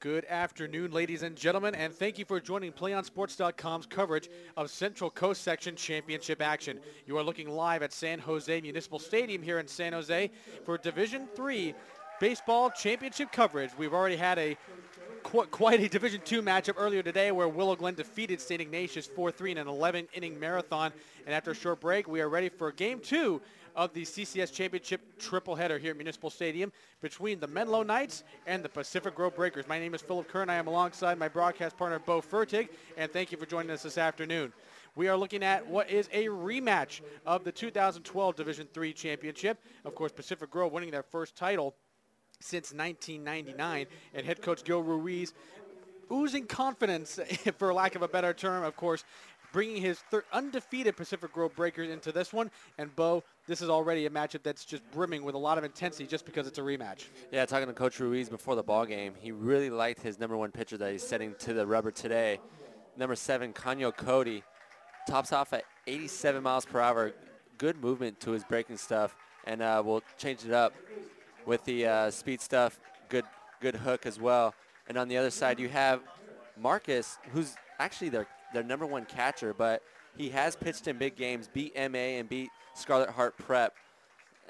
Good afternoon, ladies and gentlemen, and thank you for joining PlayOnSports.com's coverage of Central Coast Section Championship action. You are looking live at San Jose Municipal Stadium here in San Jose for Division III baseball championship coverage. We've already had quite a Division II matchup earlier today where Willow Glen defeated St. Ignatius 4-3 in an 11-inning marathon. And after a short break, we are ready for Game 2 of the CCS Championship triple header here at Municipal Stadium between the Menlo Knights and the Pacific Grove Breakers. My name is Philip Kern. I am alongside my broadcast partner, Bo Fertig, and thank you for joining us this afternoon. We are looking at what is a rematch of the 2012 Division III Championship. Of course, Pacific Grove winning their first title since 1999, and head coach Gil Ruiz oozing confidence, for lack of a better term, of course, bringing his undefeated Pacific Grove Breakers into this one. And, Bo, this is already a matchup that's just brimming with a lot of intensity just because it's a rematch. Yeah, talking to Coach Ruiz before the ball game, he really liked his number one pitcher that he's setting to the rubber today. Number 7, Kanyo Cody, tops off at 87 miles per hour. Good movement to his breaking stuff, and we'll change it up with the speed stuff. Good hook as well. And on the other side, you have Marcus, who's actually their number one catcher, but he has pitched in big games, beat MA and beat Scarlet Heart Prep.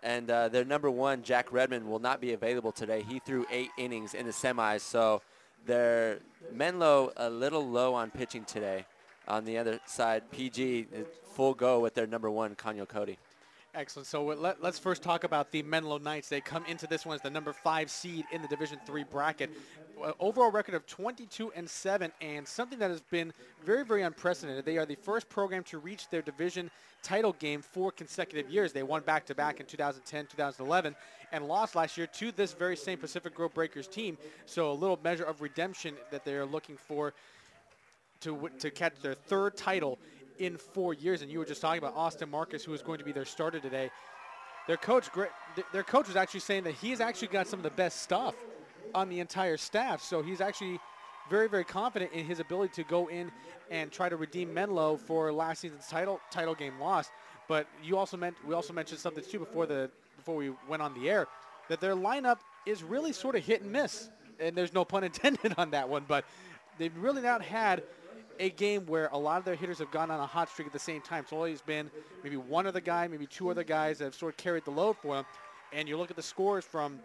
And their number one, Jack Redmond, will not be available today. He threw 8 innings in the semis, so their Menlo a little low on pitching today. On the other side, PG full go with their number one, Kanyo Cody. Excellent. So let's first talk about the Menlo Knights. They come into this one as the number 5 seed in the Division III bracket. Overall record of 22-7, and something that has been very, very unprecedented. They are the first program to reach their division title game 4 consecutive years. They won back-to-back in 2010, 2011, and lost last year to this very same Pacific Grove Breakers team. So a little measure of redemption that they are looking for to catch their 3rd title in 4 years. And you were just talking about Austin Marcus, who is going to be their starter today. Their coach was actually saying that he's actually got some of the best stuff on the entire staff. So he's actually very, very confident in his ability to go in and try to redeem Menlo for last season's title game loss. But we also mentioned something too before we went on the air, that their lineup is really sort of hit and miss. And there's no pun intended on that one, but they've really not had a game where a lot of their hitters have gone on a hot streak at the same time. It's always been maybe one other guy, maybe 2 other guys that have sort of carried the load for them. And you look at the scores from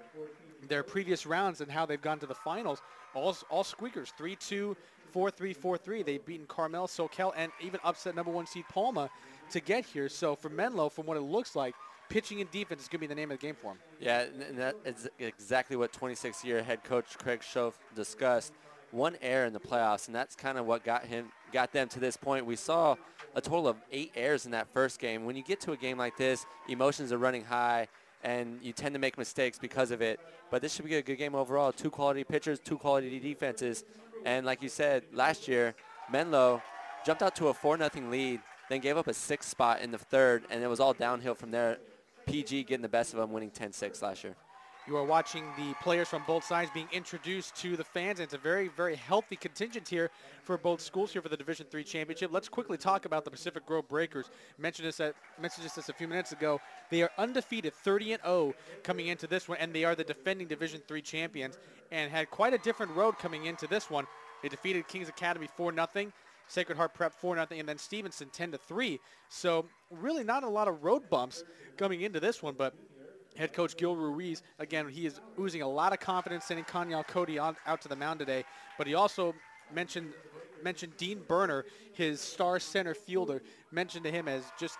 their previous rounds and how they've gone to the finals, all squeakers, 3-2, 4-3, 4-3. They've beaten Carmel, Soquel, and even upset number 1 seed Palma to get here. So for Menlo, from what it looks like, pitching and defense is going to be the name of the game for them. Yeah, and that is exactly what 26-year head coach Craig Schoaf discussed. 1 error in the playoffs, and that's kind of what got them to this point. We saw a total of 8 errors in that first game. When you get to a game like this, emotions are running high, and you tend to make mistakes because of it. But this should be a good game overall. 2 quality pitchers, 2 quality defenses. And like you said, last year, Menlo jumped out to a 4-0 lead, then gave up a 6th spot in the 3rd, and it was all downhill from there. PG getting the best of them, winning 10-6 last year. You are watching the players from both sides being introduced to the fans, and it's a very, very healthy contingent here for both schools here for the Division III Championship. Let's quickly talk about the Pacific Grove Breakers. Mentioned this a few minutes ago. They are undefeated, 30-0 coming into this one, and they are the defending Division III champions and had quite a different road coming into this one. They defeated Kings Academy 4-0. Sacred Heart Prep 4-0, and then Stevenson 10-3. So really not a lot of road bumps coming into this one, but head coach Gil Ruiz, again, he is oozing a lot of confidence sending Kanyal Cody out to the mound today. But he also mentioned Dean Berner, his star center fielder, mentioned to him as just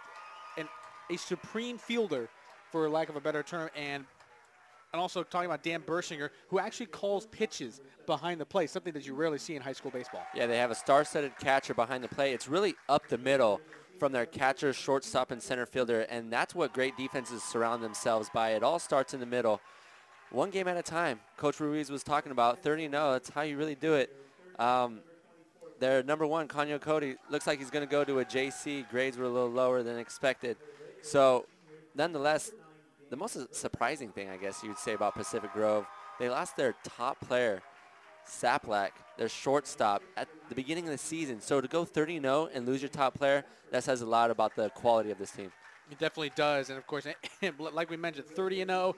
a supreme fielder, for lack of a better term, and also talking about Dan Bershinger, who actually calls pitches behind the plate, something that you rarely see in high school baseball. Yeah, they have a star-studded catcher behind the plate. It's really up the middle from their catcher, shortstop, and center fielder, and that's what great defenses surround themselves by. It all starts in the middle. 1 game at a time. Coach Ruiz was talking about 30-0. That's how you really do it. Their number 1, Kanyo Cody, looks like he's going to go to a JC. Grades were a little lower than expected. So, nonetheless, the most surprising thing, I guess you would say, about Pacific Grove, they lost their top player, Saplak, their shortstop, at the beginning of the season. So to go 30-0 and lose your top player, that says a lot about the quality of this team. It definitely does. And, of course, like we mentioned, 30-0.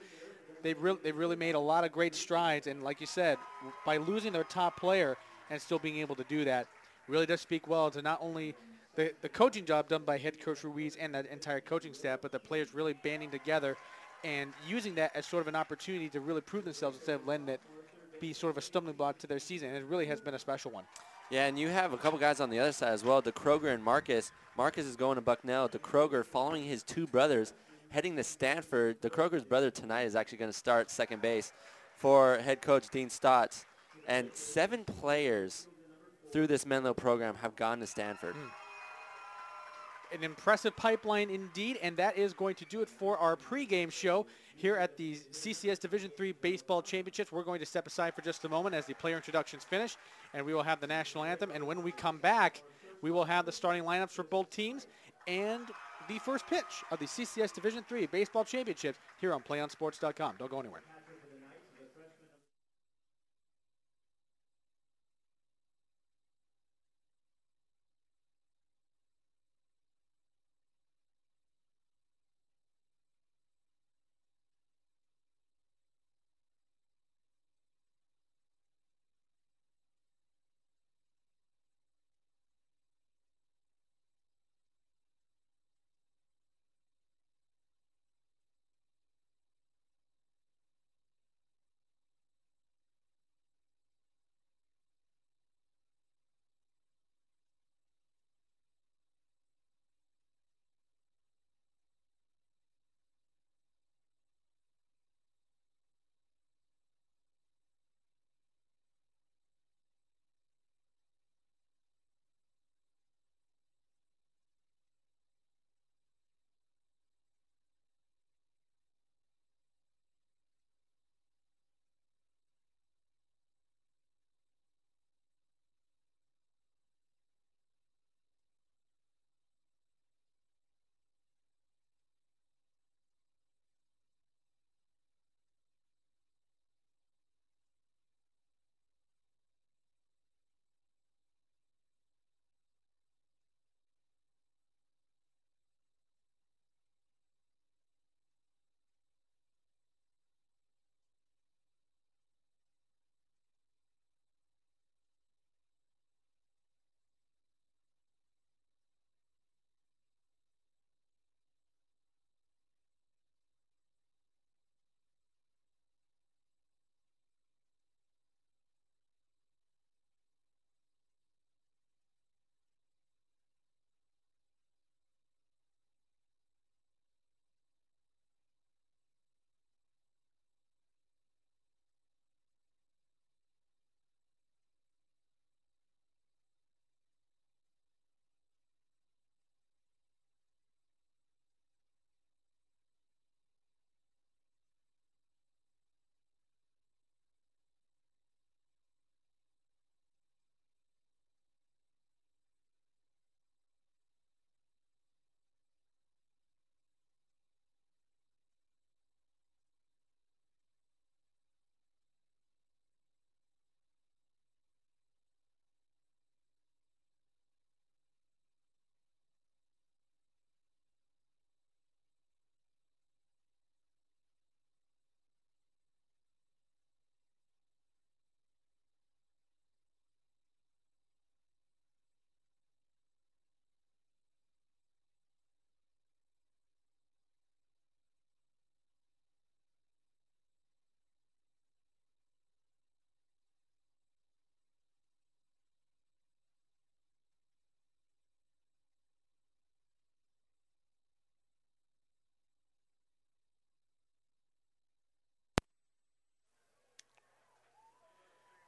they've really made a lot of great strides. And like you said, by losing their top player and still being able to do that, really does speak well to not only the coaching job done by head coach Ruiz and that entire coaching staff, but the players really banding together and using that as sort of an opportunity to really prove themselves instead of letting it be sort of a stumbling block to their season. And it really has been a special one. Yeah, and you have a couple guys on the other side as well, DeKroger and Marcus. Marcus is going to Bucknell. DeKroger, following his two brothers, heading to Stanford. DeKroger's brother tonight is actually going to start second base for head coach Dean Stotts. And 7 players through this Menlo program have gone to Stanford. An impressive pipeline indeed, and that is going to do it for our pregame show here at the CCS Division III Baseball Championships. We're going to step aside for just a moment as the player introductions finish, and we will have the national anthem. And when we come back, we will have the starting lineups for both teams and the first pitch of the CCS Division III Baseball Championships here on PlayOnSports.com. Don't go anywhere.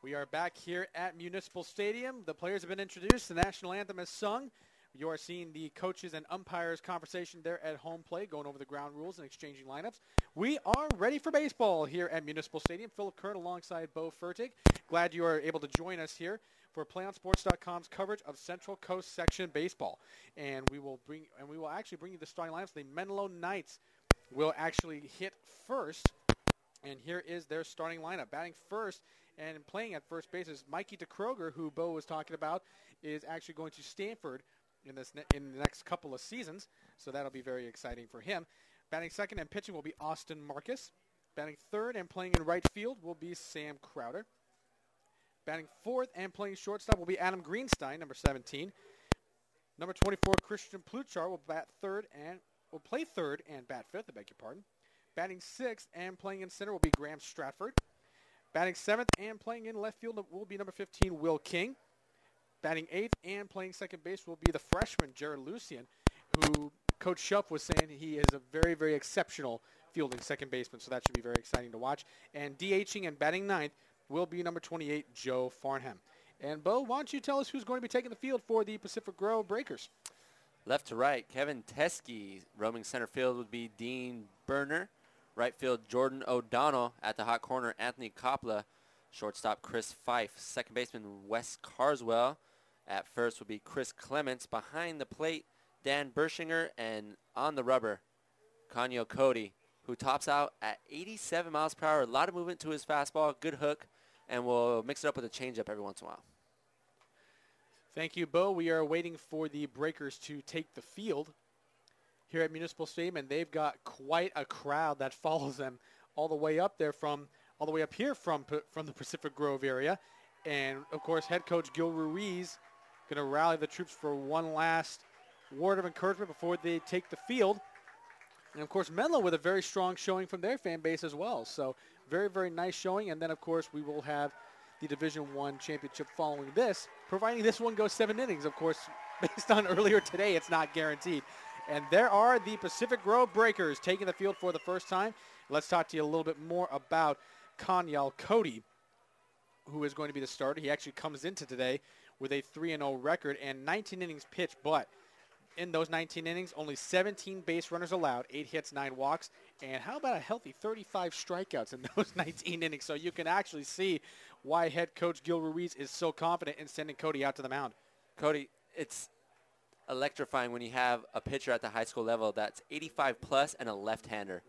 We are back here at Municipal Stadium. The players have been introduced. The national anthem is sung. You are seeing the coaches and umpires conversation there at home plate, going over the ground rules and exchanging lineups. We are ready for baseball here at Municipal Stadium. Philip Kern alongside Bo Fertig. Glad you are able to join us here for PlayOnSports.com's coverage of Central Coast Section Baseball. And we will actually bring you the starting lineups. The Menlo Knights will actually hit first. And here is their starting lineup. Batting first and playing at first base is Mikey DeKroger, who Bo was talking about, is actually going to Stanford in the next couple of seasons. So that'll be very exciting for him. Batting second and pitching will be Austin Marcus. Batting third and playing in right field will be Sam Crowder. Batting fourth and playing shortstop will be Adam Greenstein, number 17. Number 24, Christian Pluchar will play third and bat fifth, I beg your pardon. Batting sixth and playing in center will be Graham Stratford. Batting seventh and playing in left field will be number 15, Will King. Batting eighth and playing second base will be the freshman, Jared Lucian, who Coach Schupp was saying he is a very, very exceptional fielding second baseman, so that should be very exciting to watch. And DHing and batting ninth will be number 28, Joe Farnham. And, Bo, why don't you tell us who's going to be taking the field for the Pacific Grove Breakers? Left to right, Kevin Teskey. Roaming center field would be Dean Berner. Right field, Jordan O'Donnell. At the hot corner, Anthony Coppola. Shortstop, Chris Fife. Second baseman, Wes Carswell. At first would be Chris Clements. Behind the plate, Dan Bershinger. And on the rubber, Kanyo Cody, who tops out at 87 miles per hour. A lot of movement to his fastball, good hook, and we'll mix it up with a changeup every once in a while. Thank you, Bo. We are waiting for the Breakers to take the field here at Municipal Stadium, and they've got quite a crowd that follows them all the way up here from the Pacific Grove area. And, of course, head coach Gil Ruiz going to rally the troops for one last word of encouragement before they take the field. And, of course, Menlo with a very strong showing from their fan base as well. So very, very nice showing. And then, of course, we will have the Division I championship following this, providing this one goes 7 innings. Of course, based on earlier today, it's not guaranteed. And there are the Pacific Grove Breakers taking the field for the first time. Let's talk to you a little bit more about Kanyal Cody, who is going to be the starter. He actually comes into today with a 3-0 record and 19 innings pitched, but in those 19 innings, only 17 base runners allowed, 8 hits, 9 walks, and how about a healthy 35 strikeouts in those 19 innings? So you can actually see why head coach Gil Ruiz is so confident in sending Cody out to the mound. Cody, it's electrifying when you have a pitcher at the high school level that's 85 plus and a left-hander.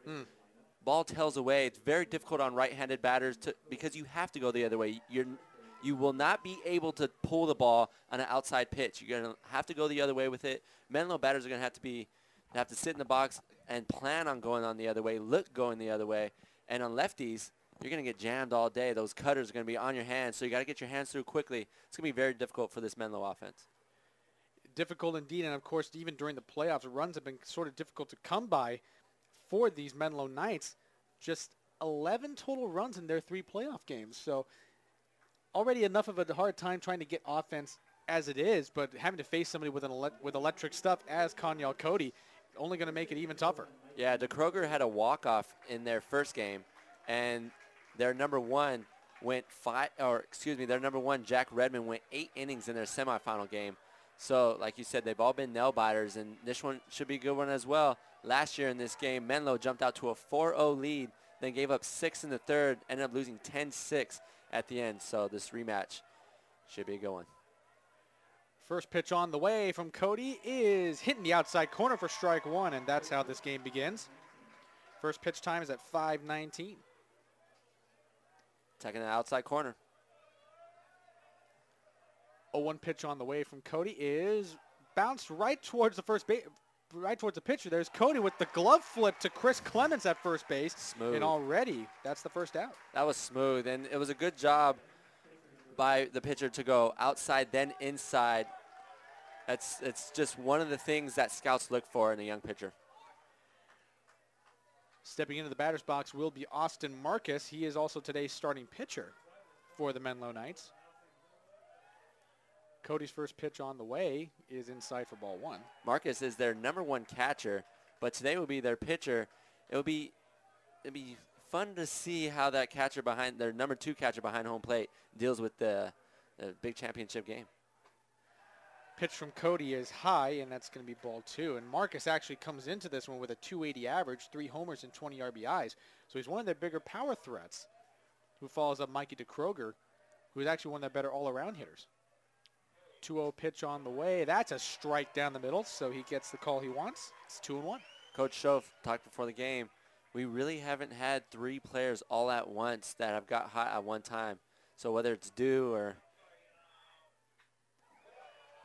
Ball tails away. It's very difficult on right-handed batters because you have to go the other way. You will not be able to pull the ball on an outside pitch. You're going to have to go the other way with it. Menlo batters are going to have to sit in the box and plan on going on the other way, going the other way. And on lefties, you're going to get jammed all day. Those cutters are going to be on your hands, so you got to get your hands through quickly. It's going to be very difficult for this Menlo offense. Difficult indeed, and of course, even during the playoffs, runs have been sort of difficult to come by for these Menlo Knights. Just 11 total runs in their 3 playoff games. So already enough of a hard time trying to get offense as it is, but having to face somebody with electric stuff as Kanyal Cody, only going to make it even tougher. Yeah, DeKroger had a walk-off in their first game, and their number one, Jack Redmond, went 8 innings in their semifinal game. So, like you said, they've all been nail biters, and this one should be a good one as well. Last year in this game, Menlo jumped out to a 4-0 lead, then gave up 6 in the third, ended up losing 10-6 at the end. So this rematch should be a good one. First pitch on the way from Cody is hitting the outside corner for strike 1, and that's how this game begins. First pitch time is at 5:19. Taking the outside corner. 0-1 pitch on the way from Cody is bounced right towards the first base, right towards the pitcher. There's Cody with the glove flip to Chris Clements at first base. Smooth. And already that's the first out. That was smooth, and it was a good job by the pitcher to go outside then inside. It's just one of the things that scouts look for in a young pitcher. Stepping into the batter's box will be Austin Marcus. He is also today's starting pitcher for the Menlo Knights. Cody's first pitch on the way is inside for ball 1. Marcus is their number 1 catcher, but today will be their pitcher. It'd be fun to see how that catcher behind their number 2 catcher behind home plate deals with the big championship game. Pitch from Cody is high, and that's going to be ball 2. And Marcus actually comes into this one with a .280 average, 3 homers and 20 RBIs. So he's one of their bigger power threats, who follows up Mikey DeKroger, who is actually one of their better all-around hitters. 2-0 pitch on the way. That's a strike down the middle, so he gets the call he wants. It's 2-1. Coach Schoaf talked before the game. We really haven't had 3 players all at once that have got hot at one time. So whether it's due or...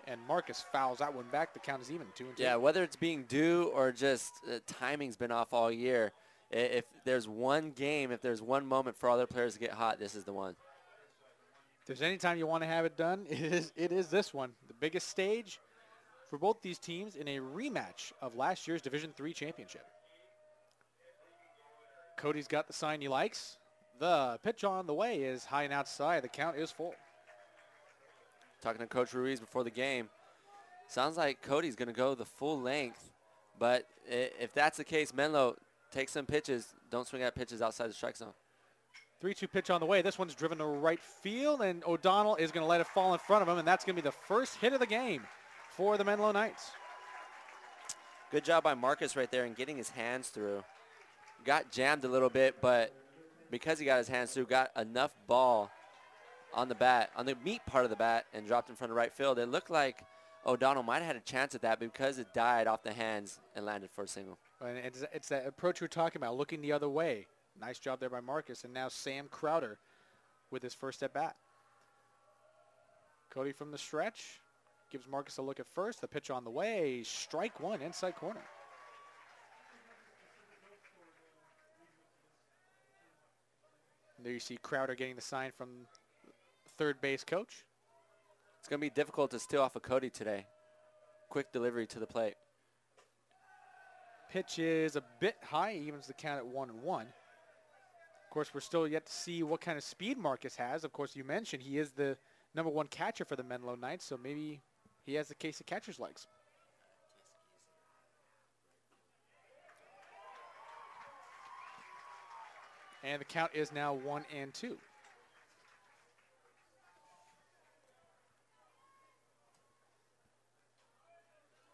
And Marcus fouls that one back. The count is even, 2-2. Yeah, whether it's being due or just timing's been off all year, If there's one game, if there's one moment for all their players to get hot, this is the one. If there's any time you want to have it done, it is this one. The biggest stage for both these teams in a rematch of last year's Division III championship. Cody's got the sign he likes. The pitch on the way is high and outside. The count is full. Talking to Coach Ruiz before the game, sounds like Cody's going to go the full length. But if that's the case, Menlo, take some pitches. Don't swing at pitches outside the strike zone. 3-2 pitch on the way. This one's driven to right field, and O'Donnell is going to let it fall in front of him, and that's going to be the first hit of the game for the Menlo Knights. Good job by Marcus right there in getting his hands through. Got jammed a little bit, but because he got his hands through, got enough ball on the bat, on the meat part of the bat, and dropped in front of right field. It looked like O'Donnell might have had a chance at that because it died off the hands and landed for a single. And it's that approach we're talking about, looking the other way. Nice job there by Marcus, and now Sam Crowder with his first at bat. Cody from the stretch gives Marcus a look at first. The pitch on the way. Strike one, inside corner. And there you see Crowder getting the sign from third base coach. It's going to be difficult to steal off of Cody today. Quick delivery to the plate. Pitch is a bit high, evens the count at 1-1. Of course, we're still yet to see what kind of speed Marcus has. Of course, you mentioned he is the #1 catcher for the Menlo Knights, so maybe he has the case of catcher's legs. And the count is now 1-2.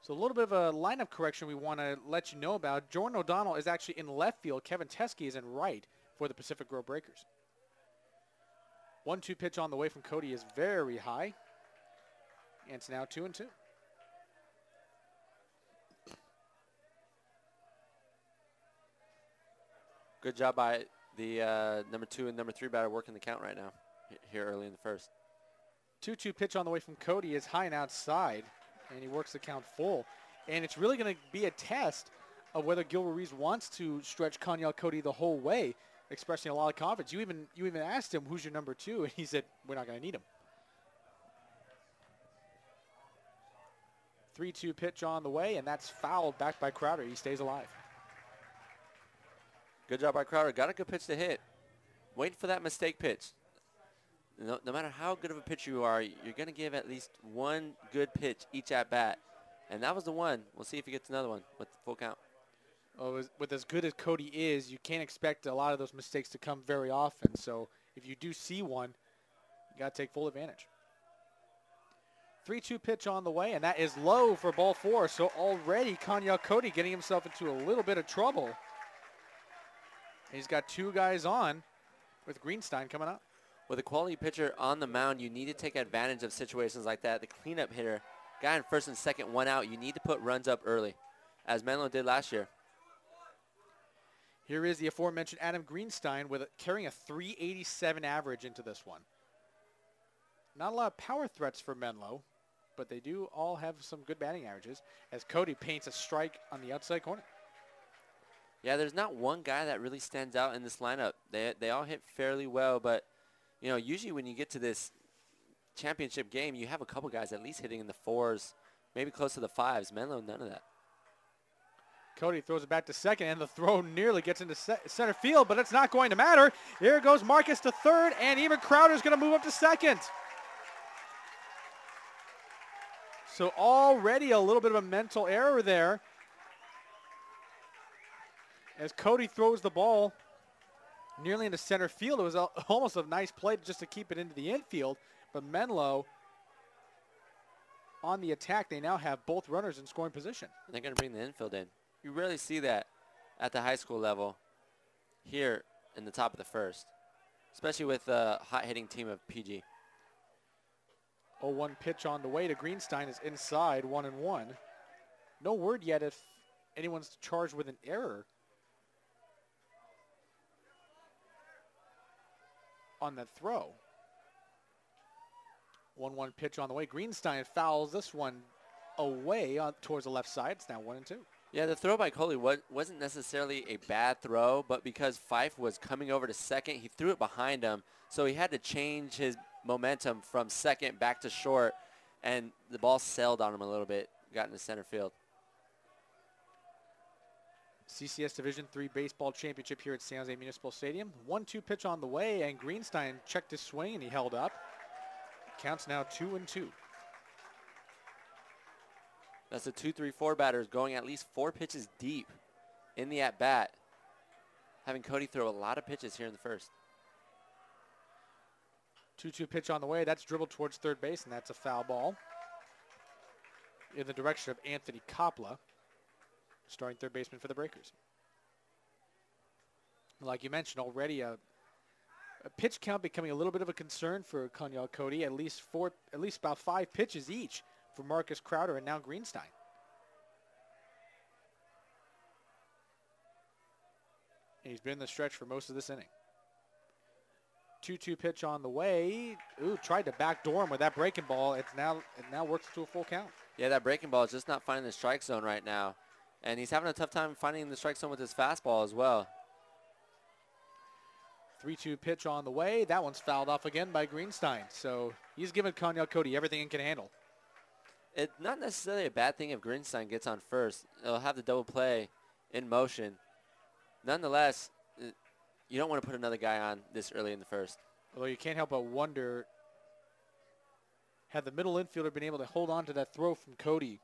So a little bit of a lineup correction we want to let you know about. Jordan O'Donnell is actually in left field. Kevin Teskey is in right for the Pacific Grove Breakers. 1-2 pitch on the way from Cody is very high. And it's now 2-2. Good job by the #2 and #3 batter working the count right now here early in the first. 2-2 pitch on the way from Cody is high and outside, and he works the count full. And it's really going to be a test of whether Gil Ruiz wants to stretch Kanyal Cody the whole way, expressing a lot of confidence. You even asked him, who's your #2, and he said, we're not going to need him. 3-2 pitch on the way, and that's fouled back by Crowder. He stays alive. Good job by Crowder. Got a good pitch to hit. Wait for that mistake pitch. No matter how good of a pitcher you are, you're going to give at least one good pitch each at bat. And that was the one. We'll see if he gets another one with the full count. Oh, with as good as Cody is, you can't expect a lot of those mistakes to come very often. So if you do see one, you got to take full advantage. 3-2 pitch on the way, and that is low for ball 4. So already Kanyal Cody getting himself into a little bit of trouble. He's got 2 guys on with Greenstein coming up. With a quality pitcher on the mound, you need to take advantage of situations like that. The cleanup hitter, guy in first and second, 1 out. You need to put runs up early, as Menlo did last year. Here is the aforementioned Adam Greenstein carrying a .387 average into this one. Not a lot of power threats for Menlo, but they do all have some good batting averages as Cody paints a strike on the outside corner. Yeah, there's not one guy that really stands out in this lineup. They all hit fairly well, but you know, usually when you get to this championship game, you have a couple guys at least hitting in the 4s, maybe close to the 5s. Menlo, none of that. Cody throws it back to second, and the throw nearly gets into center field, but it's not going to matter. Here goes Marcus to third, and even Crowder's going to move up to second. So already a little bit of a mental error there as Cody throws the ball nearly into center field. It was almost a nice play just to keep it into the infield, but Menlo on the attack. They now have both runners in scoring position. They're going to bring the infield in. You rarely see that at the high school level here in the top of the first, especially with a hot-hitting team of PG. 0-1 pitch on the way to Greenstein is inside, 1-1. No word yet if anyone's charged with an error on that throw. 1-1 pitch on the way. Greenstein fouls this one away towards the left side. It's now 1-2. Yeah, the throw by Coley wasn't necessarily a bad throw, but because Fife was coming over to second, he threw it behind him. So he had to change his momentum from second back to short, and the ball sailed on him a little bit, got into center field. CCS Division III Baseball Championship here at San Jose Municipal Stadium. 1-2 pitch on the way, and Greenstein checked his swing, and he held up. Counts now 2-2. That's the 2-3-4 batters going at least 4 pitches deep in the at-bat, having Cody throw a lot of pitches here in the first. 2-2 pitch on the way. That's dribbled towards third base, and that's a foul ball in the direction of Anthony Coppola, starting third baseman for the Breakers. Like you mentioned already, a pitch count becoming a little bit of a concern for Kanyal Cody. At least about 5 pitches each for Marcus Crowder and now Greenstein. And he's been in the stretch for most of this inning. 2-2 pitch on the way. Ooh, tried to backdoor him with that breaking ball. It now works to a full count. Yeah, that breaking ball is just not finding the strike zone right now. And he's having a tough time finding the strike zone with his fastball as well. 3-2 pitch on the way. That one's fouled off again by Greenstein. So he's giving Kanyal Cody everything he can handle. It's not necessarily a bad thing if Greenstein gets on first. It'll have the double play in motion. Nonetheless, you don't want to put another guy on this early in the first. Although you can't help but wonder, had the middle infielder been able to hold on to that throw from Cody,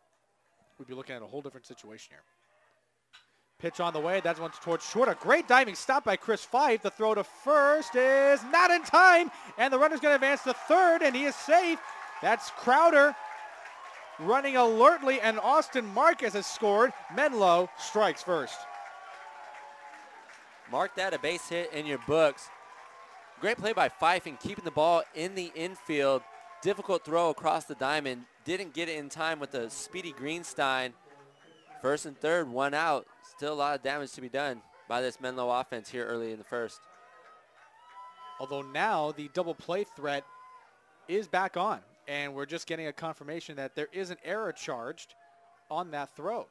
we'd be looking at a whole different situation here. Pitch on the way. That's one towards short. A great diving stop by Chris Fife. The throw to first is not in time, and the runner's going to advance to third, and he is safe. That's Crowder running alertly, and Austin Marquez has scored. Menlo strikes first. Mark that a base hit in your books. Great play by Fife in keeping the ball in the infield. Difficult throw across the diamond. Didn't get it in time with the speedy Greenstein. First and third, 1 out. Still a lot of damage to be done by this Menlo offense here early in the first. Although now the double play threat is back on, and we're just getting a confirmation that there is an error charged on that throw.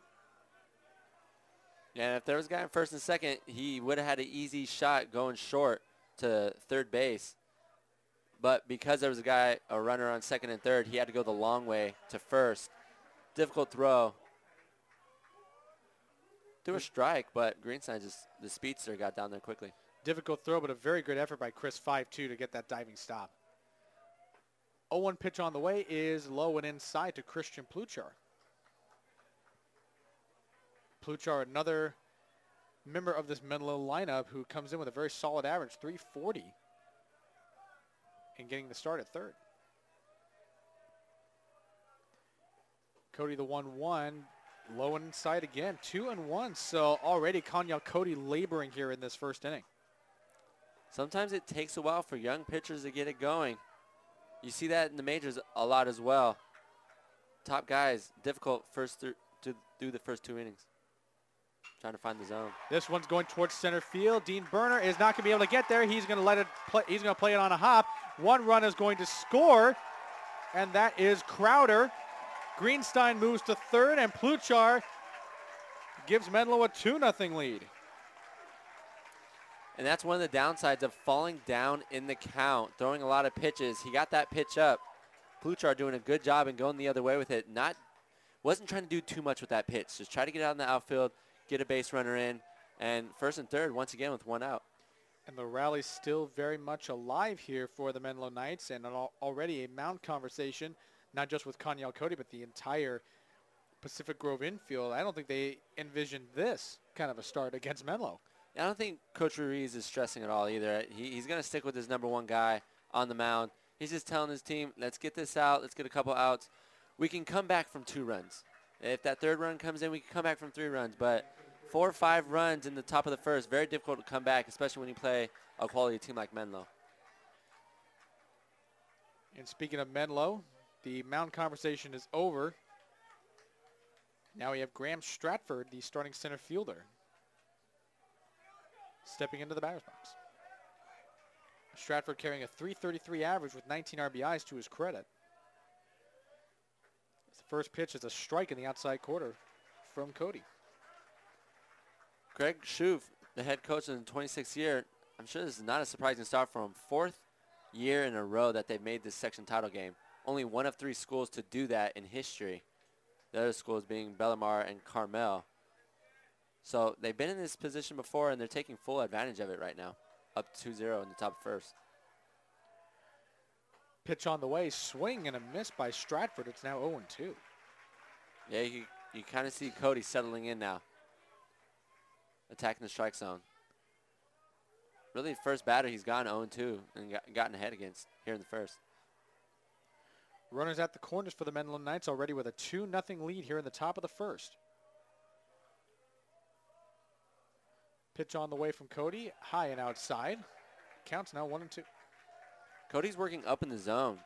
Yeah, and if there was a guy in first and second, he would have had an easy shot going short to third base. But because there was a runner on second and third, he had to go the long way to first. Difficult throw. Threw a strike, but Greenstein the speedster got down there quickly. Difficult throw, but a very good effort by Chris 5-2 to get that diving stop. 0-1 pitch on the way is low and inside to Christian Pluchar. Pluchar, another member of this Menlo lineup who comes in with a very solid average, 340, and getting the start at third. Cody the 1-1, low and inside again, 2-1. So already Kanyal Cody laboring here in this first inning. Sometimes it takes a while for young pitchers to get it going. You see that in the majors a lot as well. Top guys, difficult to do the first 2 innings. Trying to find the zone. This one's going towards center field. Dean Berner is not going to be able to get there. He's going to let it play. He's going to play it on a hop. 1 run is going to score, and that is Crowder. Greenstein moves to third, and Pluchar gives Menlo a 2-0 lead. And that's one of the downsides of falling down in the count, throwing a lot of pitches. He got that pitch up. Pluchar doing a good job and going the other way with it. Wasn't trying to do too much with that pitch. Just try to get out in the outfield, get a base runner in, and first and third once again with 1 out. And the rally's still very much alive here for the Menlo Knights, and already a mound conversation, not just with Kanyal Cody, but the entire Pacific Grove infield. I don't think they envisioned this kind of a start against Menlo. I don't think Coach Ruiz is stressing at all either. He's going to stick with his #1 guy on the mound. He's just telling his team, let's get this out. Let's get a couple outs. We can come back from 2 runs. If that third run comes in, we can come back from 3 runs. But 4 or 5 runs in the top of the first, very difficult to come back, especially when you play a quality team like Menlo. And speaking of Menlo, the mound conversation is over. Now we have Graham Stratford, the starting center fielder, stepping into the batter's box. Stratford carrying a .333 average with 19 RBIs to his credit. The first pitch is a strike in the outside quarter from Cody. Greg Schuff, the head coach in the 26th year, I'm sure this is not a surprising start for him. 4th year in a row that they've made this section title game. Only one of 3 schools to do that in history. The other schools being Bellamar and Carmel. So they've been in this position before, and they're taking full advantage of it right now. Up 2-0 in the top first. Pitch on the way, swing and a miss by Stratford. It's now 0-2. Yeah, you kind of see Cody settling in now. Attacking the strike zone. Really, first batter he's gone 0-2 and gotten ahead against here in the first. Runners at the corners for the Menlo Knights already with a 2-0 lead here in the top of the first. Pitch on the way from Cody, high and outside. Counts now 1-2. Cody's working up in the zone.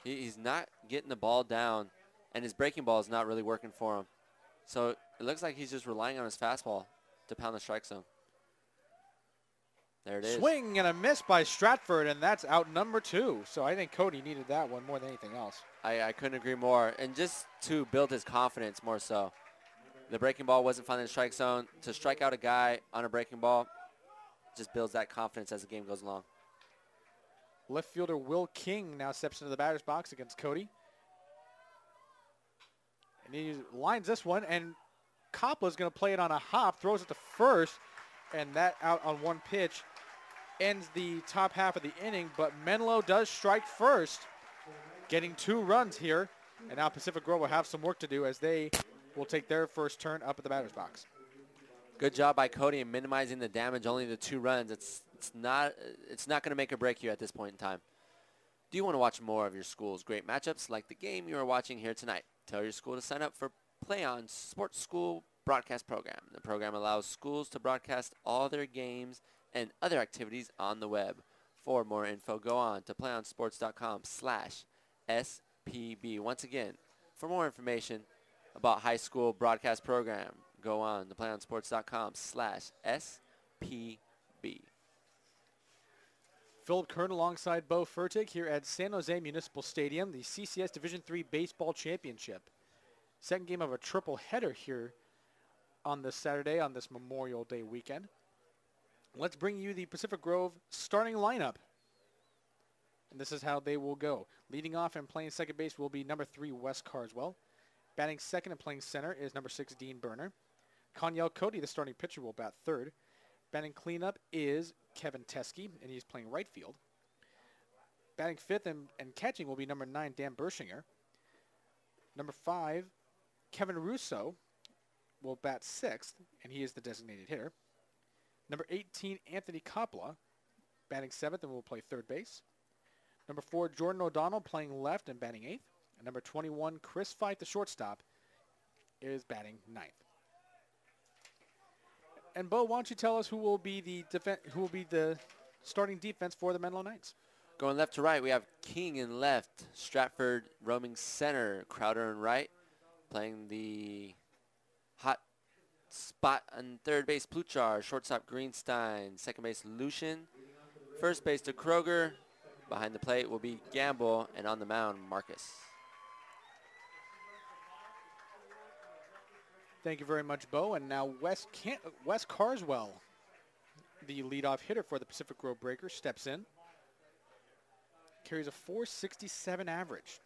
He's not getting the ball down, and his breaking ball is not really working for him. So it looks like he's just relying on his fastball to pound the strike zone. There it is. Swing and a miss by Stratford, and that's out number 2. So I think Cody needed that one more than anything else. I couldn't agree more. And just to build his confidence more so. The breaking ball wasn't finding the strike zone. To strike out a guy on a breaking ball just builds that confidence as the game goes along. Left fielder Will King now steps into the batter's box against Cody. And he lines this one, and Copla's going to play it on a hop, throws it to first, and that out on one pitch ends the top half of the inning, but Menlo does strike first, getting 2 runs here, and now Pacific Grove will have some work to do as they will take their first turn up at the batter's box. Good job by Cody in minimizing the damage, only the 2 runs. It's not going to make or break you at this point in time. Do you want to watch more of your school's great matchups like the game you are watching here tonight? Tell your school to sign up for Play On Sports School Broadcast Program. The program allows schools to broadcast all their games and other activities on the web. For more info, go on to playonsports.com/SPB. Once again, for more information about high school broadcast program, go on to playonsports.com/SPB. Philip Kern alongside Bo Furtick here at San Jose Municipal Stadium, the CCS Division III Baseball Championship. Second game of a triple header here on this Saturday, on this Memorial Day weekend. Let's bring you the Pacific Grove starting lineup. And this is how they will go. Leading off and playing second base will be number 3, Wes Carswell. Batting second and playing center is number 6, Dean Berner. Kanyel Cody, the starting pitcher, will bat third. Batting cleanup is Kevin Teskey, and he's playing right field. Batting fifth and catching will be number 9, Dan Bershinger. Number 5, Kevin Russo will bat sixth, and he is the designated hitter. Number 18, Anthony Coppola, batting seventh and will play third base. Number 4, Jordan O'Donnell, playing left and batting eighth. And number 21, Chris Fight, the shortstop, is batting ninth. And Bo, why don't you tell us who will be the starting defense for the Menlo Knights? Going left to right, we have King in left, Stratford roaming center, Crowder in right, playing the hot spot on third base, Pluchar, shortstop Greenstein, second base Lucian, first base to Kroger, behind the plate will be Gamble, and on the mound, Marcus. Thank you very much, Bo. And now Wes Carswell, the leadoff hitter for the Pacific Grove Breakers, steps in. Carries a .467 average.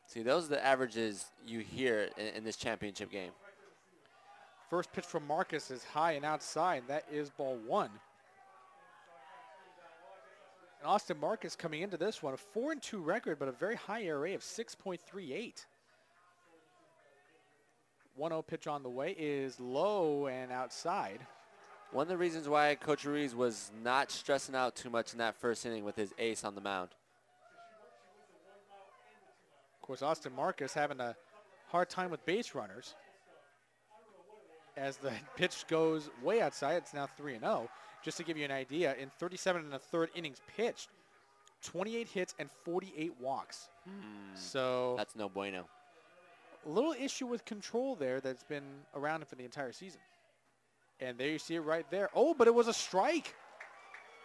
See, those are the averages you hear in this championship game. First pitch from Marcus is high and outside. That is ball 1. And Austin Marcus coming into this one, a 4-2 record, but a very high ERA of 6.38. 1-0 pitch on the way is low and outside. One of the reasons why Coach Ruiz was not stressing out too much in that first inning with his ace on the mound. Of course, Austin Marcus having a hard time with base runners. As the pitch goes way outside, it's now 3-0. Just to give you an idea, in 37 1/3 innings pitched, 28 hits and 48 walks. So that's no bueno. A little issue with control there that's been around for the entire season. And there you see it right there. Oh, but it was a strike.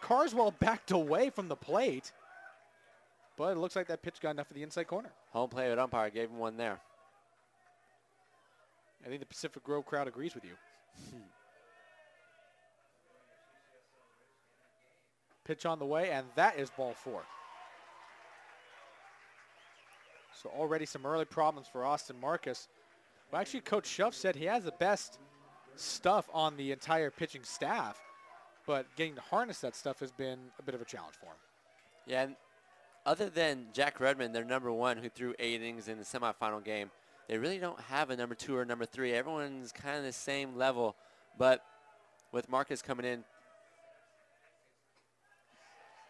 Carswell backed away from the plate. But it looks like that pitch got enough for the inside corner. Home plate umpire gave him one there. I think the Pacific Grove crowd agrees with you. Pitch on the way, and that is ball 4. So already some early problems for Austin Marcus. Well, actually, Coach Schuff said he has the best stuff on the entire pitching staff, but getting to harness that stuff has been a bit of a challenge for him. Yeah, and other than Jack Redmond, their number 1, who threw 8 innings in the semifinal game, they really don't have a number 2 or number 3. Everyone's kind of the same level, but with Marcus coming in.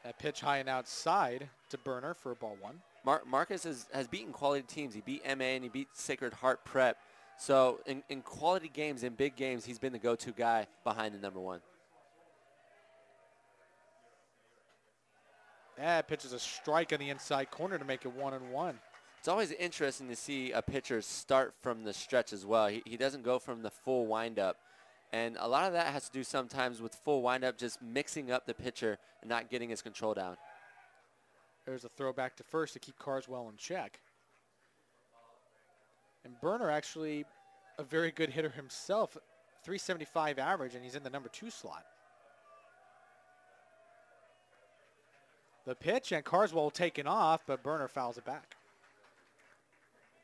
That pitch high and outside to Burner for ball 1. Marcus has beaten quality teams. He beat MA and he beat Sacred Heart Prep. So in quality games, in big games, he's been the go-to guy behind the number 1. That pitch is a strike on the inside corner to make it 1-1. It's always interesting to see a pitcher start from the stretch as well. He doesn't go from the full windup. And a lot of that has to do sometimes with full windup, just mixing up the pitcher and not getting his control down. There's a throw back to first to keep Carswell in check. And Burner actually a very good hitter himself, 375 average, and he's in the number 2 slot. The pitch, and Carswell taken off, but Burner fouls it back.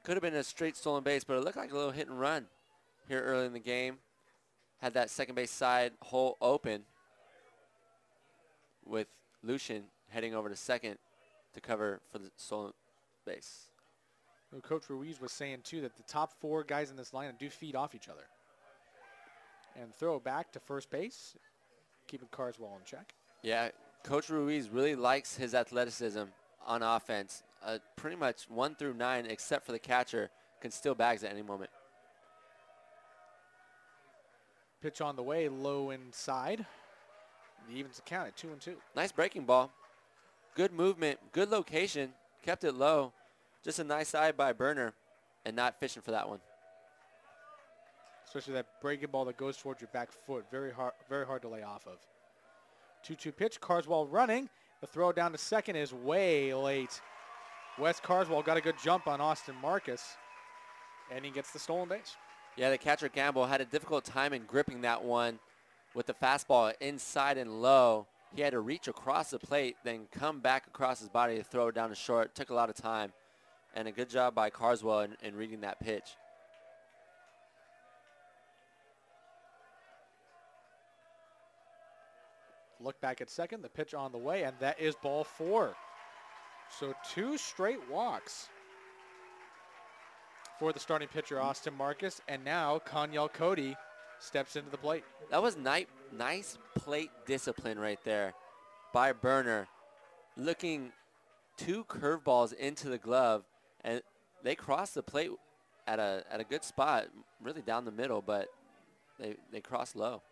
Could have been a straight stolen base, but it looked like a little hit and run here early in the game. Had that second base side hole open with Lucian heading over to second to cover for the stolen base. Well, Coach Ruiz was saying, too, that the top 4 guys in this lineup do feed off each other. And throw back to first base, keeping Carswell in check. Yeah, Coach Ruiz really likes his athleticism on offense. Pretty much 1 through 9, except for the catcher, can steal bags at any moment. Pitch on the way, low inside. He evens the count at 2-2. Nice breaking ball. Good movement, good location, kept it low. Just a nice eye by Burner and not fishing for that one. Especially that breaking ball that goes towards your back foot. Very hard to lay off of. 2-2 pitch, Carswell running. The throw down to second is way late. Wes Carswell got a good jump on Austin Marcus, and he gets the stolen base. Yeah, the catcher Gamble had a difficult time in gripping that one with the fastball inside and low. He had to reach across the plate, then come back across his body to throw it down to short. Took a lot of time, and a good job by Carswell in reading that pitch. Look back at second, the pitch on the way, and that is ball 4. So 2 straight walks for the starting pitcher, Austin Marcus, and now Kanyal Cody steps into the plate. That was nice plate discipline right there by Burner. Looking 2 curveballs into the glove, and they crossed the plate at a good spot, really down the middle, but they crossed low.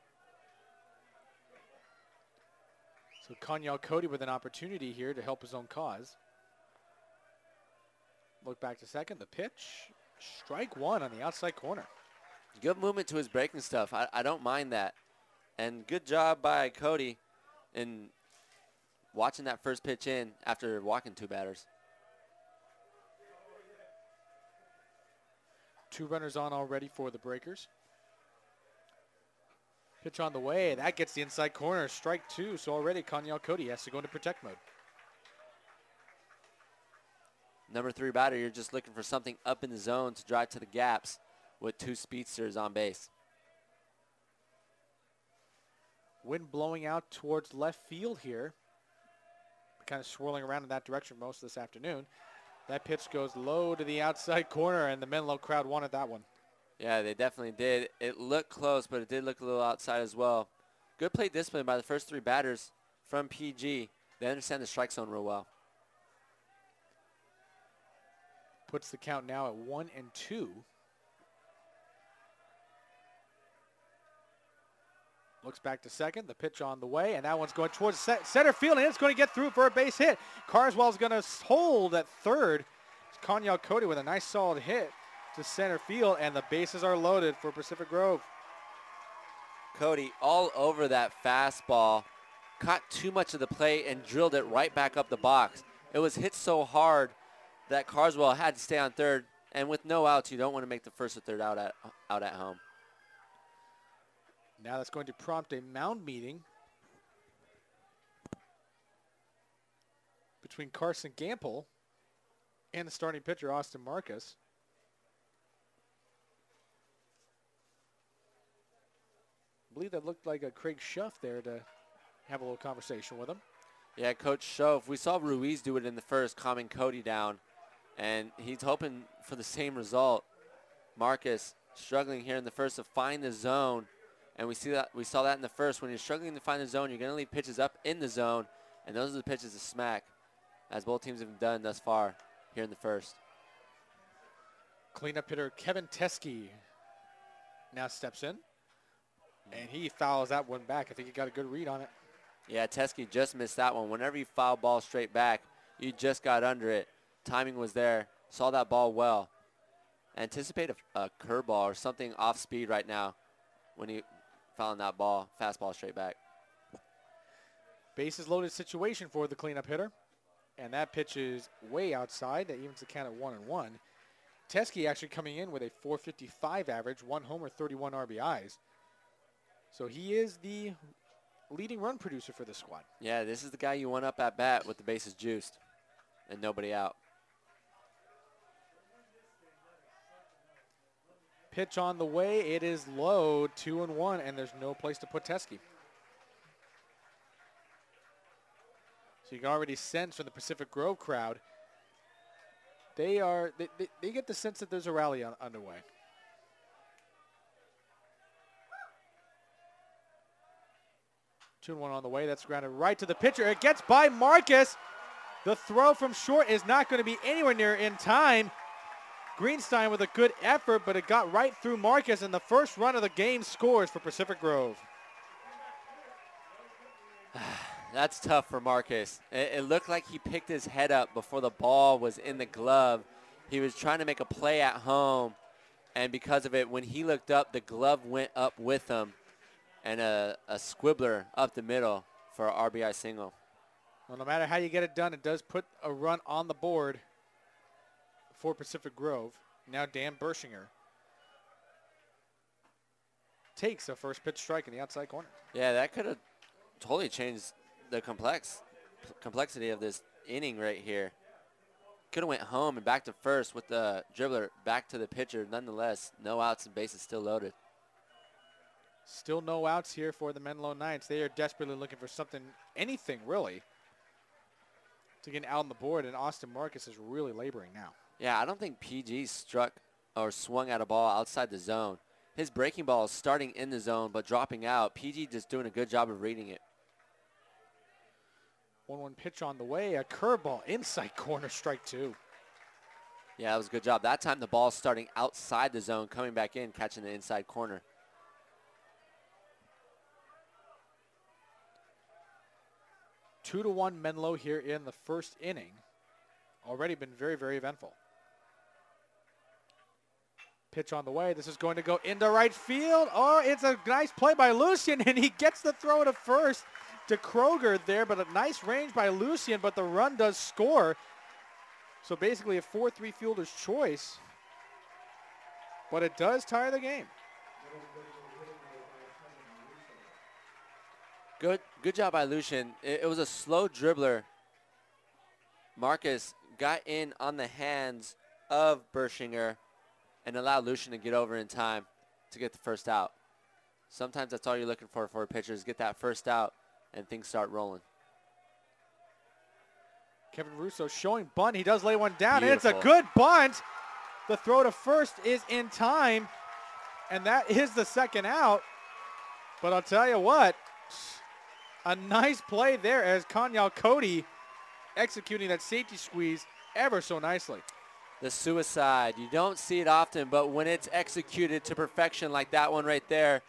So Kanyal Cody with an opportunity here to help his own cause. Look back to second, the pitch, strike 1 on the outside corner. Good movement to his breaking stuff. I don't mind that. And good job by Cody in watching that first pitch in after walking 2 batters. 2 runners on already for the Breakers. Pitch on the way. That gets the inside corner. Strike 2. So already Kanyal Cody has to go into protect mode. Number 3 batter, you're just looking for something up in the zone to drive to the gaps with 2 speedsters on base. Wind blowing out towards left field here. Kind of swirling around in that direction most of this afternoon. That pitch goes low to the outside corner, and the Menlo crowd wanted that one. Yeah, they definitely did. It looked close, but it did look a little outside as well. Good plate discipline by the first 3 batters from PG. They understand the strike zone real well. Puts the count now at 1-2. Looks back to second, the pitch on the way, and that one's going towards center field, and it's going to get through for a base hit. Carswell's going to hold at third. It's Kanyal Cody with a nice solid hit to center field, and the bases are loaded for Pacific Grove. Cody all over that fastball, caught too much of the plate and drilled it right back up the box. It was hit so hard that Carswell had to stay on third, and with no outs, you don't want to make the first or third out at home. Now that's going to prompt a mound meeting between Carson Gamble and the starting pitcher, Austin Marcus. I believe that looked like a Craig Schuff there to have a little conversation with him. Yeah, Coach Schuff. We saw Ruiz do it in the first, calming Cody down, and he's hoping for the same result. Marcus struggling here in the first to find the zone, and we saw that in the first. When you're struggling to find the zone, you're going to leave pitches up in the zone, and those are the pitches to smack, as both teams have done thus far here in the first. Cleanup hitter Kevin Teskey now steps in, and he fouls that one back. I think he got a good read on it. Yeah, Teskey just missed that one. Whenever you foul ball straight back, you just got under it. Timing was there. Saw that ball well. Anticipate a curveball or something off speed right now when you fouling that ball, fastball straight back. Bases loaded situation for the cleanup hitter, and that pitch is way outside. That evens the count at 1-1. Teskey actually coming in with a .455 average, 1 homer, 31 RBIs. So he is the leading run producer for this squad. Yeah, this is the guy you want up at bat with the bases juiced and nobody out. Pitch on the way. It is low, 2-1, and there's no place to put Teskey. So you can already sense from the Pacific Grove crowd, they get the sense that there's a rally underway. Two-1 on the way. That's grounded right to the pitcher. It gets by Marcus. The throw from short is not going to be anywhere near in time. Greenstein with a good effort, but it got right through Marcus, and the first run of the game scores for Pacific Grove. That's tough for Marcus. It looked like he picked his head up before the ball was in the glove. He was trying to make a play at home, and because of it, when he looked up, the glove went up with him, and a squibbler up the middle for an RBI single. Well, no matter how you get it done, it does put a run on the board for Pacific Grove. Now Dan Bershinger takes a first pitch strike in the outside corner. Yeah, that could have totally changed the complexity of this inning right here. Could have went home and back to first with the dribbler back to the pitcher. Nonetheless, no outs and bases still loaded. Still no outs here for the Menlo Knights. They are desperately looking for something, anything really, to get out on the board, and Austin Marcus is really laboring now. Yeah, I don't think PG struck or swung at a ball outside the zone. His breaking ball is starting in the zone but dropping out. PG just doing a good job of reading it. 1-1 pitch on the way. A curveball inside corner, strike two. Yeah, that was a good job. That time the ball starting outside the zone, coming back in, catching the inside corner. 2-1 Menlo here in the first inning. Already been very, very eventful. Pitch on the way. This is going to go into right field. Oh, it's a nice play by Lucian, and he gets the throw to first to Kroger there, but a nice range by Lucian, but the run does score. So basically a 4-3 fielder's choice, but it does tie the game. Good job by Lucian. It was a slow dribbler. Marcus got in on the hands of Bershinger and allowed Lucian to get over in time to get the first out. Sometimes that's all you're looking for a pitcher is get that first out and things start rolling. Kevin Russo showing bunt. He does lay one down, Beautiful. and it's a good bunt. The throw to first is in time, and that is the second out. But I'll tell you what, a nice play there as Kanyal Cody executing that safety squeeze ever so nicely. The suicide. You don't see it often, but when it's executed to perfection like that one right there,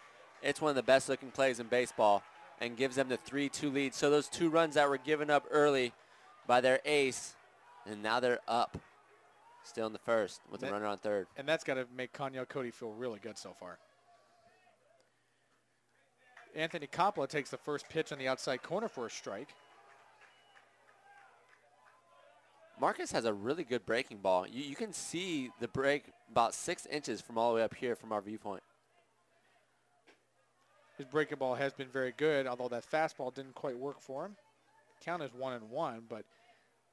it's one of the best looking plays in baseball and gives them the 3-2 lead. So those 2 runs that were given up early by their ace, and now they're up still in the first with a runner on third. And that's got to make Kanyal Cody feel really good so far. Anthony Coppola takes the first pitch on the outside corner for a strike. Marcus has a really good breaking ball. You can see the break about 6 inches from all the way up here from our viewpoint. His breaking ball has been very good, although that fastball didn't quite work for him. Count is 1-1, but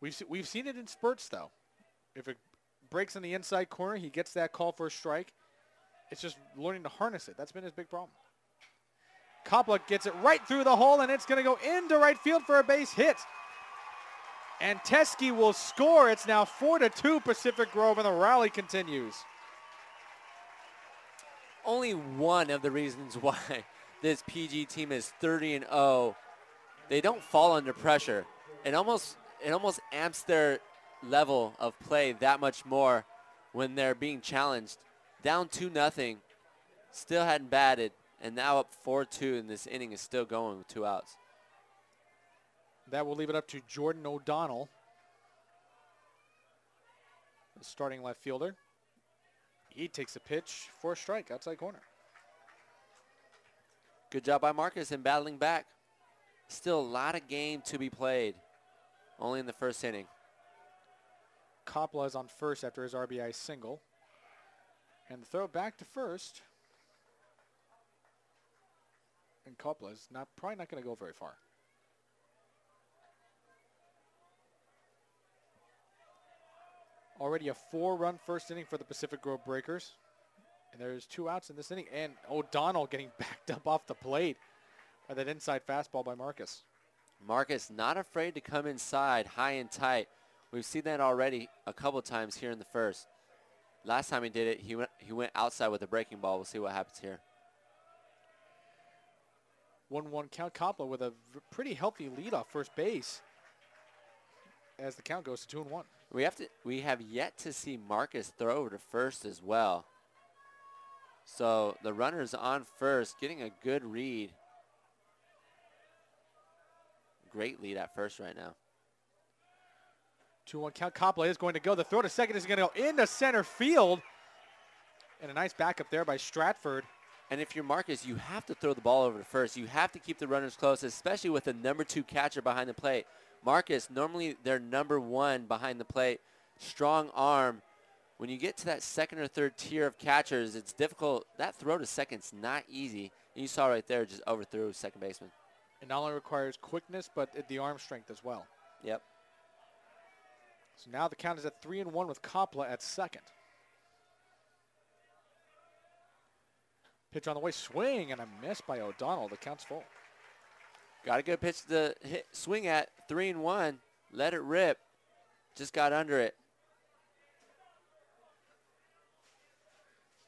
We've seen it in spurts, though. If it breaks in the inside corner, he gets that call for a strike. It's just learning to harness it. That's been his big problem. Coppola gets it right through the hole, and it's going to go into right field for a base hit. And Teskey will score. It's now 4-2 Pacific Grove, and the rally continues. Only one of the reasons why this PG team is 30-0. They don't fall under pressure. It almost amps their level of play that much more when they're being challenged. Down 2-0, still hadn't batted, and now up 4-2, and this inning is still going with 2 outs. That will leave it up to Jordan O'Donnell, the starting left fielder. He takes a pitch for a strike outside corner. Good job by Marcus in battling back. Still a lot of game to be played, only in the first inning. Coppola is on first after his RBI single. And the throw back to first. And Coppola is probably not going to go very far. Already a 4-run first inning for the Pacific Grove Breakers. And there's 2 outs in this inning. And O'Donnell getting backed up off the plate by that inside fastball by Marcus. Marcus not afraid to come inside high and tight. We've seen that already a couple times here in the first. Last time he did it, he went outside with a breaking ball. We'll see what happens here. 1-1 count. Coppola with a pretty healthy lead off first base as the count goes to 2-1. We have yet to see Marcus throw over to first as well. So the runner's on first, getting a good read. Great lead at first right now. 2-1 count. Coppola is going to go. The throw to second is going to go into center field. And a nice backup there by Stratford. And if you're Marcus, you have to throw the ball over to first. You have to keep the runners close, especially with the number 2 catcher behind the plate. Marcus, normally they're number 1 behind the plate. Strong arm. When you get to that second or third tier of catchers, it's difficult. That throw to second's not easy. And you saw right there, just overthrew second baseman. It not only requires quickness, but the arm strength as well. Yep. So now the count is at 3-1 with Coppola at second. Pitch on the way, swing, and a miss by O'Donnell. The count's full. Got a good pitch to swing at. 3-1. Let it rip. Just got under it.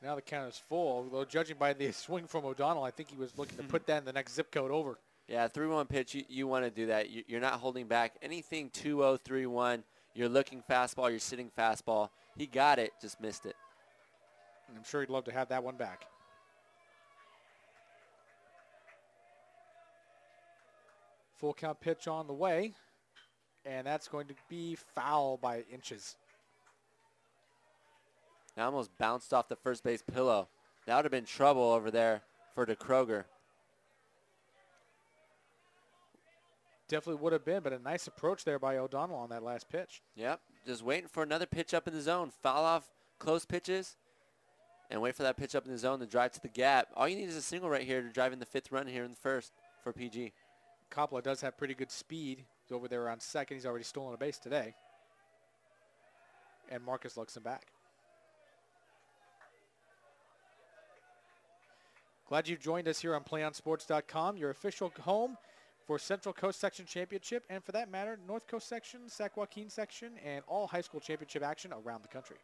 Now the count is full. Although judging by the swing from O'Donnell, I think he was looking to put that in the next zip code over. Yeah, 3-1 pitch, you want to do that. You're not holding back. Anything 2-0, 3-1, you're looking fastball, you're sitting fastball. He got it, just missed it. And I'm sure he'd love to have that one back. Full count pitch on the way. And that's going to be foul by inches. That almost bounced off the first base pillow. That would have been trouble over there for DeKroger. Definitely would have been, but a nice approach there by O'Donnell on that last pitch. Yep, just waiting for another pitch up in the zone. Foul off close pitches and wait for that pitch up in the zone to drive to the gap. All you need is a single right here to drive in the 5th run here in the first for PG. Coppola does have pretty good speed. He's over there on second. He's already stolen a base today. And Marcus looks him back. Glad you joined us here on PlayOnSports.com, your official home for Central Coast Section Championship, and for that matter, North Coast Section, Sac Joaquin Section, and all high school championship action around the country.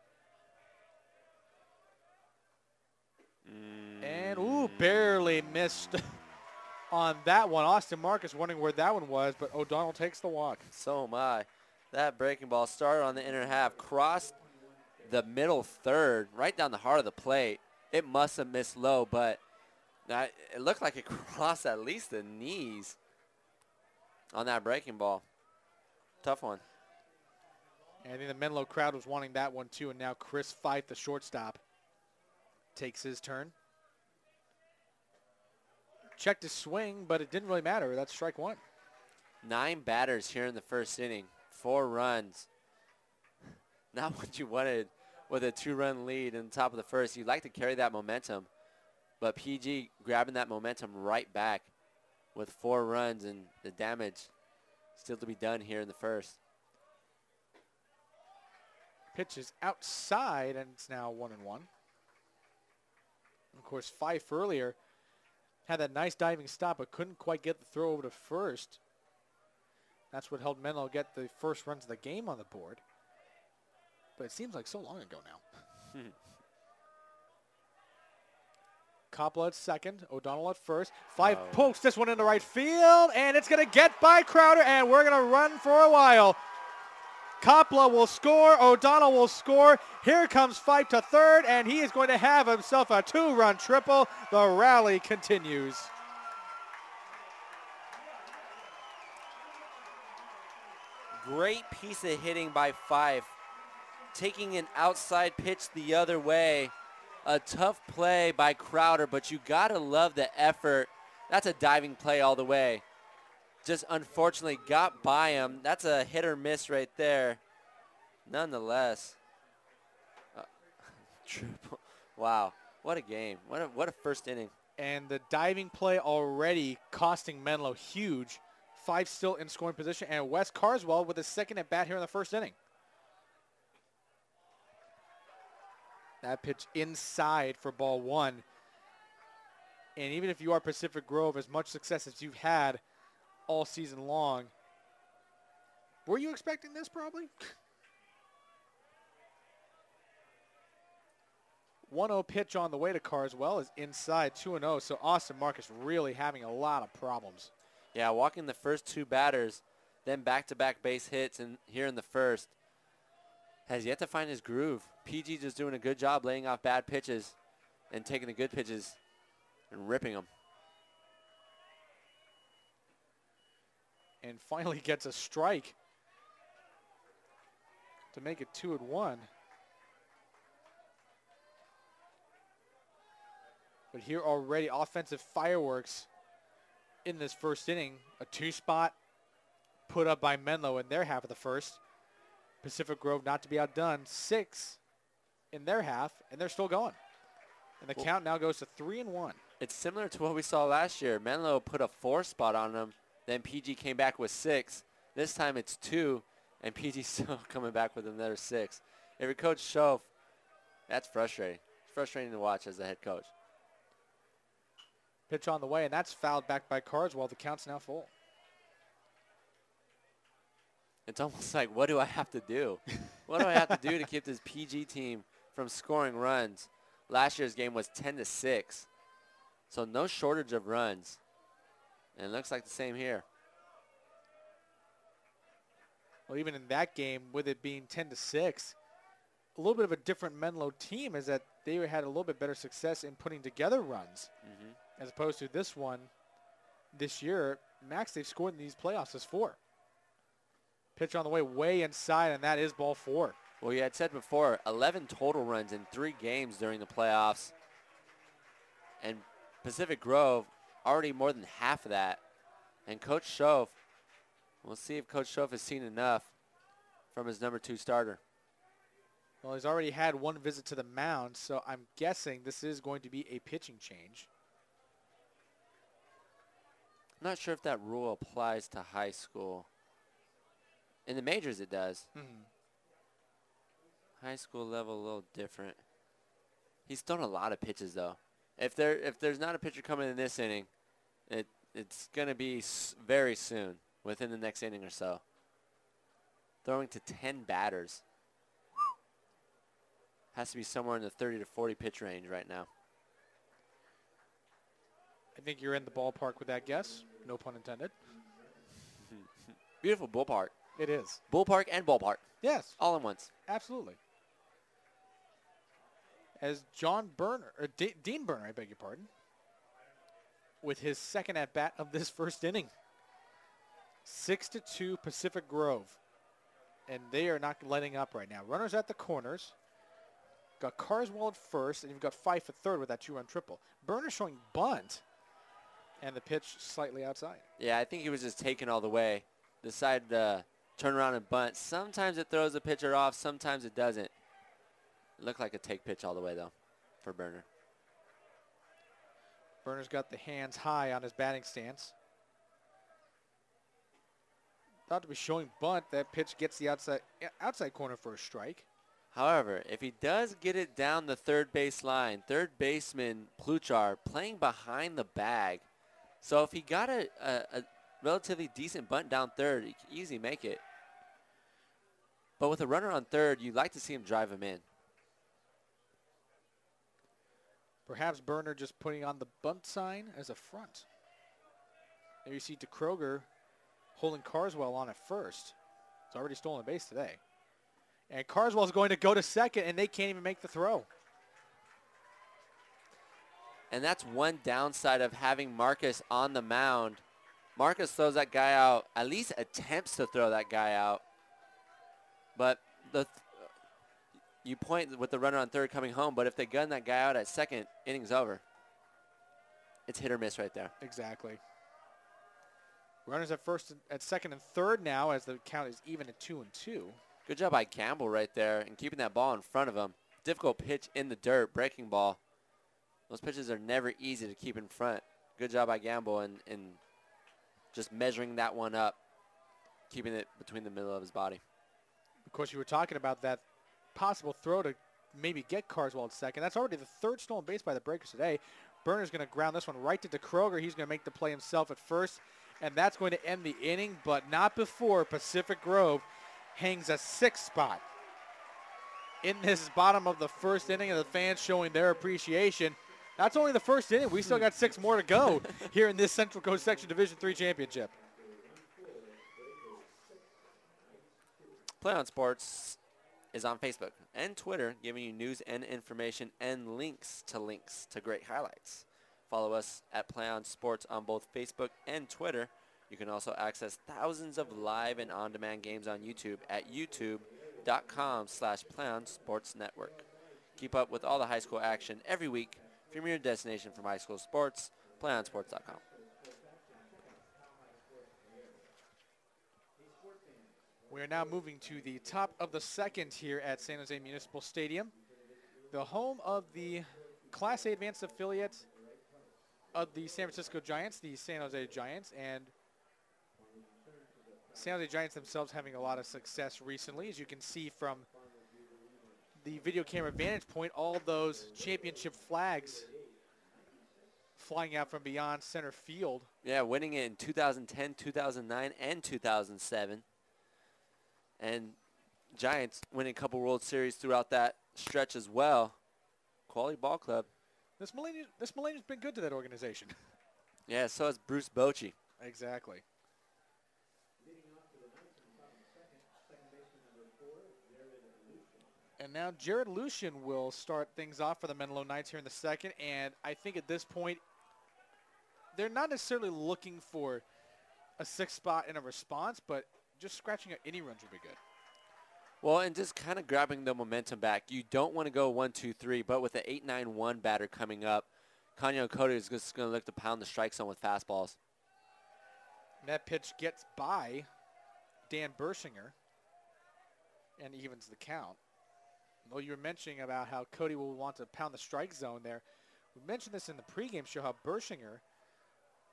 And, ooh, barely missed on that one. Austin Marcus wondering where that one was, but O'Donnell takes the walk. So am I. That breaking ball started on the inner half, crossed the middle third, right down the heart of the plate. It must have missed low, but it looked like it crossed at least the knees on that breaking ball. Tough one. And I think the Menlo crowd was wanting that one too, and now Chris Fife, the shortstop, takes his turn. Checked his swing, but it didn't really matter. That's strike 1. 9 batters here in the first inning. 4 runs. Not what you wanted with a 2-run lead in the top of the first. You'd like to carry that momentum, but PG grabbing that momentum right back with 4 runs and the damage still to be done here in the first. Pitch is outside, and it's now 1-1. Of course, Fife earlier had that nice diving stop, but couldn't quite get the throw over to first. That's what helped Menlo get the first runs of the game on the board. But it seems like so long ago now. Coppola at second, O'Donnell at first. Fife pokes this one into right field, and it's going to get by Crowder, and we're going to run for a while. Coppola will score, O'Donnell will score. Here comes Fife to third, and he is going to have himself a 2-run triple. The rally continues. Great piece of hitting by Fife. Taking an outside pitch the other way. A tough play by Crowder, but you gotta love the effort. That's a diving play all the way. Just unfortunately got by him. That's a hit or miss right there. Nonetheless. Triple. Wow, what a game. What a first inning. And the diving play already costing Menlo huge. Fife still in scoring position, and Wes Carswell with his second at bat here in the first inning. That pitch inside for ball one. And even if you are Pacific Grove, as much success as you've had all season long, were you expecting this probably? 1-0 pitch on the way to Carswell is inside 2-0. So Austin Marcus really having a lot of problems. Yeah, walking the first two batters, then back-to-back base hits here in the first. Has yet to find his groove. PG just doing a good job laying off bad pitches and taking the good pitches and ripping them. And finally gets a strike to make it 2-1. But here already offensive fireworks in this first inning. A 2-spot put up by Menlo in their half of the first. Pacific Grove not to be outdone. 6 in their half, and they're still going. And the count now goes to 3-1. It's similar to what we saw last year. Menlo put a 4-spot on them. Then PG came back with 6. This time it's 2, and PG still coming back with another 6. If you're Coach Schoaf, that's frustrating. It's frustrating to watch as the head coach. Pitch on the way, and that's fouled back by Carswell. The count's now full. It's almost like, what do I have to do? What do I have to do to keep this PG team from scoring runs? Last year's game was 10-6, so no shortage of runs. And it looks like the same here. Well, even in that game, with it being 10-6, a little bit of a different Menlo team is that they had a little bit better success in putting together runs, as opposed to this one this year. Max, they've scored in these playoffs as 4. Pitch on the way inside, and that is ball 4. Well, you had said before, 11 total runs in 3 games during the playoffs. And Pacific Grove already more than half of that. And Coach Schoaf, we'll see if Coach Schoaf has seen enough from his number 2 starter. Well, he's already had 1 visit to the mound, so I'm guessing this is going to be a pitching change. I'm not sure if that rule applies to high school. In the majors, it does. High school level, a little different. He's thrown a lot of pitches, though. If there's not a pitcher coming in this inning, it's going to be very soon, within the next inning or so. Throwing to 10 batters. Has to be somewhere in the 30 to 40 pitch range right now. I think you're in the ballpark with that guess. No pun intended. Beautiful ballpark. It is. Ballpark and ballpark. Yes. All in once. Absolutely. As John Berner, or Dean Berner, I beg your pardon, with his second at-bat of this first inning. 6-2 Pacific Grove. And they are not letting up right now. Runners at the corners. Got Carswell at first, and you've got Fife at third with that 2-run triple. Berner showing bunt, and the pitch slightly outside. Yeah, I think he was just taken all the way. Decided to turn around and bunt. Sometimes it throws the pitcher off, sometimes it doesn't. It looked like a take pitch all the way, though, for Berner. Berner's got the hands high on his batting stance. Thought to be showing bunt. That pitch gets the outside corner for a strike. However, if he does get it down the third base line, third baseman Pluchar playing behind the bag. So if he got a relatively decent bunt down third, he can easily make it. But with a runner on third, you'd like to see him drive him in. Perhaps Berner just putting on the bunt sign as a front. There you see DeKroger holding Carswell on at first. It's already stolen a base today. And Carswell's going to go to second, and they can't even make the throw. And that's one downside of having Marcus on the mound. Marcus throws that guy out, at least attempts to throw that guy out. But you point with the runner on third coming home, but if they gun that guy out at second, inning's over. It's hit or miss right there. Exactly. Runners at first, at second and third now as the count is even at 2-2. Good job by Campbell right there and keeping that ball in front of him. Difficult pitch in the dirt, breaking ball. Those pitches are never easy to keep in front. Good job by Campbell in just measuring that one up, keeping it between the middle of his body. Of course, you were talking about that possible throw to maybe get Carswell at second. That's already the third stolen base by the Breakers today. Berner's going to ground this one right to DeKroger. He's going to make the play himself at first, and that's going to end the inning, but not before Pacific Grove hangs a sixth spot. In this bottom of the first inning, and the fans showing their appreciation. That's only the first inning. We still got 6 more to go here in this Central Coast Section Division III Championship. Play on Sports is on Facebook and Twitter, giving you news and information and links to great highlights. Follow us at Play on Sports on both Facebook and Twitter. You can also access thousands of live and on-demand games on YouTube at youtube.com/PlayOnSportsNetwork. Keep up with all the high school action every week from your destination for high school sports, PlayOnSports.com. We are now moving to the top of the second here at San Jose Municipal Stadium, the home of the Class A advanced affiliate of the San Francisco Giants, the San Jose Giants, and San Jose Giants themselves having a lot of success recently. As you can see from the video camera vantage point, all those championship flags flying out from beyond center field. Yeah, winning it in 2010, 2009, and 2007. And Giants winning a couple World Series throughout that stretch as well. Quality ball club. This millennium's been good to that organization. Yeah, so has Bruce Bochy. Exactly. And now Jared Lucian will start things off for the Menlo Knights here in the second. And I think at this point, they're not necessarily looking for a sixth spot in a response, but just scratching out any runs would be good. Well, and just kind of grabbing the momentum back. You don't want to go 1-2-3, but with the 8-9-1 batter coming up, Kanyo Cody is just going to look to pound the strike zone with fastballs. And that pitch gets by Dan Bershinger and evens the count. Well, you were mentioning about how Cody will want to pound the strike zone there. We mentioned this in the pregame show, how Bershinger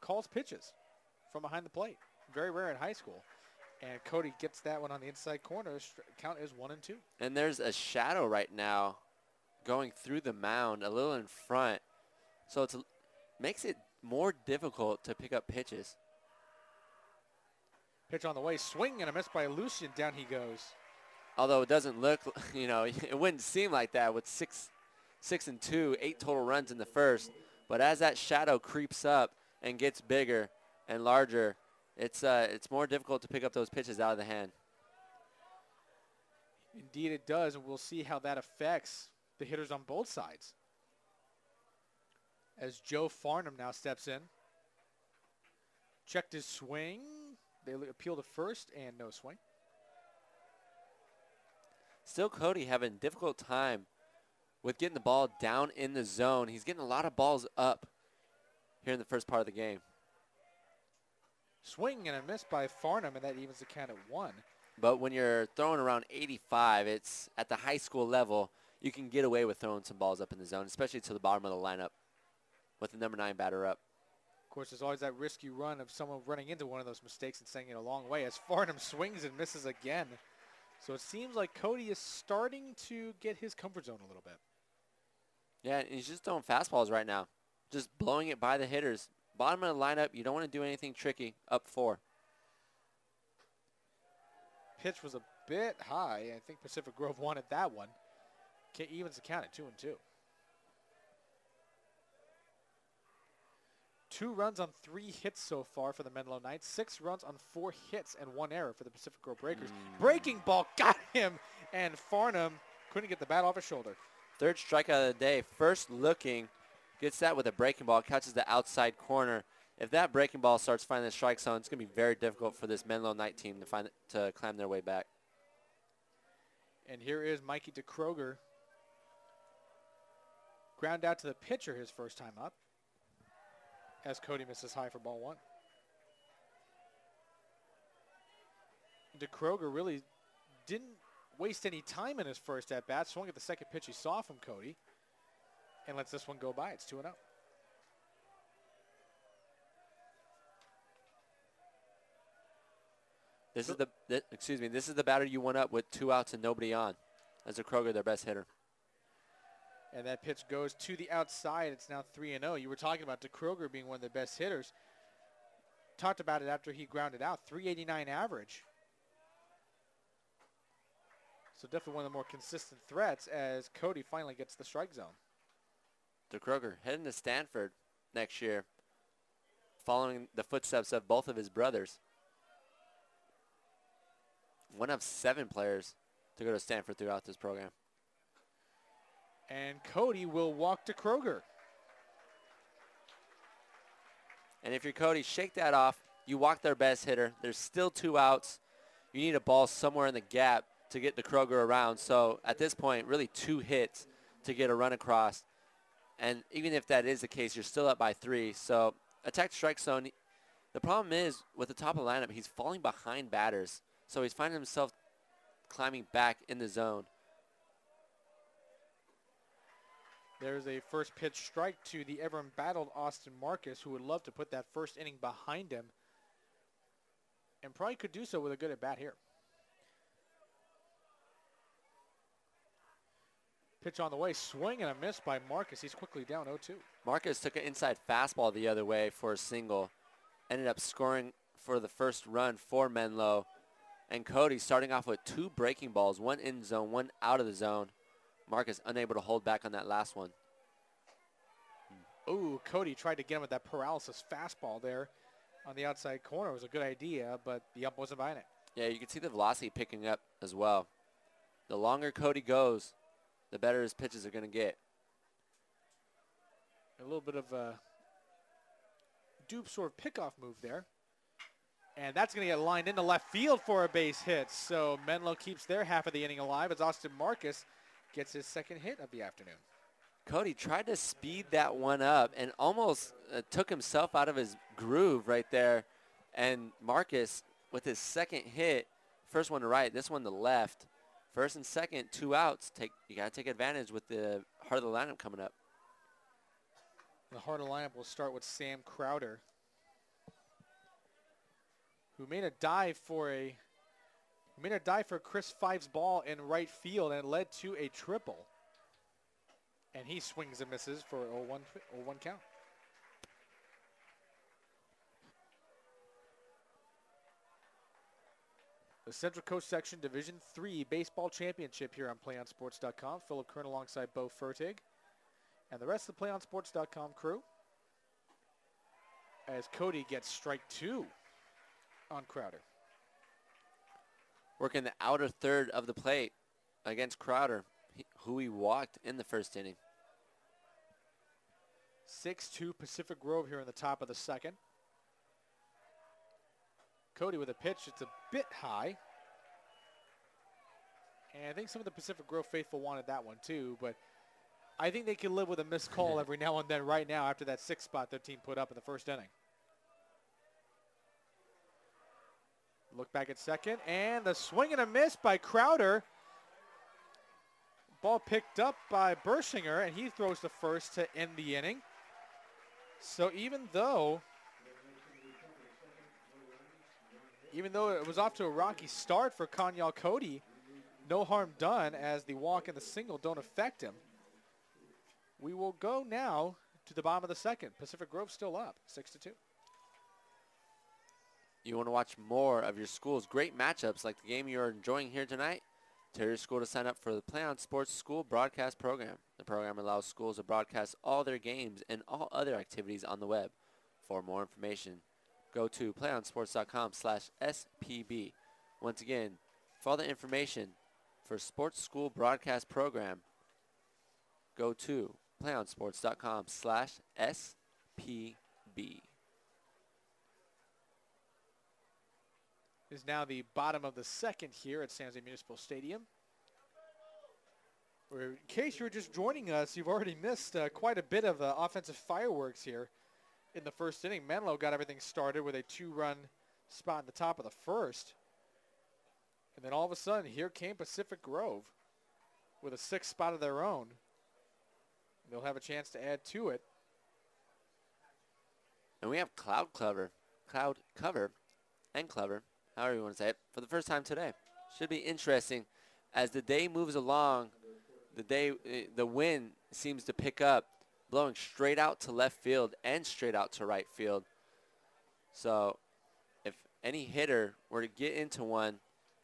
calls pitches from behind the plate. Very rare in high school. And Cody gets that one on the inside corner. Count is 1-2. And there's a shadow right now going through the mound, a little in front. So it makes it more difficult to pick up pitches. Pitch on the way, swing and a miss by Lucian. Down he goes. Although it doesn't look, it wouldn't seem like that with 6-2, 8 total runs in the first. But as that shadow creeps up and gets bigger and larger, it's more difficult to pick up those pitches out of the hand. Indeed it does, and we'll see how that affects the hitters on both sides. As Joe Farnham now steps in. Checked his swing. They appeal to first and no swing. Still Cody having a difficult time with getting the ball down in the zone. He's getting a lot of balls up here in the first part of the game. Swing and a miss by Farnham, and that evens the count at 1. But when you're throwing around 85, it's at the high school level, you can get away with throwing some balls up in the zone, especially to the bottom of the lineup with the number 9 batter up. Of course, there's always that risky run of someone running into one of those mistakes and sending it a long way as Farnham swings and misses again. So it seems like Cody is starting to get his comfort zone a little bit. Yeah, and he's just throwing fastballs right now. Just blowing it by the hitters. Bottom of the lineup, you don't want to do anything tricky. Up 4. Pitch was a bit high. I think Pacific Grove wanted that one. Evens the count at 2-2. 2 runs on 3 hits so far for the Menlo Knights. 6 runs on 4 hits and 1 error for the Pacific Grove Breakers. Breaking ball got him, and Farnham couldn't get the bat off his shoulder. 3rd strikeout of the day. First looking, gets that with a breaking ball, catches the outside corner. If that breaking ball starts finding the strike zone, it's going to be very difficult for this Menlo Knight team to climb their way back. And here is Mikey DeKroger. Ground out to the pitcher his first time up, as Cody misses high for ball 1. DeKroger really didn't waste any time in his first at-bat. Swung at the second pitch he saw from Cody and lets this one go by. It's 2-0. This is the batter you went up with 2 outs and nobody on. As DeKroger, their best hitter. And that pitch goes to the outside. It's now 3-0. You were talking about DeKroger being one of the best hitters. Talked about it after he grounded out. 389 average. So definitely one of the more consistent threats as Cody finally gets the strike zone. DeKroger heading to Stanford next year, following the footsteps of both of his brothers. One of 7 players to go to Stanford throughout this program. And Cody will walk DeKroger. And if you're Cody, shake that off. You walk their best hitter. There's still 2 outs. You need a ball somewhere in the gap to get DeKroger around. So at this point, really 2 hits to get a run across. And even if that is the case, you're still up by 3. So attack the strike zone. The problem is with the top of the lineup, he's falling behind batters. So he's finding himself climbing back in the zone. There's a first pitch strike to the ever-embattled Austin Marcus, who would love to put that first inning behind him and probably could do so with a good at-bat here. Pitch on the way, swing and a miss by Marcus. He's quickly down 0-2. Marcus took an inside fastball the other way for a single. Ended up scoring for the first run for Menlo. And Cody starting off with 2 breaking balls, 1 in zone, 1 out of the zone. Marcus unable to hold back on that last one. Ooh, Cody tried to get him with that paralysis fastball there on the outside corner. It was a good idea, but the ump wasn't buying it. Yeah, you can see the velocity picking up as well. The longer Cody goes, the better his pitches are going to get. A little bit of a dupe sort of pickoff move there. And that's going to get lined into left field for a base hit. So Menlo keeps their half of the inning alive as Austin Marcus gets his second hit of the afternoon. Cody tried to speed that one up and almost took himself out of his groove right there. And Marcus, with his second hit, first one to right, this one to left. First and second, 2 outs. You got to take advantage with the heart of the lineup coming up. The heart of the lineup will start with Sam Crowder, who made a dive for Chris Five's ball in right field, and it led to a triple. And he swings and misses for a 0-1 count. The Central Coast Section Division III Baseball Championship here on PlayOnSports.com. Philip Kern alongside Bo Fertig and the rest of the PlayOnSports.com crew. As Cody gets strike 2 on Crowder. Working the outer third of the plate against Crowder, who he walked in the first inning. 6-2 Pacific Grove here in the top of the second. Cody with a pitch. It's a bit high. And I think some of the Pacific Grove faithful wanted that one too, but I think they can live with a missed call every now and then right now after that 6 spot their team put up in the first inning. Look back at second, and the swing and a miss by Crowder. Ball picked up by Bershinger, and he throws the first to end the inning. So even though it was off to a rocky start for Kanyal Cody, no harm done as the walk and the single don't affect him. We will go now to the bottom of the second. Pacific Grove still up, 6-2. You want to watch more of your school's great matchups like the game you're enjoying here tonight? Tell your school to sign up for the Play On Sports School Broadcast Program. The program allows schools to broadcast all their games and all other activities on the web. For more information, go to playonsports.com/SPB. Once again, for all the information for Sports School Broadcast Program, go to playonsports.com/SPB. Is now the bottom of the second here at San Jose Municipal Stadium. In case you're just joining us, you've already missed quite a bit of offensive fireworks here in the first inning. Menlo got everything started with a 2-run spot at the top of the first. And then all of a sudden, here came Pacific Grove with a 6th spot of their own. They'll have a chance to add to it. And we have cloud cover, and clever, however you want to say it, for the first time today. Should be interesting as the day moves along. The wind seems to pick up, blowing straight out to left field and straight out to right field. So if any hitter were to get into one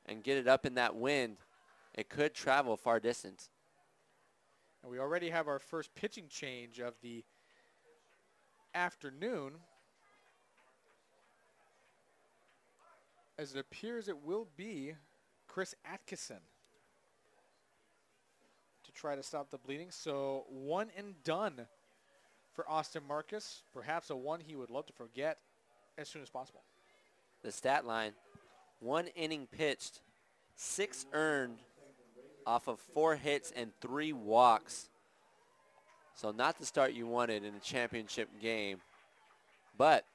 and get it up in that wind, it could travel a far distance. And we already have our first pitching change of the afternoon, as it appears it will be Chris Atkinson to try to stop the bleeding. So 1 and done for Austin Marcus, perhaps a one he would love to forget as soon as possible. The stat line, 1 inning pitched, 6 earned off of 4 hits and 3 walks. So not the start you wanted in a championship game, but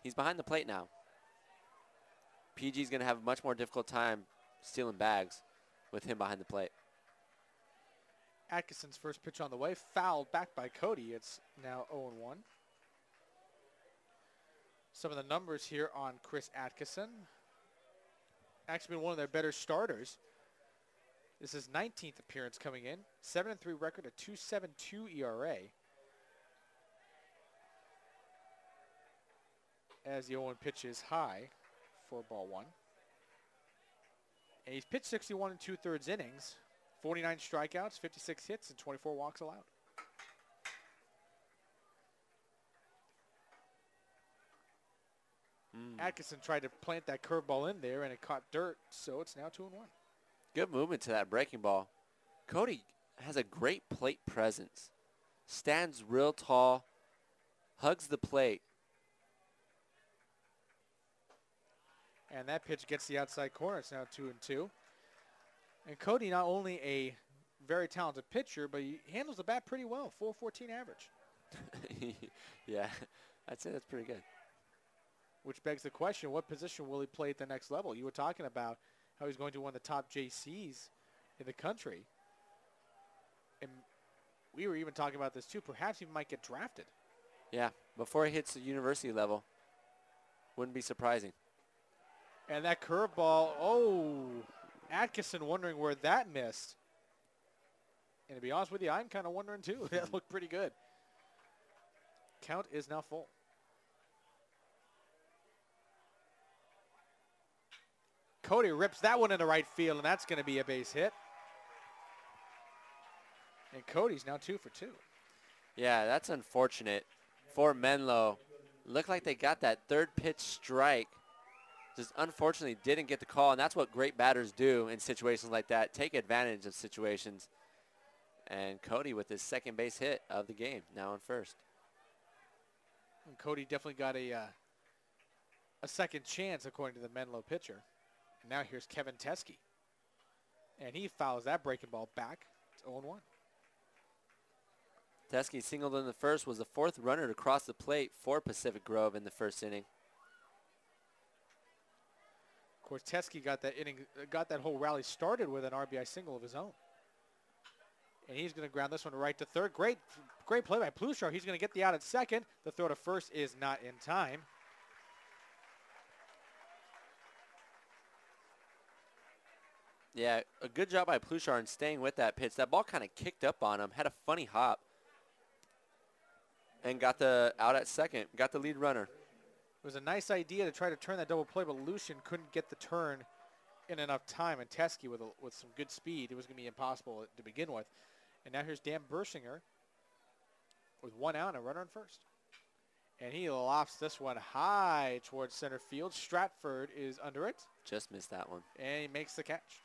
he's behind the plate now. PG's going to have a much more difficult time stealing bags with him behind the plate. Atkinson's first pitch on the way, fouled back by Cody. It's now 0-1. Some of the numbers here on Chris Atkinson. Actually been one of their better starters. This is 19th appearance coming in. 7-3 record, a 2.72 ERA. As the 0-1 pitch is high for ball 1. And he's pitched 61 2/3 innings, 49 strikeouts, 56 hits, and 24 walks allowed. Atkinson tried to plant that curveball in there, and it caught dirt, so it's now 2-1. Good movement to that breaking ball. Cody has a great plate presence. Stands real tall, hugs the plate. And that pitch gets the outside corner. It's now 2-2. And Cody, not only a very talented pitcher, but he handles the bat pretty well, 4.14 average. Yeah, I'd say that's pretty good. Which begs the question, what position will he play at the next level? You were talking about how he's going to one of the top JCs in the country. And we were even talking about this too. Perhaps he might get drafted. Yeah, before he hits the university level. Wouldn't be surprising. And that curveball, oh, Atkinson wondering where that missed. And to be honest with you, I'm kind of wondering too. That looked pretty good. Count is now full. Cody rips that one into right field, and that's going to be a base hit. And Cody's now 2 for 2. Yeah, that's unfortunate for Menlo. Looked like they got that third pitch strike. Just unfortunately didn't get the call, and that's what great batters do in situations like that. Take advantage of situations. And Cody with his second base hit of the game, now on first. And Cody definitely got a second chance, according to the Menlo pitcher. And now here's Kevin Teskey. And he fouls that breaking ball back. It's 0-1. Teskey singled in the first, was the 4th runner to cross the plate for Pacific Grove in the first inning. Of course, Teskey got that whole rally started with an RBI single of his own. And he's going to ground this one right to third. Great play by Plushar. He's going to get the out at second. The throw to first is not in time. Yeah, a good job by Pluchar in staying with that pitch. That ball kind of kicked up on him, had a funny hop, and got the out at second, got the lead runner. It was a nice idea to try to turn that double play, but Lucian couldn't get the turn in enough time, and Teskey with some good speed, it was going to be impossible to begin with. And now here's Dan Bershinger with 1 out and a runner on first. And he lofts this one high towards center field. Stratford is under it. Just missed that one. And he makes the catch.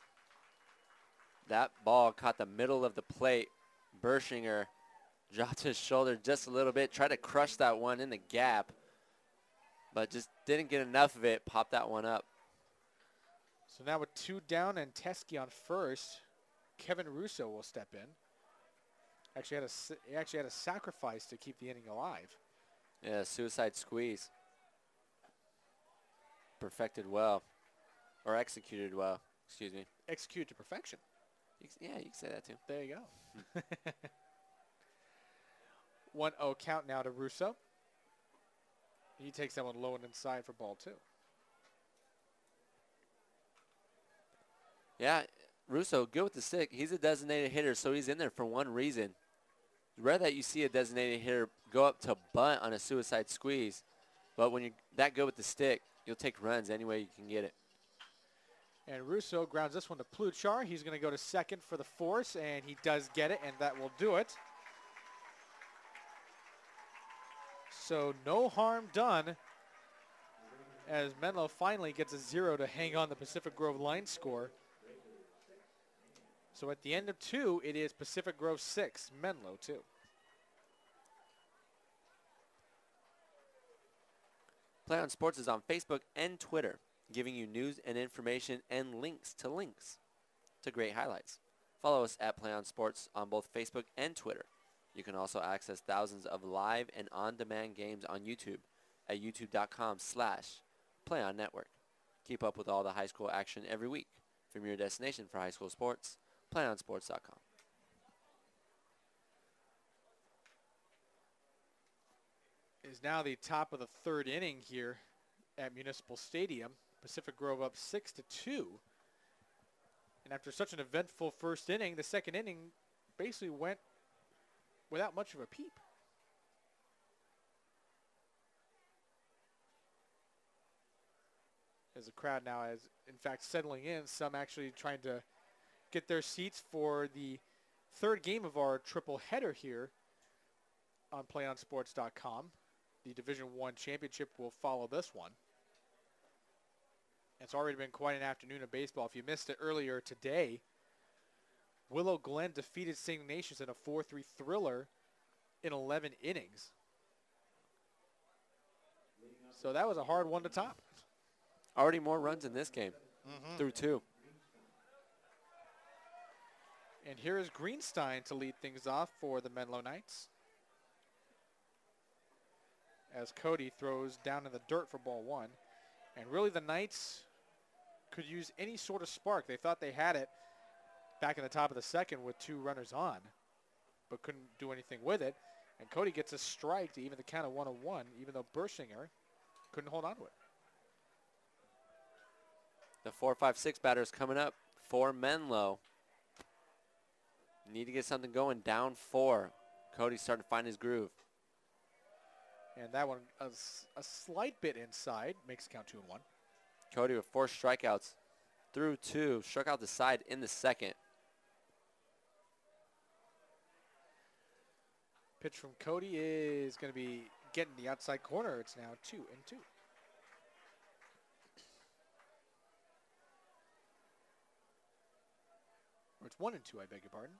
That ball caught the middle of the plate. Bershinger dropped his shoulder just a little bit, tried to crush that one in the gap, but just didn't get enough of it, popped that one up. So now with 2 down and Teskey on first, Kevin Russo will step in. He actually had a sacrifice to keep the inning alive. Yeah, suicide squeeze. Perfected well, or executed well, excuse me. Executed to perfection. Yeah, you can say that too. There you go. 1-0 count now to Russo. He takes that one low and inside for ball 2. Yeah, Russo, good with the stick. He's a designated hitter, so he's in there for one reason. It's rare that you see a designated hitter go up to bunt on a suicide squeeze, but when you're that good with the stick, you'll take runs any way you can get it. And Russo grounds this one to Pluchar. He's going to go to second for the force, and he does get it, and that will do it. So no harm done as Menlo finally gets a 0 to hang on the Pacific Grove line score. So at the end of 2, it is Pacific Grove 6, Menlo 2. Play on Sports is on Facebook and Twitter, giving you news and information and links to great highlights. Follow us at Play on Sports on both Facebook and Twitter. You can also access thousands of live and on-demand games on YouTube at youtube.com/PlayOnNetwork. Keep up with all the high school action every week. From your destination for high school sports, PlayOnSports.com. Is now the top of the 3rd inning here at Municipal Stadium. Pacific Grove up 6-2. And after such an eventful first inning, the second inning basically went without much of a peep. As the crowd now is, in fact, settling in, some actually trying to get their seats for the 3rd game of our triple header here on PlayOnSports.com. The Division I championship will follow this one. It's already been quite an afternoon of baseball. If you missed it earlier today, Willow Glen defeated St. Ignatius in a 4-3 thriller in 11 innings. So that was a hard one to top. Already more runs in this game through 2. And here is Greenstein to lead things off for the Menlo Knights, as Cody throws down in the dirt for ball 1. And really the Knights could use any sort of spark. They thought they had it back in the top of the 2nd with 2 runners on, but couldn't do anything with it. And Cody gets a strike to even the count of 1-1, even though Bershinger couldn't hold on to it. The 4-5-6 batters coming up for Menlo. Need to get something going, down 4. Cody's starting to find his groove. And that one, a slight bit inside, makes it count 2-1. Cody with 4 strikeouts through 2. Struck out the side in the 2nd. Pitch from Cody is going to be getting the outside corner. It's now 2-2. Or it's 1-2, I beg your pardon.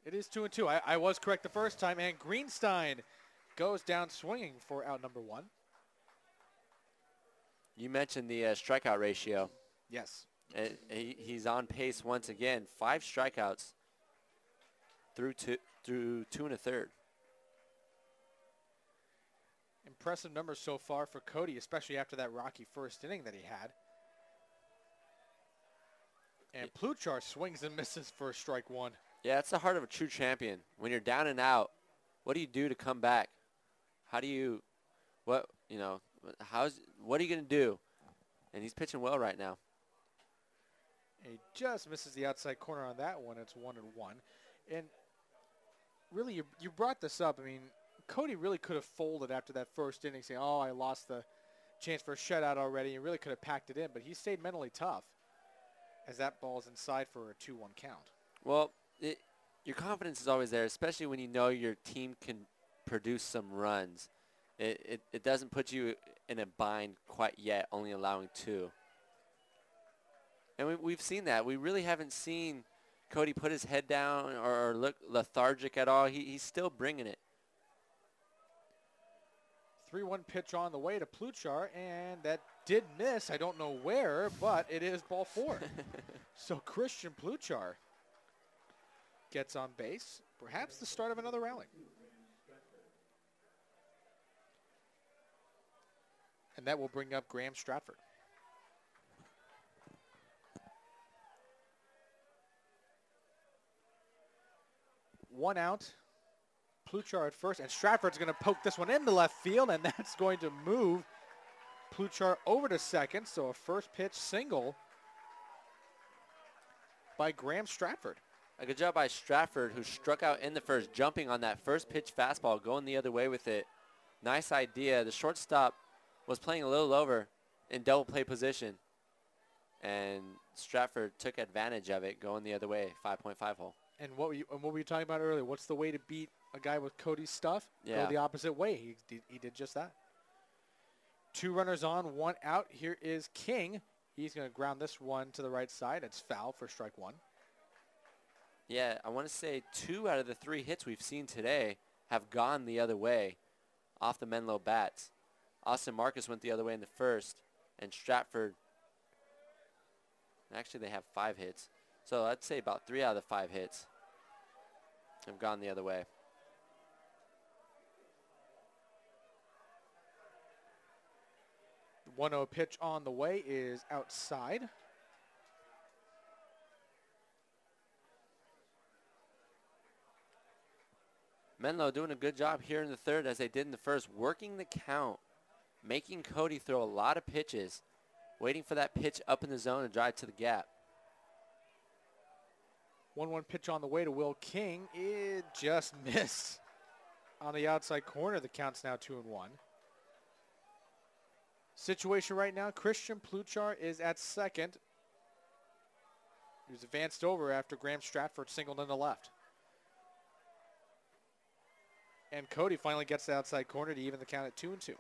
It is 2-2. I was correct the first time, and Greenstein goes down swinging for out number 1. You mentioned the strikeout ratio. Yes. He's on pace once again. 5 strikeouts through 2 1/3. Impressive numbers so far for Cody, especially after that rocky first inning that he had. And Pluchar swings and misses for strike 1. Yeah, it's the heart of a true champion. When you're down and out, what do you do to come back? How do you, What are you going to do? And he's pitching well right now. He just misses the outside corner on that one. It's 1-1. And really, you brought this up. I mean, Cody really could have folded after that first inning, saying, oh, I lost the chance for a shutout already. He really could have packed it in, but he stayed mentally tough as that ball's inside for a 2-1 count. Well, your confidence is always there, especially when you know your team can produce some runs. It doesn't put you in a bind quite yet, only allowing 2. And we've seen that. We really haven't seen Cody put his head down or look lethargic at all. He's still bringing it. 3-1 pitch on the way to Pluchar, and that did miss. I don't know where, but it is ball 4. So Christian Pluchar gets on base. Perhaps the start of another rally. And that will bring up Graham Stratford. One out. Pluchar at first, and Stratford's going to poke this one into left field, and that's going to move Pluchar over to second. So a first pitch single by Graham Stratford. A good job by Stratford, who struck out in the first, jumping on that first pitch fastball, going the other way with it. Nice idea. The shortstop was playing a little over in double play position, and Stratford took advantage of it, going the other way, 5.5 hole. And what were you talking about earlier? What's the way to beat a guy with Cody's stuff? Yeah. Go the opposite way. He did just that. 2 runners on, 1 out. Here is King. He's going to ground this one to the right side. It's foul for strike 1. Yeah, I want to say 2 out of the 3 hits we've seen today have gone the other way off the Menlo bats. Austin Marcus went the other way in the first, and Stratford, actually they have 5 hits. So I'd say about 3 out of the 5 hits have gone the other way. The 1-0 pitch on the way is outside. Menlo doing a good job here in the third, as they did in the first, working the count, making Cody throw a lot of pitches, waiting for that pitch up in the zone and drive to the gap. 1-1 pitch on the way to Will King. It just missed on the outside corner. The count's now 2-1. Situation right now, Christian Pluchar is at second. He was advanced over after Graham Stratford singled in the left. And Cody finally gets the outside corner to even the count at 2-2.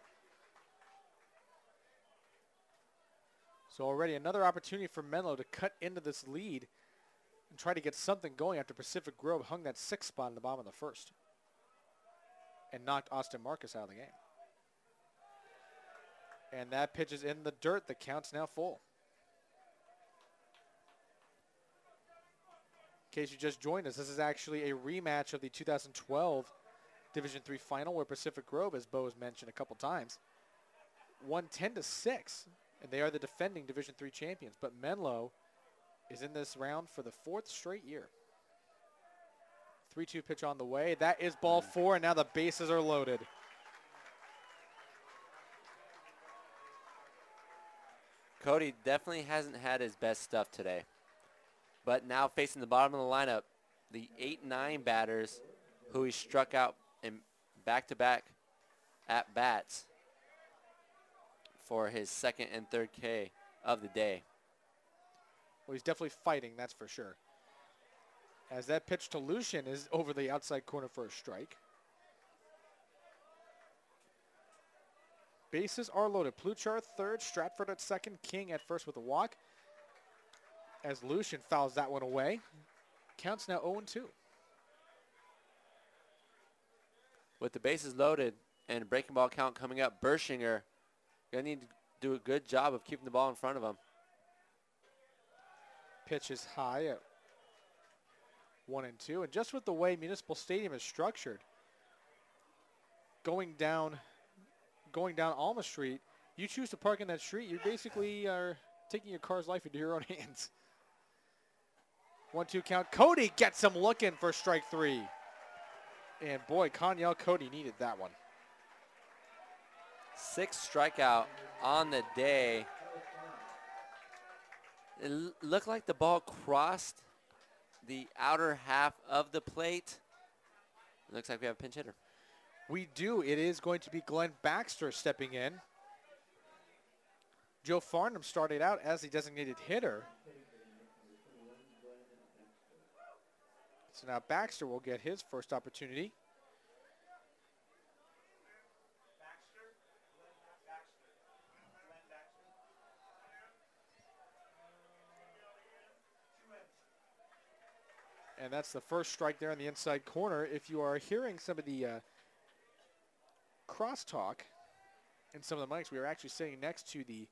So already another opportunity for Menlo to cut into this lead and try to get something going after Pacific Grove hung that 6th spot in the bottom of the first and knocked Austin Marcus out of the game. And that pitch is in the dirt. The count's now full. In case you just joined us, this is actually a rematch of the 2012 Division III final where Pacific Grove, as Bo has mentioned a couple times, won 10-6, and they are the defending Division III champions. But Menlo is in this round for the 4th straight year. 3-2 pitch on the way. That is ball 4, and now the bases are loaded. Cody definitely hasn't had his best stuff today. But now facing the bottom of the lineup, the 8-9 batters who he struck out in back-to-back at-bats for his 2nd and 3rd K of the day. Well, he's definitely fighting, that's for sure. As that pitch to Lucian is over the outside corner for a strike. Bases are loaded. Pluchar third, Stratford at second, King at first with a walk. As Lucian fouls that one away. Counts now 0-2. With the bases loaded and breaking ball count coming up, Bershinger going to need to do a good job of keeping the ball in front of him. Pitch is high at 1-2. And just with the way Municipal Stadium is structured, going down Alma Street, you choose to park in that street, you basically are taking your car's life into your own hands. 1-2 count. Cody gets him looking for strike 3. And boy, Conyell Cody needed that one. 6th strikeout on the day. It looked like the ball crossed the outer half of the plate. It looks like we have a pinch hitter. We do. It is going to be Glenn Baxter stepping in. Joe Farnham started out as the designated hitter. So now Baxter will get his first opportunity. And that's the first strike there in the inside corner. If you are hearing some of the crosstalk in some of the mics, we are actually sitting next to the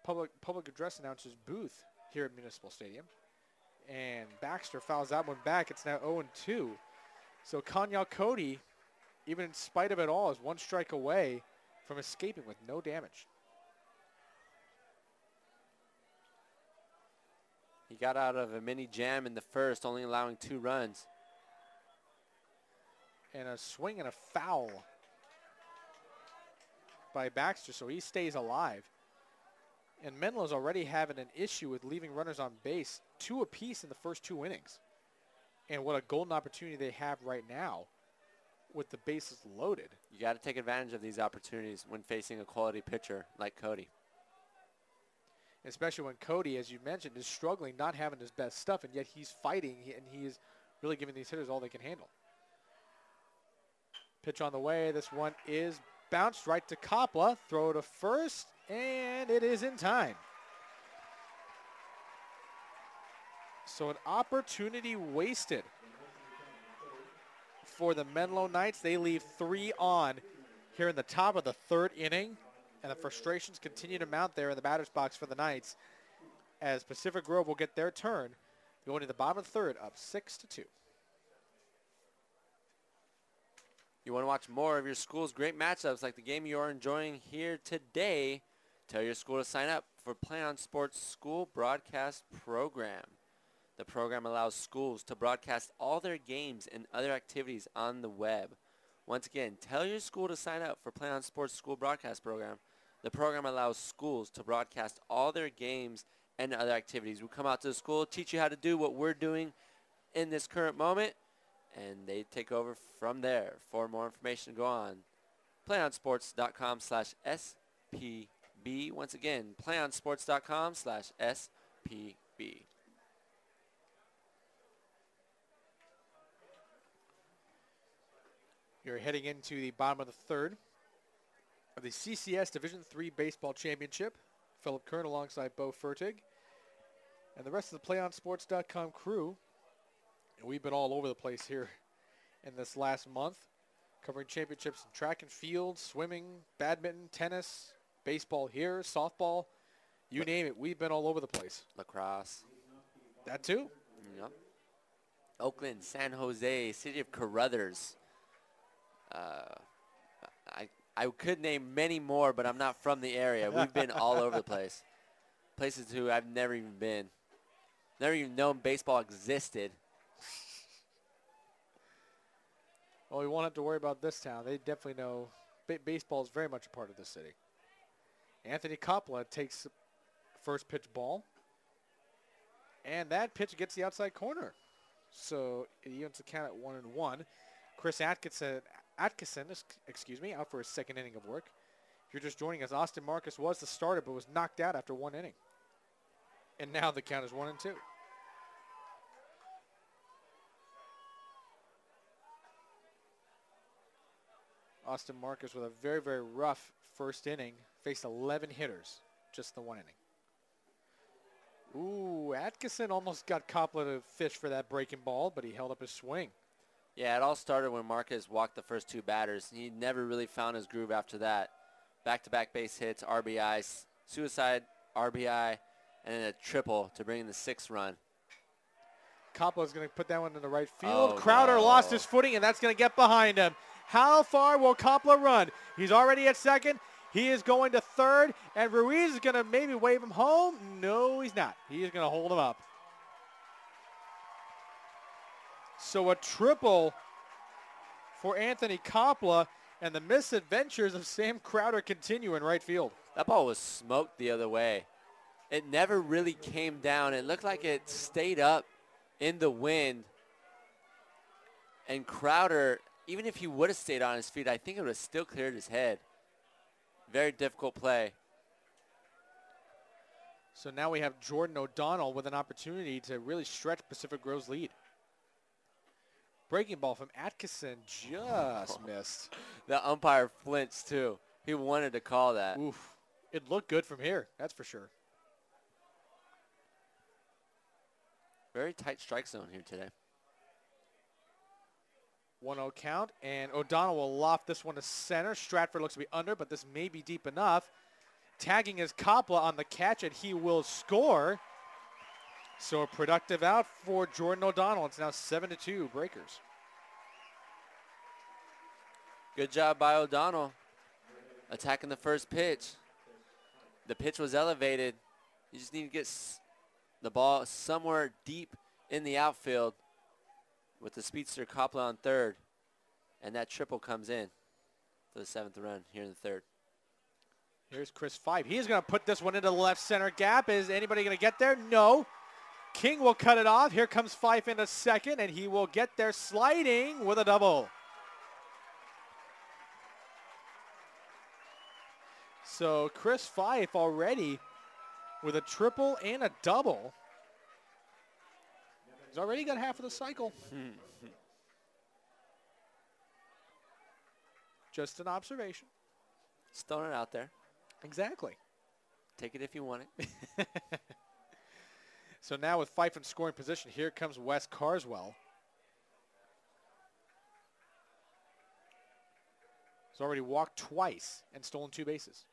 public address announcer's booth here at Municipal Stadium. And Baxter fouls that one back. It's now 0-2. So Kanyal Cody, even in spite of it all, is one strike away from escaping with no damage. He got out of a mini jam in the first, only allowing 2 runs. And a swing and a foul by Baxter, so he stays alive. And Menlo's already having an issue with leaving runners on base, 2 apiece in the first 2 innings. And what a golden opportunity they have right now with the bases loaded. You got to take advantage of these opportunities when facing a quality pitcher like Cody. Especially when Cody, as you mentioned, is struggling, not having his best stuff, and yet he's fighting, and he is really giving these hitters all they can handle. Pitch on the way. This one is bounced right to Coppola. Throw to first, and it is in time. So an opportunity wasted for the Menlo Knights. They leave 3 on here in the top of the 3rd inning. And the frustrations continue to mount there in the batter's box for the Knights as Pacific Grove will get their turn going to the bottom of the 3rd, up 6-2. You want to watch more of your school's great matchups like the game you are enjoying here today? Tell your school to sign up for Play On Sports School Broadcast Program. The program allows schools to broadcast all their games and other activities on the web. Once again, tell your school to sign up for Play On Sports School Broadcast Program. The program allows schools to broadcast all their games and other activities. We come out to the school, teach you how to do what we're doing in this current moment, and they take over from there. For more information, go on playonsports.com/SPB. Once again, playonsports.com/SPB. You're heading into the bottom of the 3rd of the CCS Division III Baseball Championship. Philip Kern alongside Bo Fertig and the rest of the PlayOnSports.com crew. And we've been all over the place here in this last month, covering championships in track and field, swimming, badminton, tennis, baseball here, softball, you name it. We've been all over the place. Lacrosse. That too. Yep. Oakland, San Jose, City of Carruthers. I could name many more, but I'm not from the area. We've been all over the place. Places who I've never even been. Never even known baseball existed. Well, we won't have to worry about this town. They definitely know baseball is very much a part of the city. Anthony Coppola takes first pitch ball. And that pitch gets the outside corner. So it evens the count at 1-1. Chris Atkinson, out for his 2nd inning of work. If you're just joining us, Austin Marcus was the starter but was knocked out after 1 inning. And now the count is 1-2. Austin Marcus with a very, very rough first inning. Faced 11 hitters, just the 1 inning. Ooh, Atkinson almost got Coppola to fish for that breaking ball, but he held up his swing. Yeah, it all started when Marcus walked the first 2 batters. He never really found his groove after that. Back-to-back base hits, RBIs, suicide, RBI, and then a triple to bring in the 6th run. Coppola's going to put that one in the right field. Oh, Crowder no. lost his footing, and that's going to get behind him. How far will Coppola run? He's already at 2nd. He is going to 3rd, and Ruiz is going to maybe wave him home. No, he's not. He is going to hold him up. So a triple for Anthony Coppola, And the misadventures of Sam Crowder continue in right field. That ball was smoked the other way. It never really came down. It looked like it stayed up in the wind. And Crowder, even if he would have stayed on his feet, I think it would have still cleared his head. Very difficult play. So now we have Jordan O'Donnell with an opportunity to really stretch Pacific Grove's lead. Breaking ball from Atkinson just missed. The umpire flinched too. He wanted to call that. Oof. It looked good from here, that's for sure. Very tight strike zone here today. 1-0 count, and O'Donnell will loft this one to center. Stratford looks to be under, but this may be deep enough. Tagging is Coppola on the catch, and he will score. So a productive out for Jordan O'Donnell. It's now 7-2 Breakers. Good job by O'Donnell attacking the first pitch. The pitch was elevated. You just need to get the ball somewhere deep in the outfield with the speedster Coppola on third. And that triple comes in for the 7th run here in the 3rd. Here's Chris Fife. He's going to put this one into the left center gap. Is anybody going to get there? No. King will cut it off. Here comes Fife into second, and he will get there sliding with a double. So Chris Fife already with a triple and a double. He's already got half of the cycle. Just an observation. Just throwing it out there. Exactly. Take it if you want it. So now with Fife in scoring position, here comes Wes Carswell. He's already walked twice and stolen 2 bases.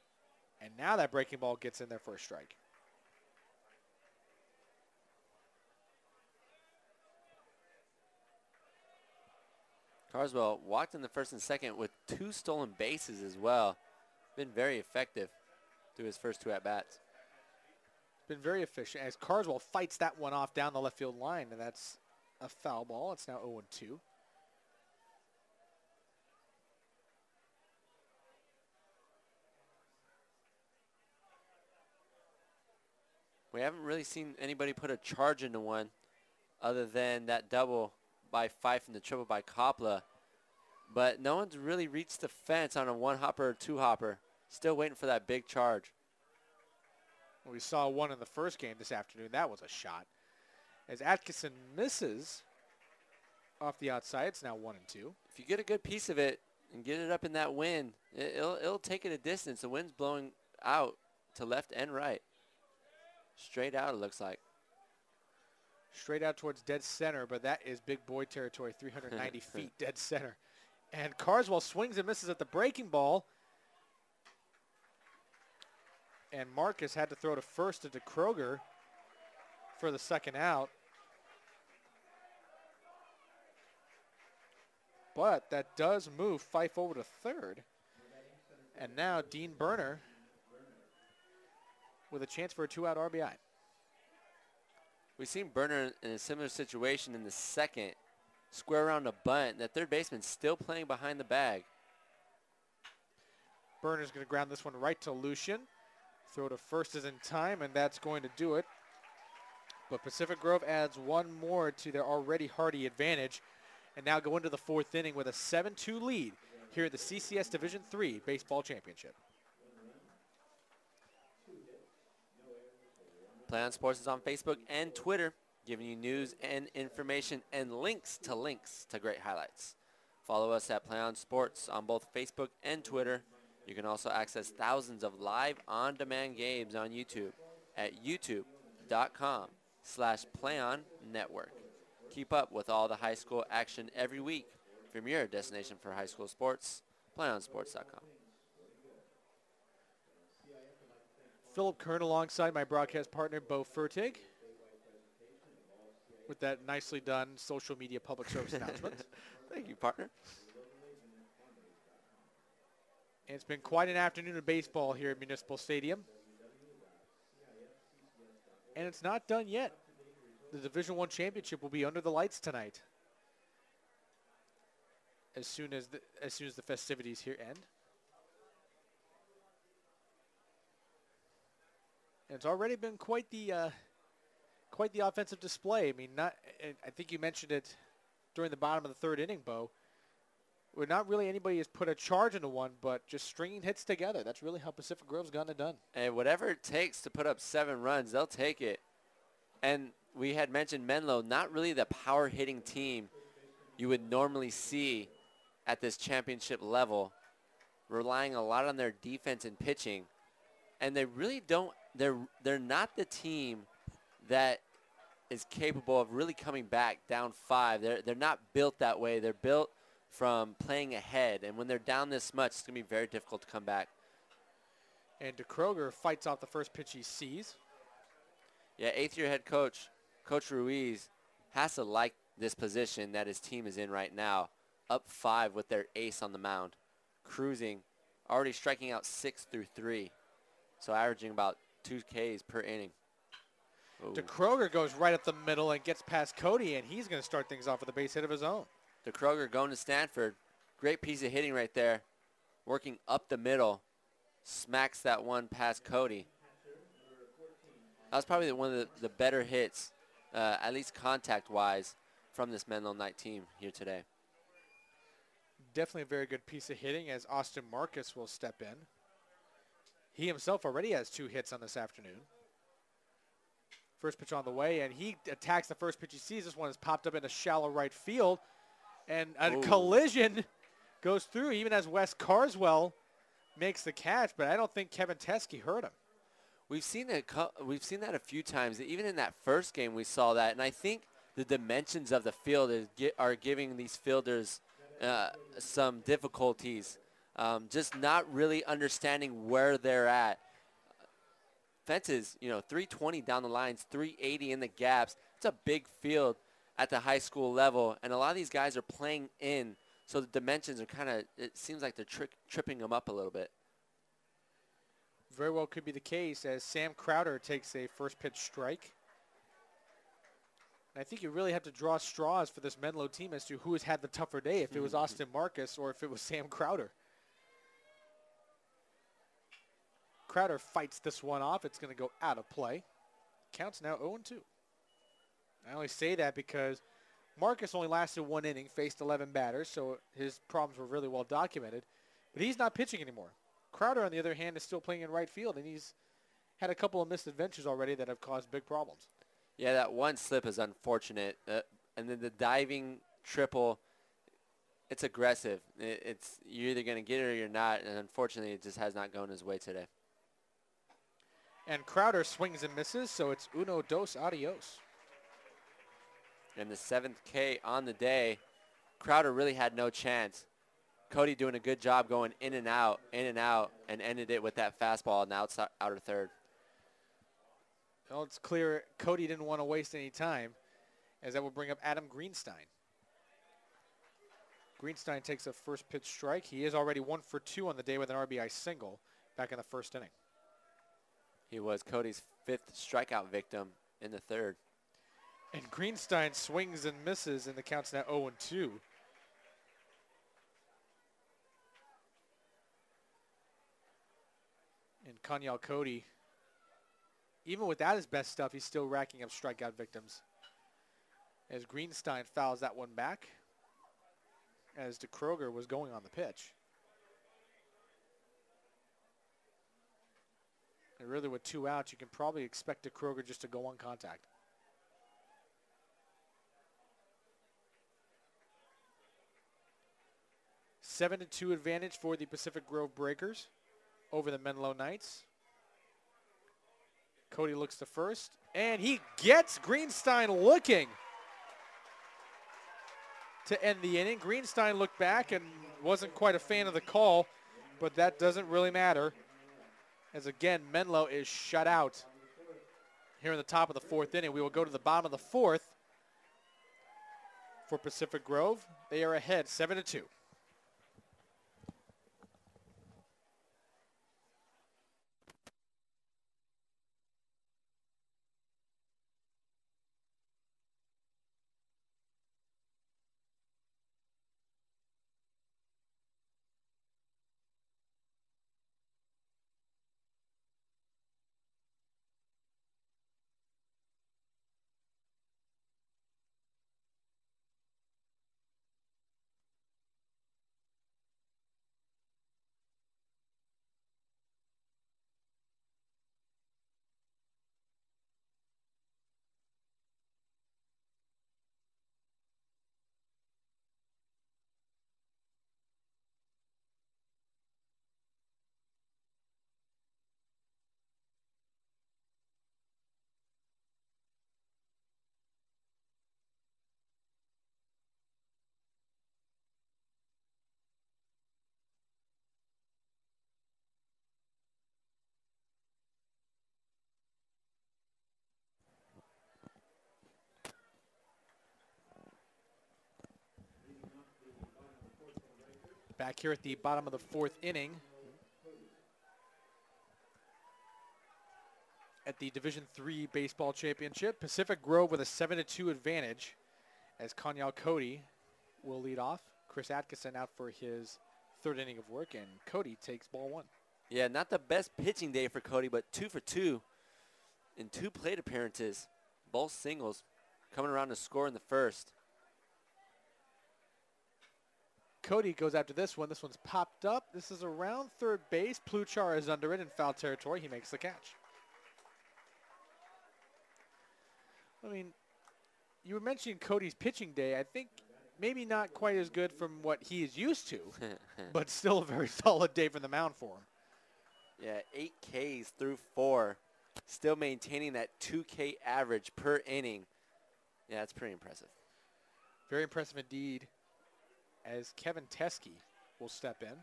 And now that breaking ball gets in there for a strike. Carswell walked in the 1st and 2nd with 2 stolen bases as well. Been very effective through his first 2 at-bats. Been very efficient as Carswell fights that one off down the left field line, and that's a foul ball. It's now 0-2. We haven't really seen anybody put a charge into one other than that double by Fife and the triple by Coppola. But no one's really reached the fence on a 1-hopper or 2-hopper. Still waiting for that big charge. We saw one in the first game this afternoon. That was a shot. As Atkinson misses off the outside, it's now 1-2. If you get a good piece of it and get it up in that wind, it'll take it a distance. The wind's blowing out to left and right. Straight out, it looks like. Straight out towards dead center, but that is big boy territory, 390 feet dead center. And Carswell swings and misses at the breaking ball. And Marcus had to throw to first into Kroger for the 2nd out. But that does move Fife over to 3rd. And now Dean Berner with a chance for a 2-out RBI. We've seen Berner in a similar situation in the 2nd. Square around a bunt. That third baseman still playing behind the bag. Berner's going to ground this one right to Lucian. Throw to first is in time, and that's going to do it. But Pacific Grove adds one more to their already hearty advantage and now go into the 4th inning with a 7-2 lead here at the CCS Division III Baseball Championship. Play On Sports is on Facebook and Twitter, giving you news and information and links to great highlights. Follow us at Play On Sports on both Facebook and Twitter. You can also access thousands of live on-demand games on YouTube at youtube.com/PlayOnNetwork. Keep up with all the high school action every week from your destination for high school sports, PlayOnSports.com. Philip Kern alongside my broadcast partner, Bo Fertig, with that nicely done social media public service announcement. Thank you, partner. And it's been quite an afternoon of baseball here at Municipal Stadium. And it's not done yet. The Division I championship will be under the lights tonight. as soon as the festivities here end. And it's already been quite the offensive display. I mean, I think you mentioned it during the bottom of the third inning, Bo. Where not really anybody has put a charge into one, but just stringing hits together. That's really how Pacific Grove's gotten it done. And whatever it takes to put up 7 runs, they'll take it. And we had mentioned Menlo, not really the power hitting team you would normally see at this championship level, relying a lot on their defense and pitching. And they really don't, they're not the team that is capable of really coming back down 5. They're not built that way. They're built from playing ahead, and when they're down this much, it's going to be very difficult to come back. And DeKroger fights off the first pitch he sees. Yeah, 8th-year head coach, Coach Ruiz, has to like this position that his team is in right now, up 5 with their ace on the mound, cruising, already striking out 6 through 3, so averaging about 2 Ks per inning. Ooh. DeKroger goes right up the middle and gets past Cody, and he's going to start things off with a base hit of his own. DeKroger going to Stanford. Great piece of hitting right there. Working up the middle. Smacks that one past Cody. That was probably one of the better hits, at least contact-wise, from this Menlo Knight team here today. Definitely a very good piece of hitting as Austin Marcus will step in. He himself already has 2 hits on this afternoon. First pitch on the way, and he attacks the first pitch he sees. This one has popped up in a shallow right field. And a collision goes through, even as Wes Carswell makes the catch, but I don't think Kevin Teskey hurt him. We've seen that a few times. Even in that first game, we saw that, and I think the dimensions of the field are giving these fielders some difficulties, just not really understanding where they're at. Fences, 320 down the lines, 380 in the gaps. It's a big field at the high school level, and a lot of these guys are playing in, so the dimensions are it seems like they're tripping them up a little bit. Very well could be the case as Sam Crowder takes a first pitch strike. And I think you really have to draw straws for this Menlo team as to who has had the tougher day, if it was Austin Marcus or if it was Sam Crowder. Crowder fights this one off. It's going to go out of play. Counts now 0-2. I only say that because Marcus only lasted 1 inning, faced 11 batters, so his problems were really well documented. But he's not pitching anymore. Crowder, on the other hand, is still playing in right field, and he's had a couple of misadventures already that have caused big problems. Yeah, that one slip is unfortunate. And then the diving triple, it's aggressive. You're either going to get it or you're not, and unfortunately it just has not gone his way today. And Crowder swings and misses, so it's 1-2 adios. And the 7th K on the day, Crowder really had no chance. Cody doing a good job going in and out, and ended it with that fastball on the outer third. Well, it's clear Cody didn't want to waste any time, as that will bring up Adam Greenstein. Greenstein takes a first pitch strike. He is already 1 for 2 on the day with an RBI single back in the first inning. He was Cody's 5th strikeout victim in the third. And Greenstein swings and misses, and the count's now 0-2. And Kanyal Cody, even without his best stuff, he's still racking up strikeout victims. As Greenstein fouls that one back, as DeKroger was going on the pitch. And really with 2 outs, you can probably expect DeKroger just to go on contact. A 7-2 advantage for the Pacific Grove Breakers over the Menlo Knights. Cody looks to first, and he gets Greenstein looking to end the inning. Greenstein looked back and wasn't quite a fan of the call, but that doesn't really matter. As again, Menlo is shut out here in the top of the 4th inning. We will go to the bottom of the 4th for Pacific Grove. They are ahead 7-2. Back here at the bottom of the fourth inning at the Division III Baseball Championship. Pacific Grove with a 7-2 advantage as Kanyal Cody will lead off. Chris Atkinson out for his third inning of work, and Cody takes ball one. Yeah, not the best pitching day for Cody, but 2 for 2 in 2 plate appearances. Both singles coming around to score in the first. Cody goes after this one. This one's popped up. This is around third base. Pluchar is under it in foul territory. He makes the catch. I mean, you were mentioning Cody's pitching day. I think maybe not quite as good from what he is used to, but still a very solid day from the mound for him. Yeah, 8 Ks through 4. Still maintaining that 2K average per inning. Yeah, that's pretty impressive. Very impressive indeed, as Kevin Teskey will step in.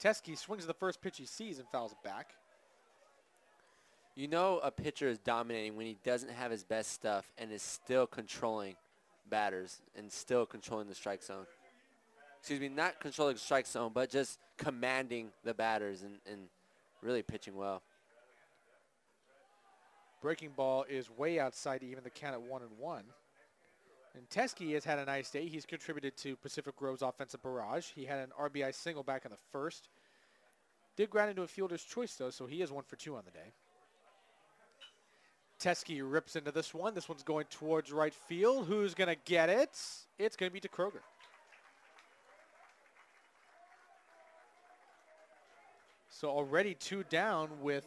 Teskey swings the first pitch he sees and fouls it back. You know a pitcher is dominating when he doesn't have his best stuff and is still controlling batters and still controlling the strike zone. Excuse me, not controlling the strike zone, but just commanding the batters and really pitching well. Breaking ball is way outside to even the count at 1-1. And Teskey has had a nice day. He's contributed to Pacific Grove's offensive barrage. He had an RBI single back in the first. Did ground into a fielder's choice, though, so he is 1 for 2 on the day. Teskey rips into this one. This one's going towards right field. Who's going to get it? It's going to be to Kroger. So already 2 down with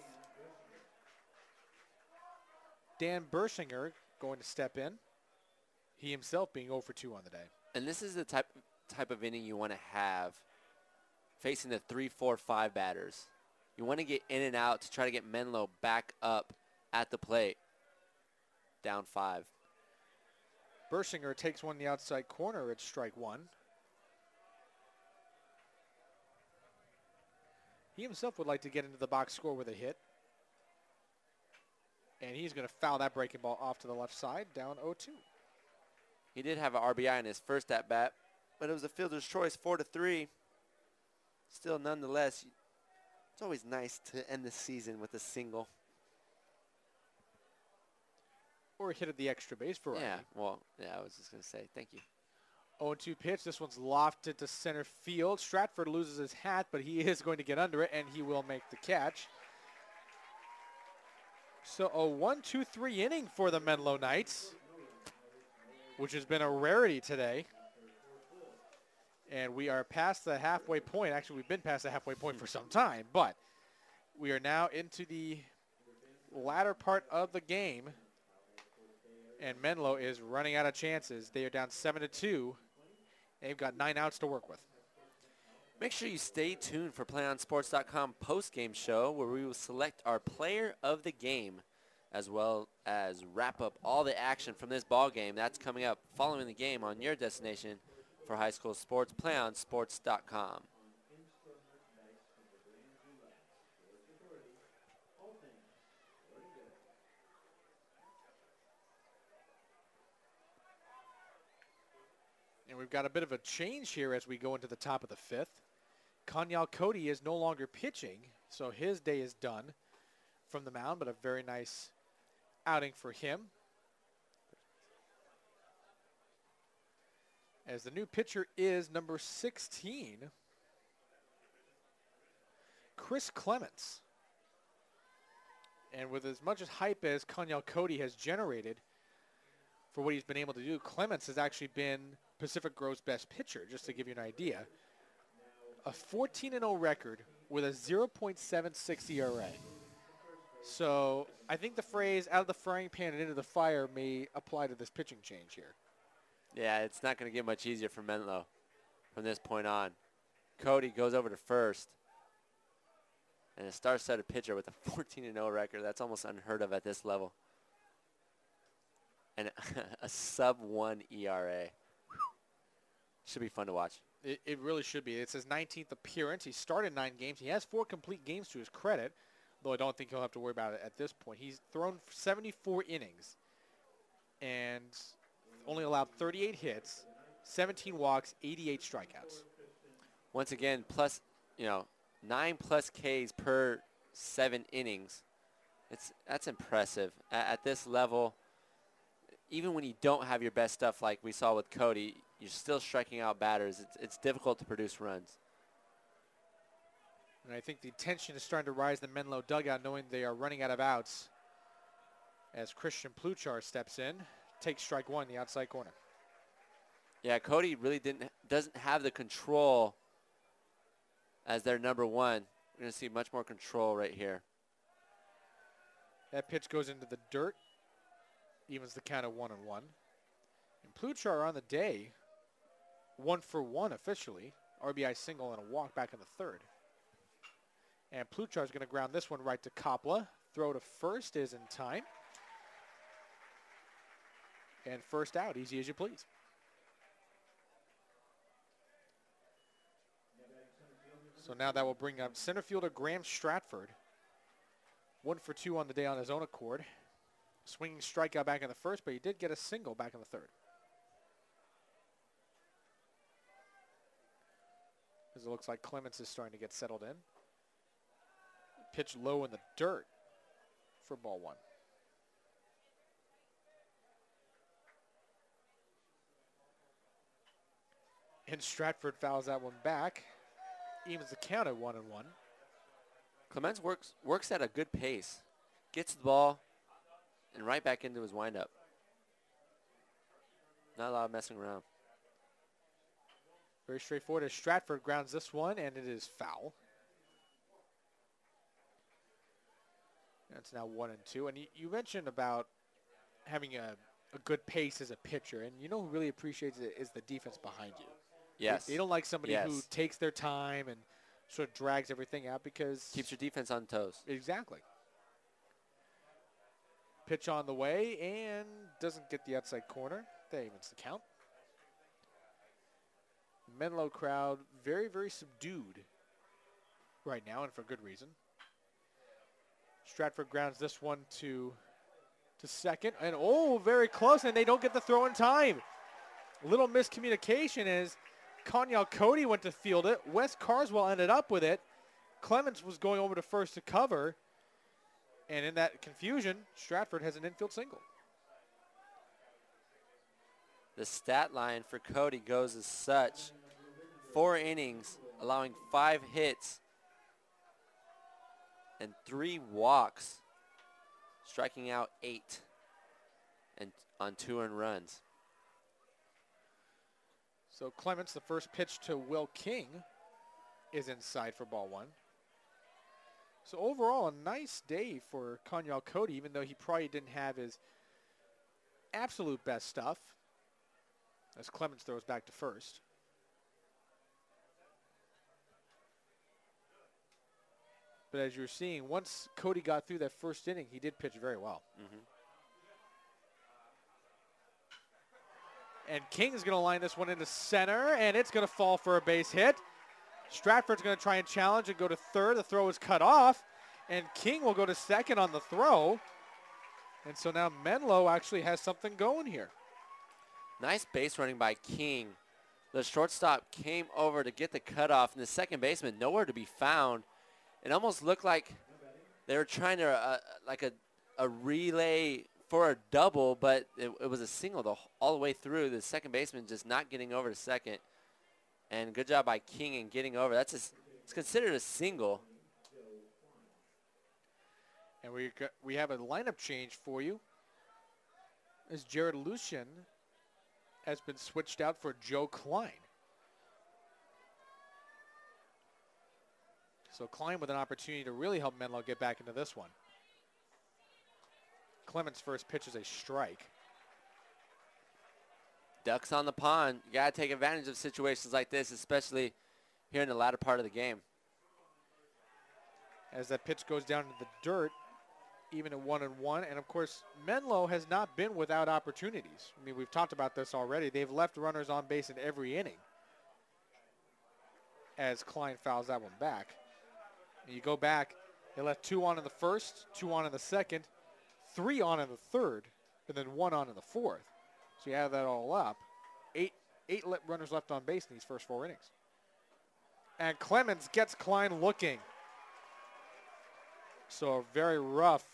Dan Bershinger going to step in. He himself being 0 for 2 on the day. And this is the type of inning you want to have facing the 3, 4, 5 batters. You want to get in and out to try to get Menlo back up at the plate. Down 5. Bershinger takes one in the outside corner. It's strike 1. He himself would like to get into the box score with a hit. And he's going to foul that breaking ball off to the left side, down 0-2. He did have an RBI in his first at-bat, but it was a fielder's choice, 4-3. Still, nonetheless, it's always nice to end the season with a single. Or a hit at the extra base variety. Yeah, well, yeah, I was just going to say, thank you. 0-2 pitch. This one's lofted to center field. Stratford loses his hat, but he is going to get under it, and he will make the catch. So a 1-2-3 inning for the Menlo Knights, which has been a rarity today. And we are past the halfway point. Actually, we've been past the halfway point for some time, but we are now into the latter part of the game. And Menlo is running out of chances. They are down 7-2. They've got 9 outs to work with. Make sure you stay tuned for PlayOnSports.com post-game show where we will select our player of the game as well as wrap up all the action from this ball game. That's coming up following the game on your destination for high school sports, PlayOnSports.com. And we've got a bit of a change here as we go into the top of the 5th. Kanyal Cody is no longer pitching, so his day is done from the mound, but a very nice outing for him. As the new pitcher is number 16, Chris Clements. And with as much as hype as Kanyal Cody has generated for what he's been able to do, Clements has actually been Pacific Grove's best pitcher, just to give you an idea. A 14-0 record with a 0.76 ERA. So I think the phrase out of the frying pan and into the fire may apply to this pitching change here. Yeah, it's not going to get much easier for Menlo from this point on. Cody goes over to first. And a star-studded pitcher with a 14-0 record. That's almost unheard of at this level. And a sub-1 ERA. Should be fun to watch. It really should be. It's his 19th appearance. He started 9 games. He has 4 complete games to his credit, though I don't think he'll have to worry about it at this point. He's thrown 74 innings and only allowed 38 hits, 17 walks, 88 strikeouts. once again, plus, 9+ Ks per 7 innings. That's impressive. At this level, even when you don't have your best stuff like we saw with Cody, you're still striking out batters. It's difficult to produce runs. And I think the tension is starting to rise in the Menlo dugout, knowing they are running out of outs as Christian Pluchar steps in, takes strike one in the outside corner. Yeah, Cody really doesn't have the control as their number one. We're going to see much more control right here. That pitch goes into the dirt, evens the count at 1-1. And Pluchar on the day, 1 for 1 officially. RBI single and a walk back in the third. And Pluchar's going to ground this one right to Kopla. Throw to first is in time. And first out, easy as you please. So now that will bring up center fielder Graham Stratford. 1 for 2 on the day on his own accord. Swinging strikeout back in the first, but he did get a single back in the third. As it looks like Clemens is starting to get settled in. Pitch low in the dirt for ball one. And Stratford fouls that one back. Evens the count at 1-1. Clemens works at a good pace. Gets the ball and right back into his windup. Not a lot of messing around. Very straightforward as Stratford grounds this one, and it is foul. That's now 1-2. And you mentioned about having a good pace as a pitcher, and you know who really appreciates it is the defense behind you. Yes. They don't like somebody who takes their time and sort of drags everything out because... Keeps your defense on toes. Exactly. Pitch on the way and doesn't get the outside corner. That evens the count. Menlo crowd very, very subdued right now, and for good reason. Stratford grounds this one to second, and very close, and they don't get the throw in time. Little miscommunication as Kanyal Cody went to field it. Wes Carswell ended up with it. Clemens was going over to first to cover, and in that confusion, Stratford has an infield single. The stat line for Cody goes as such. 4 innings, allowing 5 hits and 3 walks, striking out 8 and on 2 earned runs. So Clements, the first pitch to Will King is inside for ball one. So overall, a nice day for Kanyal Cody, even though he probably didn't have his absolute best stuff, as Clements throws back to first. But as you're seeing, once Cody got through that first inning, he did pitch very well. Mm-hmm. And King is going to line this one into center, and it's going to fall for a base hit. Stratford's going to try and challenge and go to third. The throw is cut off, and King will go to second on the throw. And so now Menlo actually has something going here. Nice base running by King. The shortstop came over to get the cutoff, and the second baseman nowhere to be found. It almost looked like they were trying to like a relay for a double, but it was a single all the way through. The second baseman just not getting over to second. And good job by King in getting over. It's considered a single. And we have a lineup change for you, as Jared Lucian has been switched out for Joe Klein. So Klein with an opportunity to really help Menlo get back into this one. Clemens' first pitch is a strike. Ducks on the pond. You got to take advantage of situations like this, especially here in the latter part of the game. As that pitch goes down into the dirt, even at 1-1. And, of course, Menlo has not been without opportunities. I mean, we've talked about this already. They've left runners on base in every inning as Klein fouls that one back. And you go back, they left 2 on in the first, 2 on in the second, 3 on in the third, and then 1 on in the fourth. So you add that all up, eight runners left on base in these first 4 innings. And Clemens gets Klein looking. So a very rough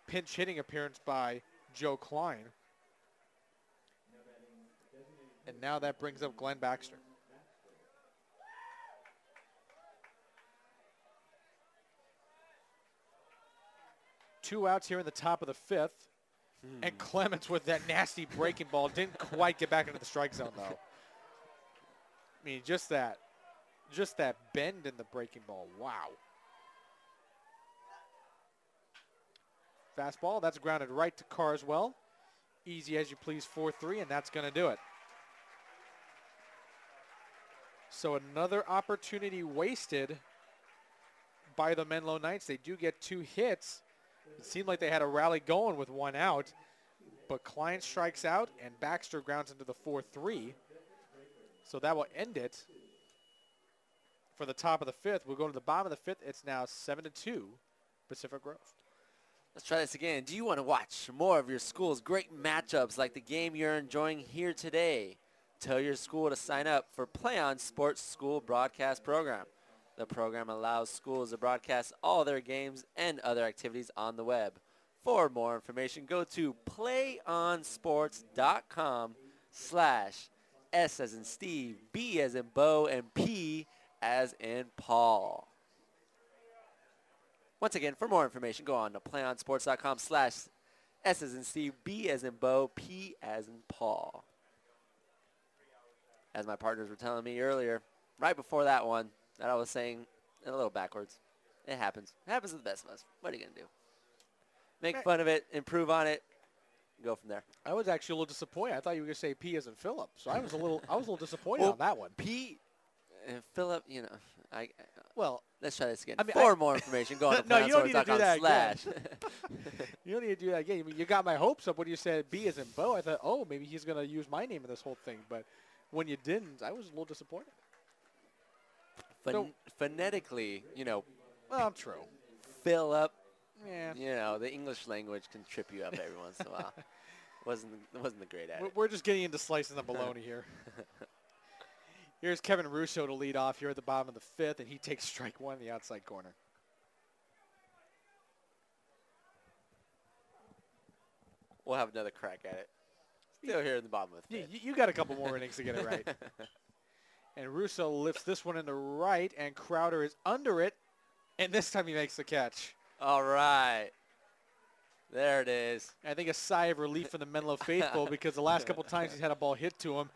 pinch hitting appearance by Joe Klein. And now that brings up Glenn Baxter. Two outs here in the top of the fifth. And Clemens with that nasty breaking ball. Didn't quite get back into the strike zone, though. I mean, just that bend in the breaking ball. Wow. Fastball, that's grounded right to Carswell. Easy as you please, 4-3, and that's going to do it. So another opportunity wasted by the Menlo Knights. They do get 2 hits. It seemed like they had a rally going with 1 out, but Klein strikes out and Baxter grounds into the 4-3. So that will end it for the top of the fifth. We'll go to the bottom of the fifth. It's now 7-2 Pacific Grove. Let's try this again. Do you want to watch more of your school's great matchups like the game you're enjoying here today? Tell your school to sign up for Play On Sports School Broadcast Program. The program allows schools to broadcast all their games and other activities on the web. For more information, go to playonsports.com/S as in Steve, B as in Bo, and P as in Paul. Once again, for more information, go on to playonsports.com/S as in Steve, B as in Bo, P as in Paul. As my partners were telling me earlier, right before that one, that I was saying a little backwards. It happens. It happens to the best of us. What are you going to do? Make fun of it, improve on it, go from there. I was actually a little disappointed. I thought you were going to say P as in Philip. So I was a little disappointed on that one. P and Philip, you know, well, let's try this again. I mean, for more information, go on to no, you don't need to do that again. /. You don't need to do that again. I mean, you got my hopes up when you said B as in Bo. I thought, oh, maybe he's going to use my name in this whole thing. But when you didn't, I was a little disappointed. Phonetically, you know. Well, true. Fill up. Yeah. You know, the English language can trip you up every once in a while. Wasn't the great at it. We're just getting into slicing the bologna here. Here's Kevin Russo to lead off here at the bottom of the fifth, and he takes strike 1 in the outside corner. We'll have another crack at it. Still here in the bottom of the fifth. You got a couple more innings to get it right. And Russo lifts this one in the right, and Crowder is under it, and this time he makes the catch. All right. There it is. I think a sigh of relief from the Menlo faithful because the last couple times he's had a ball hit to him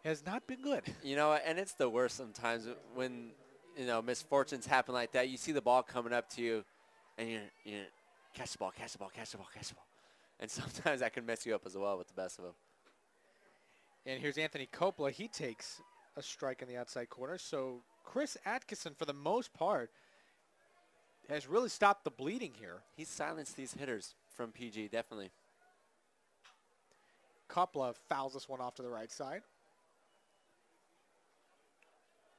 has not been good. You know, and it's the worst sometimes when, you know, misfortunes happen like that. You see the ball coming up to you, and you're catch the ball, catch the ball, catch the ball, catch the ball. And sometimes that can mess you up as well with the best of them. And here's Anthony Coppola. He takes a strike in the outside corner. So Chris Atkinson, for the most part, has really stopped the bleeding here. He's silenced these hitters from PG, definitely. Coppola fouls this one off to the right side.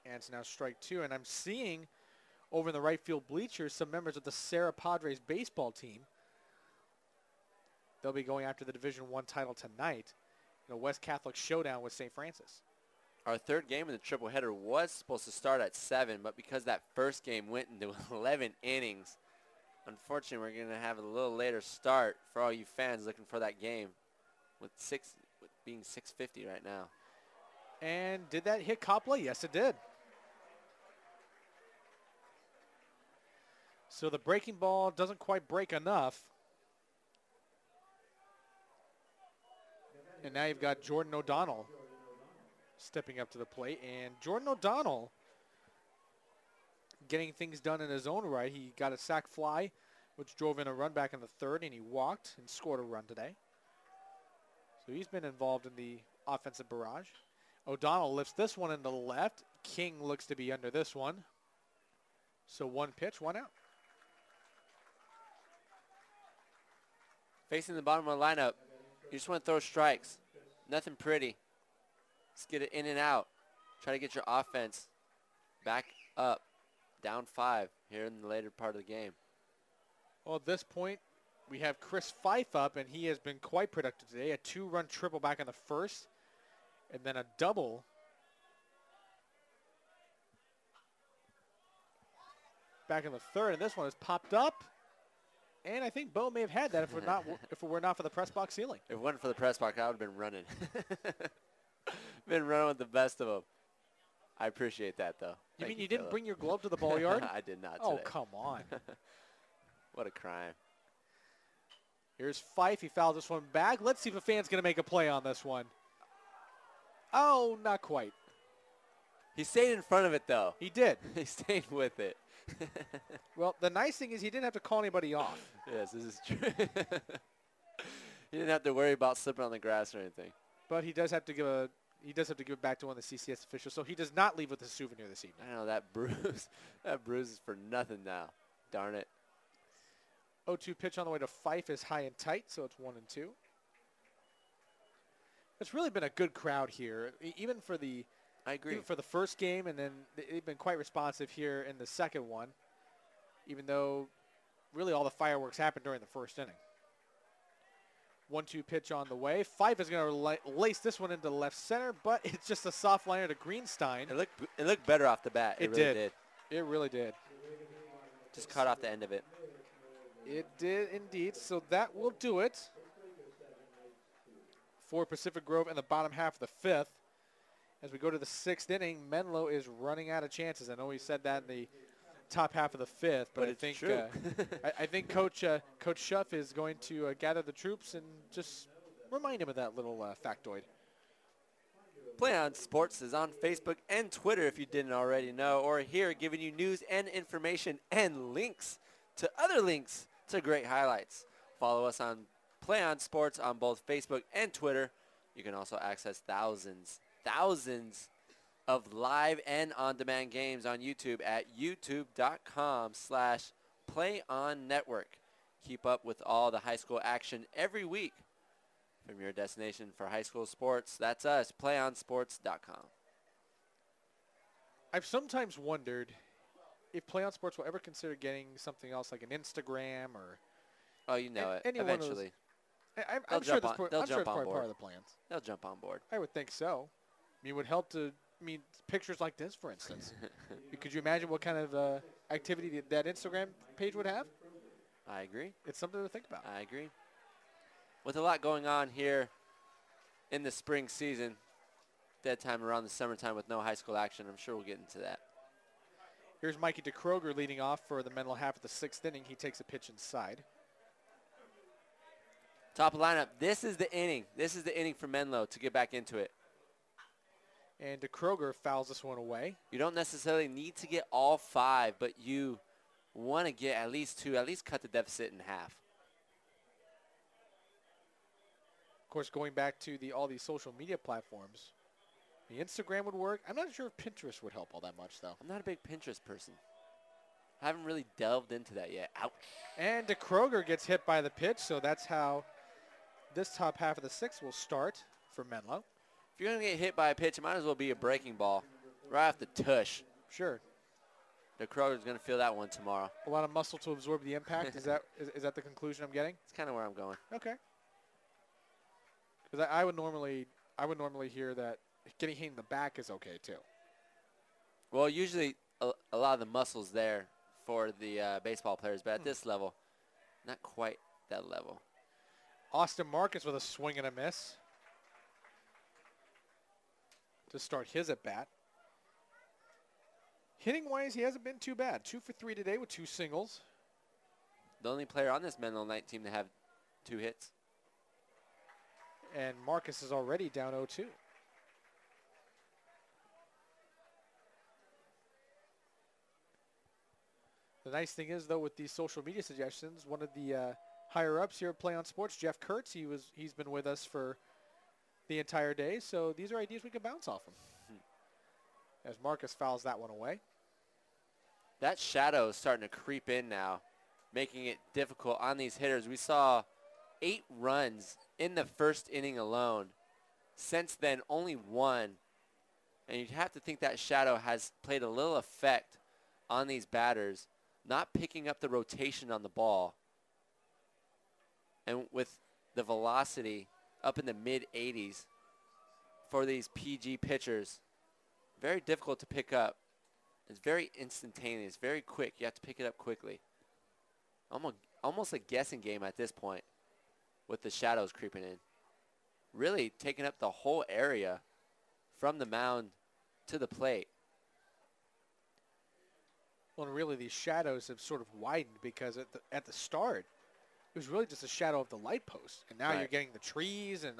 And it's now strike 2. And I'm seeing over in the right field bleachers some members of the Serra Padres baseball team. They'll be going after the Division I title tonight in a West Catholic showdown with St. Francis. Our third game in the triple-header was supposed to start at 7, but because that first game went into 11 innings, unfortunately, we're going to have a little later start for all you fans looking for that game with being 6:50 right now. And did that hit Coppola? Yes, it did. So the breaking ball doesn't quite break enough. And now you've got Jordan O'Donnell stepping up to the plate. And Jordan O'Donnell getting things done in his own right. He got a sac fly, which drove in a run back in the third, and he walked and scored a run today. So he's been involved in the offensive barrage. O'Donnell lifts this one into the left. King looks to be under this one. So 1 pitch, 1 out. Facing the bottom of the lineup, you just want to throw strikes. Nothing pretty. Just get it in and out. Try to get your offense back up, down 5 here in the later part of the game. Well, at this point, we have Chris Fife up, and he has been quite productive today. A 2-run triple back in the first, and then a double back in the third, and this one has popped up. And I think Bo may have had that if it were not for the press box ceiling. If it wasn't for the press box, I would have been running. Been running with the best of them. I appreciate that, though. You mean you didn't bring your glove to the ball yard? I did not today. Oh, come on. What a crime. Here's Fife. He fouls this one back. Let's see if a fan's going to make a play on this one. Oh, not quite. He stayed in front of it, though. He did. He stayed with it. Well, the nice thing is he didn't have to call anybody off. Yes, this is true. He didn't have to worry about slipping on the grass or anything. But he does have to give it back to one of the CCS officials, so he does not leave with a souvenir this evening. I know that bruise. That bruise is for nothing now. Darn it. 0-2 pitch on the way to Fife is high and tight, so it's 1-2. It's really been a good crowd here, even for the. I agree. Even for the first game, and then they've been quite responsive here in the second one, even though really all the fireworks happened during the first inning. 1-2 pitch on the way. Fife is going to lace this one into left center, but it's just a soft liner to Greenstein. It looked better off the bat. It really did. It really did. Just cut off the end of it. It did indeed. So that will do it for Pacific Grove in the bottom half of the fifth. As we go to the sixth inning, Menlo is running out of chances. I know he said that in the top half of the fifth, but I think true. I think Coach Schuff is going to gather the troops and just remind him of that little factoid. Play On Sports is on Facebook and Twitter if you didn't already know, or here giving you news and information and links to other links to great highlights. Follow us on Play On Sports on both Facebook and Twitter. You can also access thousands of live and on-demand games on YouTube at youtube.com/playonnetwork. Keep up with all the high school action every week from your destination for high school sports. That's us, playonsports.com. I've sometimes wondered if Play On Sports will ever consider getting something else like an Instagram or. Oh, you know it. Eventually. I'm sure that's probably part of the plans. They'll jump on board. I would think so. I mean, it would help to. I mean, pictures like this, for instance. Could you imagine what kind of activity that Instagram page would have? I agree. It's something to think about. I agree. With a lot going on here in the spring season, dead time around the summertime with no high school action, I'm sure we'll get into that. Here's Mikey DeKroger leading off for the Menlo half of the sixth inning. He takes a pitch inside. Top of lineup. This is the inning. This is the inning for Menlo to get back into it. And DeKroger fouls this one away. You don't necessarily need to get all five, but you want to get at least two, at least cut the deficit in half. Of course, going back to all these social media platforms, the Instagram would work. I'm not sure if Pinterest would help all that much, though. I'm not a big Pinterest person. I haven't really delved into that yet. Ouch. And DeKroger gets hit by the pitch, so that's how this top half of the sixth will start for Menlo. If you're going to get hit by a pitch, it might as well be a breaking ball right off the tush. Sure. DeKroger's going to feel that one tomorrow. A lot of muscle to absorb the impact. Is that the conclusion I'm getting? It's kind of where I'm going. Okay. Because I would normally hear that getting hit in the back is okay too. Well, usually a lot of the muscles there for the baseball players, but at this level, not quite that level. Austin Marcus with a swing and a miss to start his at bat. Hitting-wise, he hasn't been too bad. 2 for 3 today with 2 singles. The only player on this Menlo night team to have 2 hits. And Marcus is already down 0-2. The nice thing is, though, with these social media suggestions, one of the higher-ups here at Play On Sports, Jeff Kurtz, he's been with us for the entire day, so these are ideas we can bounce off him. As Marcus fouls that one away. That shadow is starting to creep in now, making it difficult on these hitters. We saw 8 runs in the first inning alone. Since then, only 1. And you'd have to think that shadow has played a little effect on these batters, not picking up the rotation on the ball. And with the velocity up in the mid-80s for these PG pitchers, very difficult to pick up. It's very instantaneous, very quick. You have to pick it up quickly. Almost a guessing game at this point with the shadows creeping in. Really taking up the whole area from the mound to the plate. Well, and really these shadows have sort of widened because at the start, it was really just a shadow of the light post. And now Right. you're getting the trees and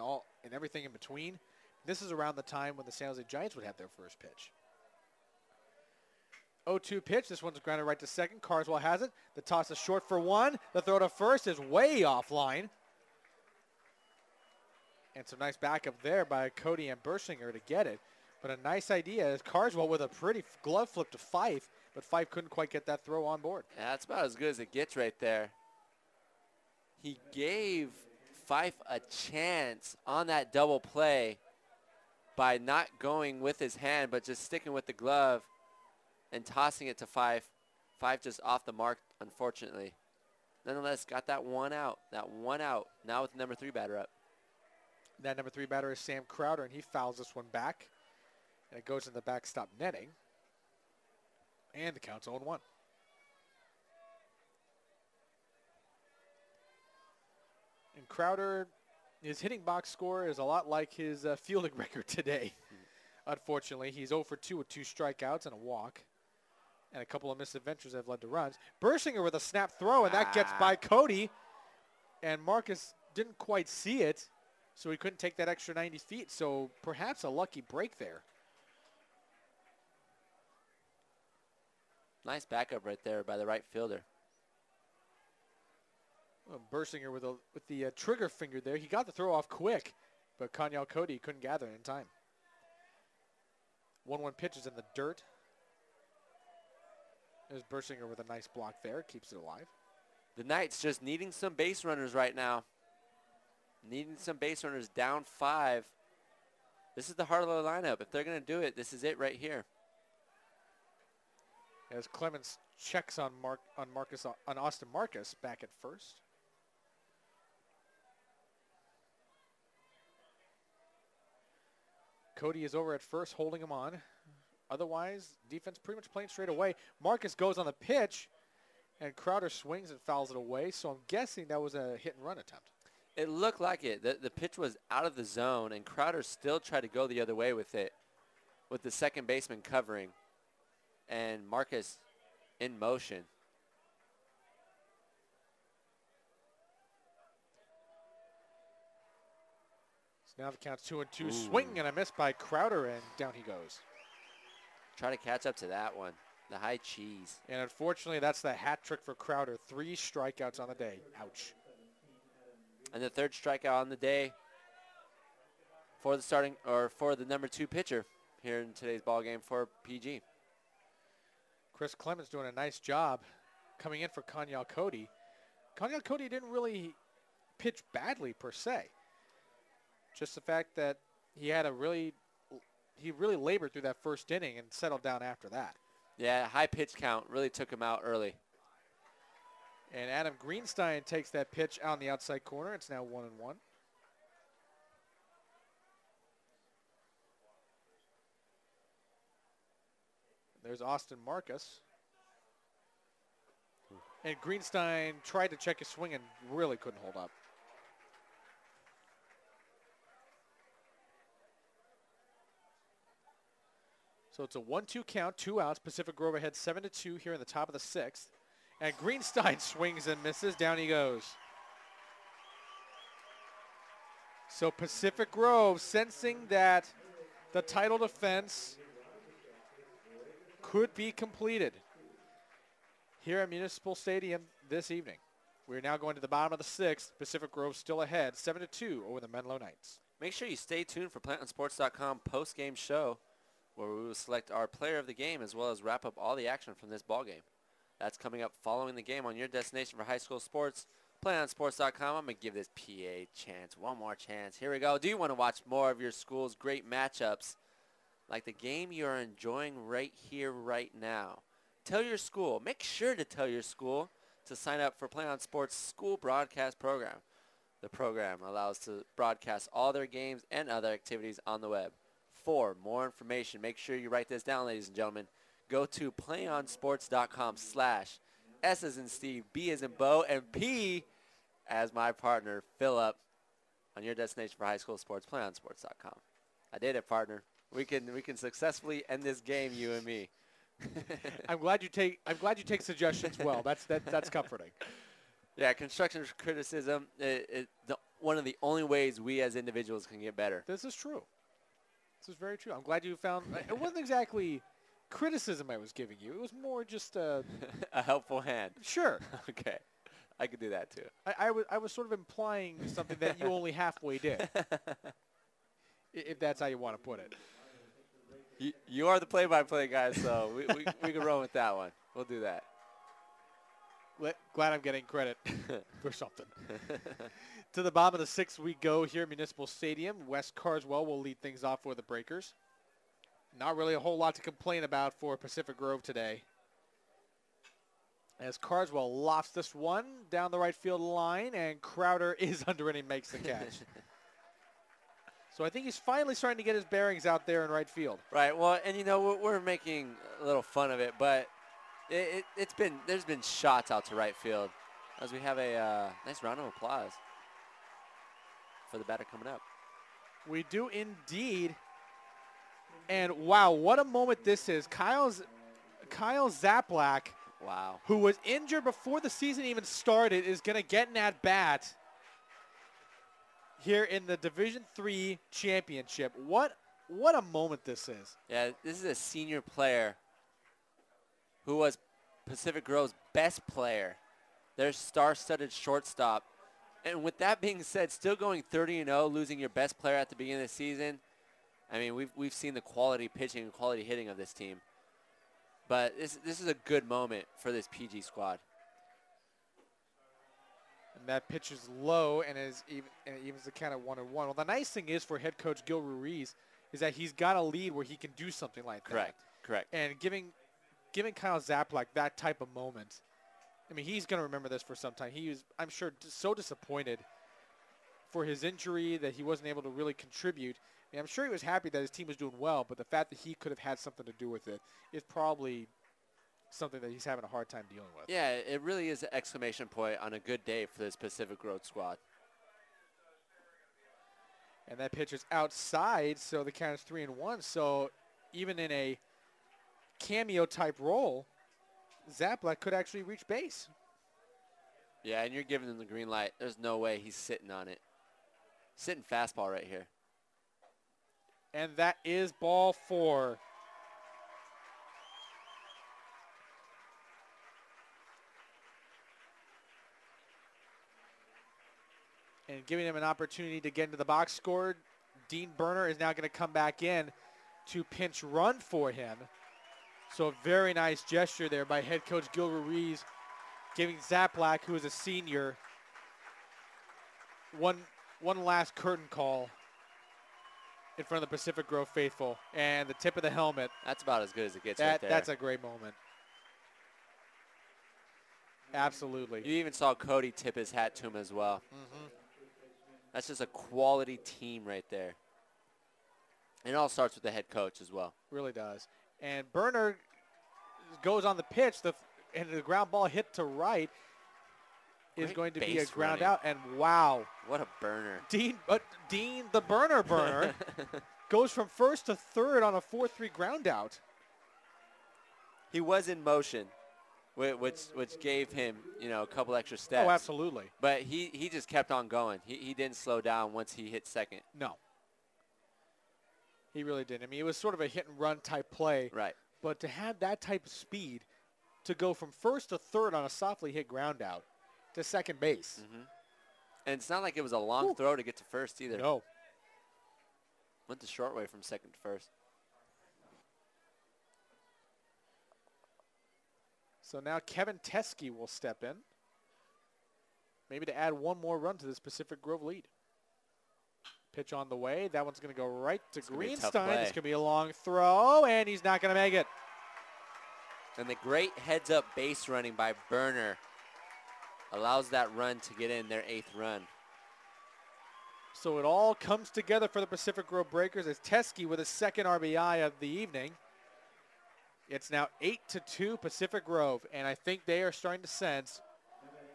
everything in between. This is around the time when the San Jose Giants would have their first pitch. 0-2 pitch. This one's grounded right to second. Carswell has it. The toss is short for one. The throw to first is way offline. And some nice backup there by Cody and Bersinger to get it. But a nice idea is Carswell with a pretty glove flip to Fife, but Fife couldn't quite get that throw on board. Yeah, that's about as good as it gets right there. He gave Fife a chance on that double play by not going with his hand, but just sticking with the glove and tossing it to Fife. Fife just off the mark, unfortunately. Nonetheless, got that one out. Now with the number 3 batter up. That number 3 batter is Sam Crowder, and he fouls this one back. And it goes in the backstop netting. And the count's 0-1. And Crowder, his hitting box score is a lot like his fielding record today. Unfortunately, he's 0 for 2 with 2 strikeouts and a walk. And a couple of misadventures have led to runs. Bersinger with a snap throw, and that gets by Cody. And Marcus didn't quite see it, so he couldn't take that extra 90 feet. So perhaps a lucky break there. Nice backup right there by the right fielder. Well, Bersinger with the trigger finger there. He got the throw off quick, but Kanyal Cody couldn't gather it in time. 1-1 pitch is in the dirt. There's Bersinger with a nice block there. Keeps it alive. The Knights just needing some base runners right now. Needing some base runners down 5. This is the heart of the lineup. If they're going to do it, this is it right here. As Clemens checks on Austin Marcus back at first. Cody is over at first, holding him on. Otherwise, defense pretty much playing straight away. Marcus goes on the pitch, and Crowder swings and fouls it away. So I'm guessing that was a hit-and-run attempt. It looked like it. The pitch was out of the zone, and Crowder still tried to go the other way with it, with the second baseman covering, and Marcus in motion. So now the count's 2-2. Swing and a miss by Crowder, and down he goes. Try to catch up to that one. The high cheese. And unfortunately, that's the hat trick for Crowder. 3 strikeouts on the day. Ouch. And the 3rd strikeout on the day for the number 2 pitcher here in today's ball game for PG. Chris Clemens doing a nice job coming in for Kanyal Cody. Kanyal Cody didn't really pitch badly per se. Just the fact that he really labored through that first inning and settled down after that. Yeah, high pitch count really took him out early. And Adam Greenstein takes that pitch on the outside corner. It's now 1-1. There's Austin Marcus. And Greenstein tried to check his swing and really couldn't hold up. So it's a 1-2 count, 2 outs. Pacific Grove ahead 7-2 here in the top of the 6th. And Greenstein swings and misses. Down he goes. So Pacific Grove sensing that the title defense could be completed here at Municipal Stadium this evening. We're now going to the bottom of the 6th. Pacific Grove still ahead 7-2 over the Menlo Knights. Make sure you stay tuned for PlantlandSports.com post-game show, where we will select our player of the game as well as wrap up all the action from this ball game. That's coming up following the game on your destination for high school sports, PlantlandSports.com. I'm going to give this PA chance, one more chance. Here we go. Do you want to watch more of your school's great matchups, like the game you are enjoying right here, right now? Tell your school. Make sure to tell your school to sign up for Play on Sports School Broadcast Program. The program allows to broadcast all their games and other activities on the web. For more information, make sure you write this down, ladies and gentlemen. go to playonsports.com/S as in Steve, B as in Bo, and P as my partner, Philip, on your destination for high school sports, playonsports.com. I did it, partner. We can successfully end this game, you and me. I'm glad you take suggestions well. That's comforting. Yeah, constructive criticism, one of the only ways we as individuals can get better. This is true. This is very true. I'm glad you found it wasn't exactly criticism I was giving you. It was more just a helpful hand. Sure. Okay. I could do that too. I was sort of implying something that you only halfway did. If that's how you want to put it. You are the play-by-play guy, so we can run with that one. We'll do that. Glad I'm getting credit for something. To the bottom of the sixth we go here at Municipal Stadium. Wes Carswell will lead things off for the Breakers. Not really a whole lot to complain about for Pacific Grove today, as Carswell lofts this one down the right field line, and Crowder is under it and makes the catch. So I think he's finally starting to get his bearings out there in right field. Right. Well, and we're making a little fun of it, but there's been shots out to right field, as we have a nice round of applause for the batter coming up. We do indeed. And wow, what a moment this is. Kyle Zaplak, wow, who was injured before the season even started, is going to get an at-bat here in the Division III championship. What a moment this is. Yeah, this is a senior player who was Pacific Grove's best player, their star-studded shortstop. And with that being said, still going 30-0, losing your best player at the beginning of the season. I mean, we've seen the quality pitching and quality hitting of this team. But this is a good moment for this PG squad. And that pitch is low and it evens the count at 1-1. Well, the nice thing is for head coach Gil Ruiz is that he's got a lead where he can do something like that. Correct. And giving Kyle Zaplak that type of moment, I mean, he's going to remember this for some time. He was, I'm sure, so disappointed for his injury that he wasn't able to really contribute. I mean, I'm sure he was happy that his team was doing well, but the fact that he could have had something to do with it is probably something that he's having a hard time dealing with. Yeah, it really is an exclamation point on a good day for this Pacific Grove squad. And that pitch is outside, so the count is 3-1. So even in a cameo-type role, Zaplak could actually reach base. Yeah, and you're giving him the green light. There's no way he's sitting on it. Sitting fastball right here. And that is ball 4. And giving him an opportunity to get into the box score, Dean Berner is now going to come back in to pinch run for him. So a very nice gesture there by head coach Gil Ruiz, giving Zaplak, who is a senior, one last curtain call in front of the Pacific Grove faithful. And the tip of the helmet. That's about as good as it gets right there. That's a great moment. Absolutely. You even saw Cody tip his hat to him as well. Mm-hmm. That's just a quality team right there. And it all starts with the head coach as well. Really does. And Berner goes on the pitch, and the ground ball hit to right is going to be a ground out. And wow. What a burner. Dean the burner goes from first to third on a 4-3 ground out. He was in motion, which gave him, a couple extra steps. Oh, absolutely. But he just kept on going. He didn't slow down once he hit second. No. He really didn't. I mean, it was sort of a hit-and-run type play. Right. But to have that type of speed to go from first to third on a softly hit ground out to second base. Mm-hmm. And it's not like it was a long throw to get to first either. No. Went the short way from second to first. So now Kevin Teskey will step in, maybe to add one more run to this Pacific Grove lead. Pitch on the way. That one's going to go right to Greenstein. It's going to be a long throw, and he's not going to make it. And the great heads-up base running by Berner allows that run to get in, their 8th run. So it all comes together for the Pacific Grove Breakers as Teskey with his second RBI of the evening It's now 8-2 Pacific Grove, and I think they are starting to sense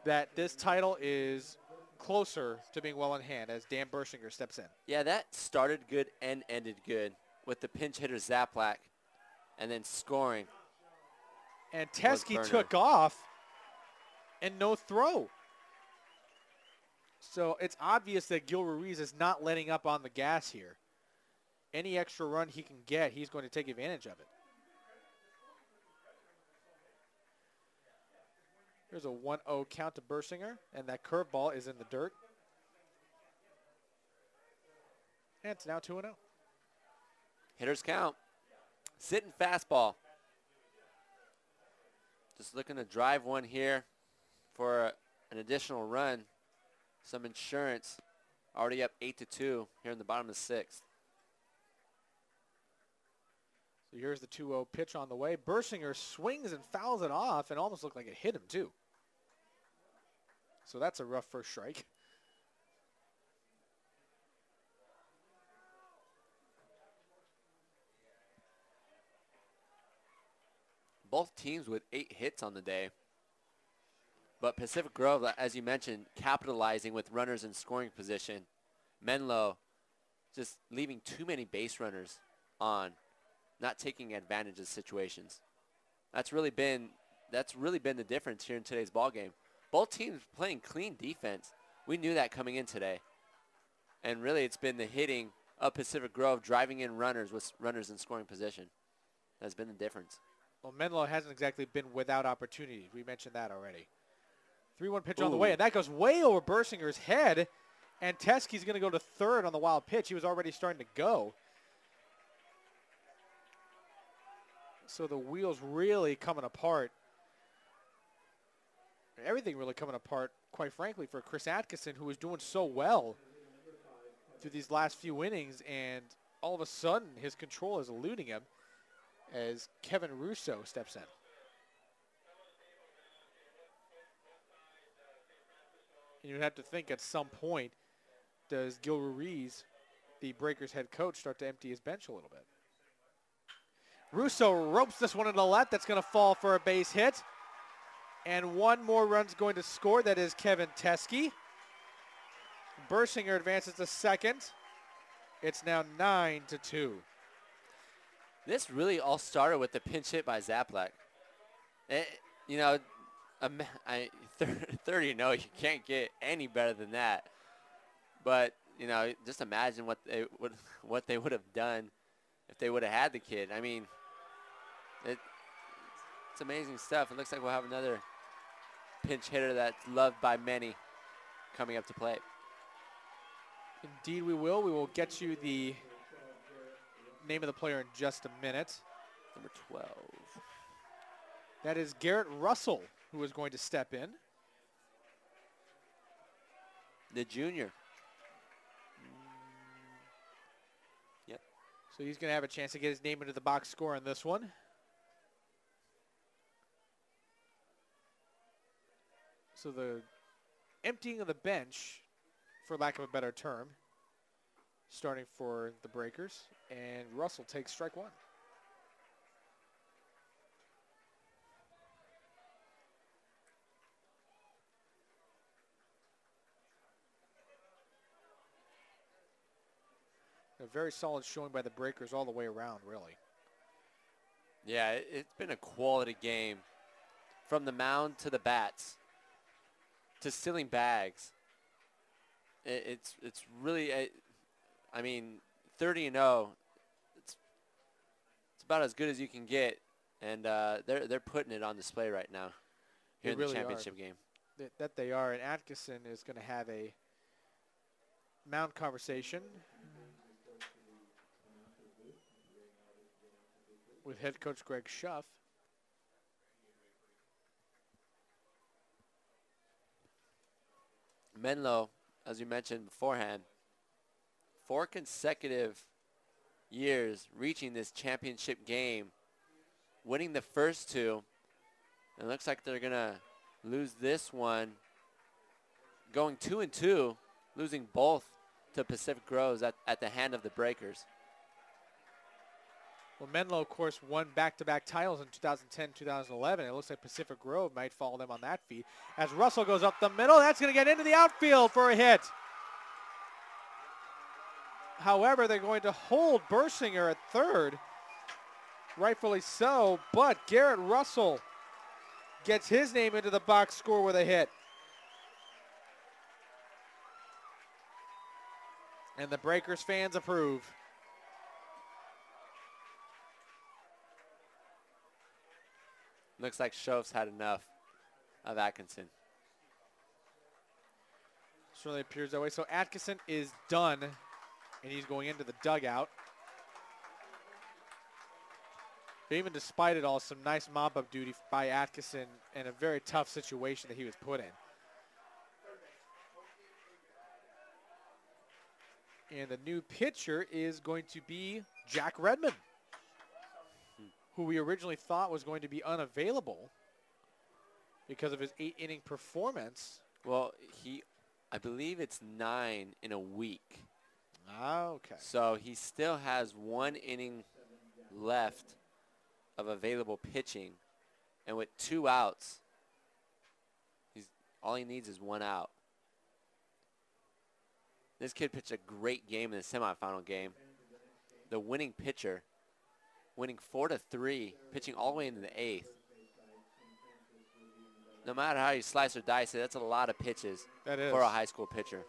that this title is closer to being well in hand as Dan Bershinger steps in. Yeah, that started good and ended good with the pinch hitter Zaplak and then scoring. And Teskey took off and no throw. So it's obvious that Gil Ruiz is not letting up on the gas here. Any extra run he can get, he's going to take advantage of it. Here's a 1-0 count to Bersinger, and that curveball is in the dirt. And it's now 2-0. Hitters count. Sitting fastball. Just looking to drive one here for an additional run. Some insurance. Already up 8-2 here in the bottom of the sixth. So here's the 2-0 pitch on the way. Bersinger swings and fouls it off and almost looked like it hit him too. So that's a rough first strike. Both teams with 8 hits on the day. But Pacific Grove, as you mentioned, capitalizing with runners in scoring position. Menlo just leaving too many base runners on, not taking advantage of situations. That's really been the difference here in today's ball game. Both teams playing clean defense. We knew that coming in today. And really it's been the hitting of Pacific Grove driving in runners with runners in scoring position. That's been the difference. Well, Menlo hasn't exactly been without opportunities. We mentioned that already. 3-1 pitch on the way, and that goes way over Bersinger's head. And Teskey's going to go to third on the wild pitch. He was already starting to go. So the wheels really coming apart. Everything really coming apart, quite frankly, for Chris Atkinson, who was doing so well through these last few innings. And all of a sudden, his control is eluding him as Kevin Russo steps in. And you'd have to think at some point, does Gil Ruiz, the Breakers head coach, start to empty his bench a little bit? Russo ropes this one into the left. That's going to fall for a base hit. And one more run's going to score. That is Kevin Teskey. Bersinger advances to second. It's now 9-2. This really all started with the pinch hit by Zaplak. You know, 30-0, you can't get any better than that. But, you know, just imagine what they would have done if they would have had the kid. I mean, it's amazing stuff. It looks like we'll have another pinch hitter that's loved by many coming up to plate. Indeed we will. We will get you the name of the player in just a minute. Number 12. That is Garrett Russell, who is going to step in. The junior. Yep. So he's going to have a chance to get his name into the box score on this one. So the emptying of the bench, for lack of a better term, starting for the Breakers, and Russell takes strike one. A very solid showing by the Breakers all the way around, really. Yeah, it's been a quality game. From the mound to the bats to stealing bags. It's really, I mean, 30-0. It's about as good as you can get, and they're putting it on display right now here in the championship game. That they are, and Atkinson is going to have a mound conversation with head coach Greg Schuff. Menlo, as you mentioned beforehand, 4 consecutive years reaching this championship game, winning the first 2. It looks like they're going to lose this one, going 2-2, losing both to Pacific Groves at the hand of the Breakers. Well, Menlo, of course, won back-to-back titles in 2010, 2011. It looks like Pacific Grove might follow them on that feat. As Russell goes up the middle, that's going to get into the outfield for a hit. However, they're going to hold Bersinger at third, rightfully so, but Garrett Russell gets his name into the box score with a hit. And the Breakers fans approve. Looks like Schoaf's had enough of Atkinson. Certainly appears that way. So Atkinson is done, and he's going into the dugout. But even despite it all, some nice mop-up duty by Atkinson in a very tough situation that he was put in. And the new pitcher is going to be Jack Redmond, who we originally thought was going to be unavailable because of his 8-inning performance. Well, I believe it's 9 in a week. Okay. So he still has 1 inning left of available pitching. And with 2 outs, all he needs is 1 out. This kid pitched a great game in the semifinal game. The winning pitcher, winning 4-3, pitching all the way into the 8th. No matter how you slice or dice it, that's a lot of pitches for a high school pitcher.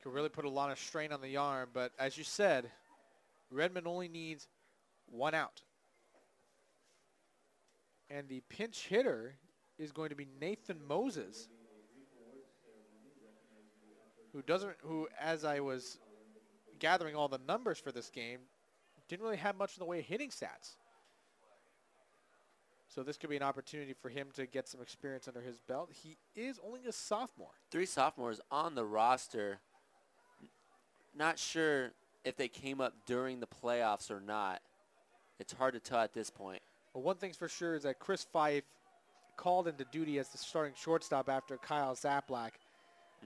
Could really put a lot of strain on the arm, but as you said, Redmond only needs 1 out. And the pinch hitter is going to be Nathan Moses, who, as I was gathering all the numbers for this game, didn't really have much in the way of hitting stats. So this could be an opportunity for him to get some experience under his belt. He is only a sophomore. 3 sophomores on the roster. Not sure if they came up during the playoffs or not. It's hard to tell at this point. Well, one thing's for sure is that Chris Fife called into duty as the starting shortstop after Kyle Zaplak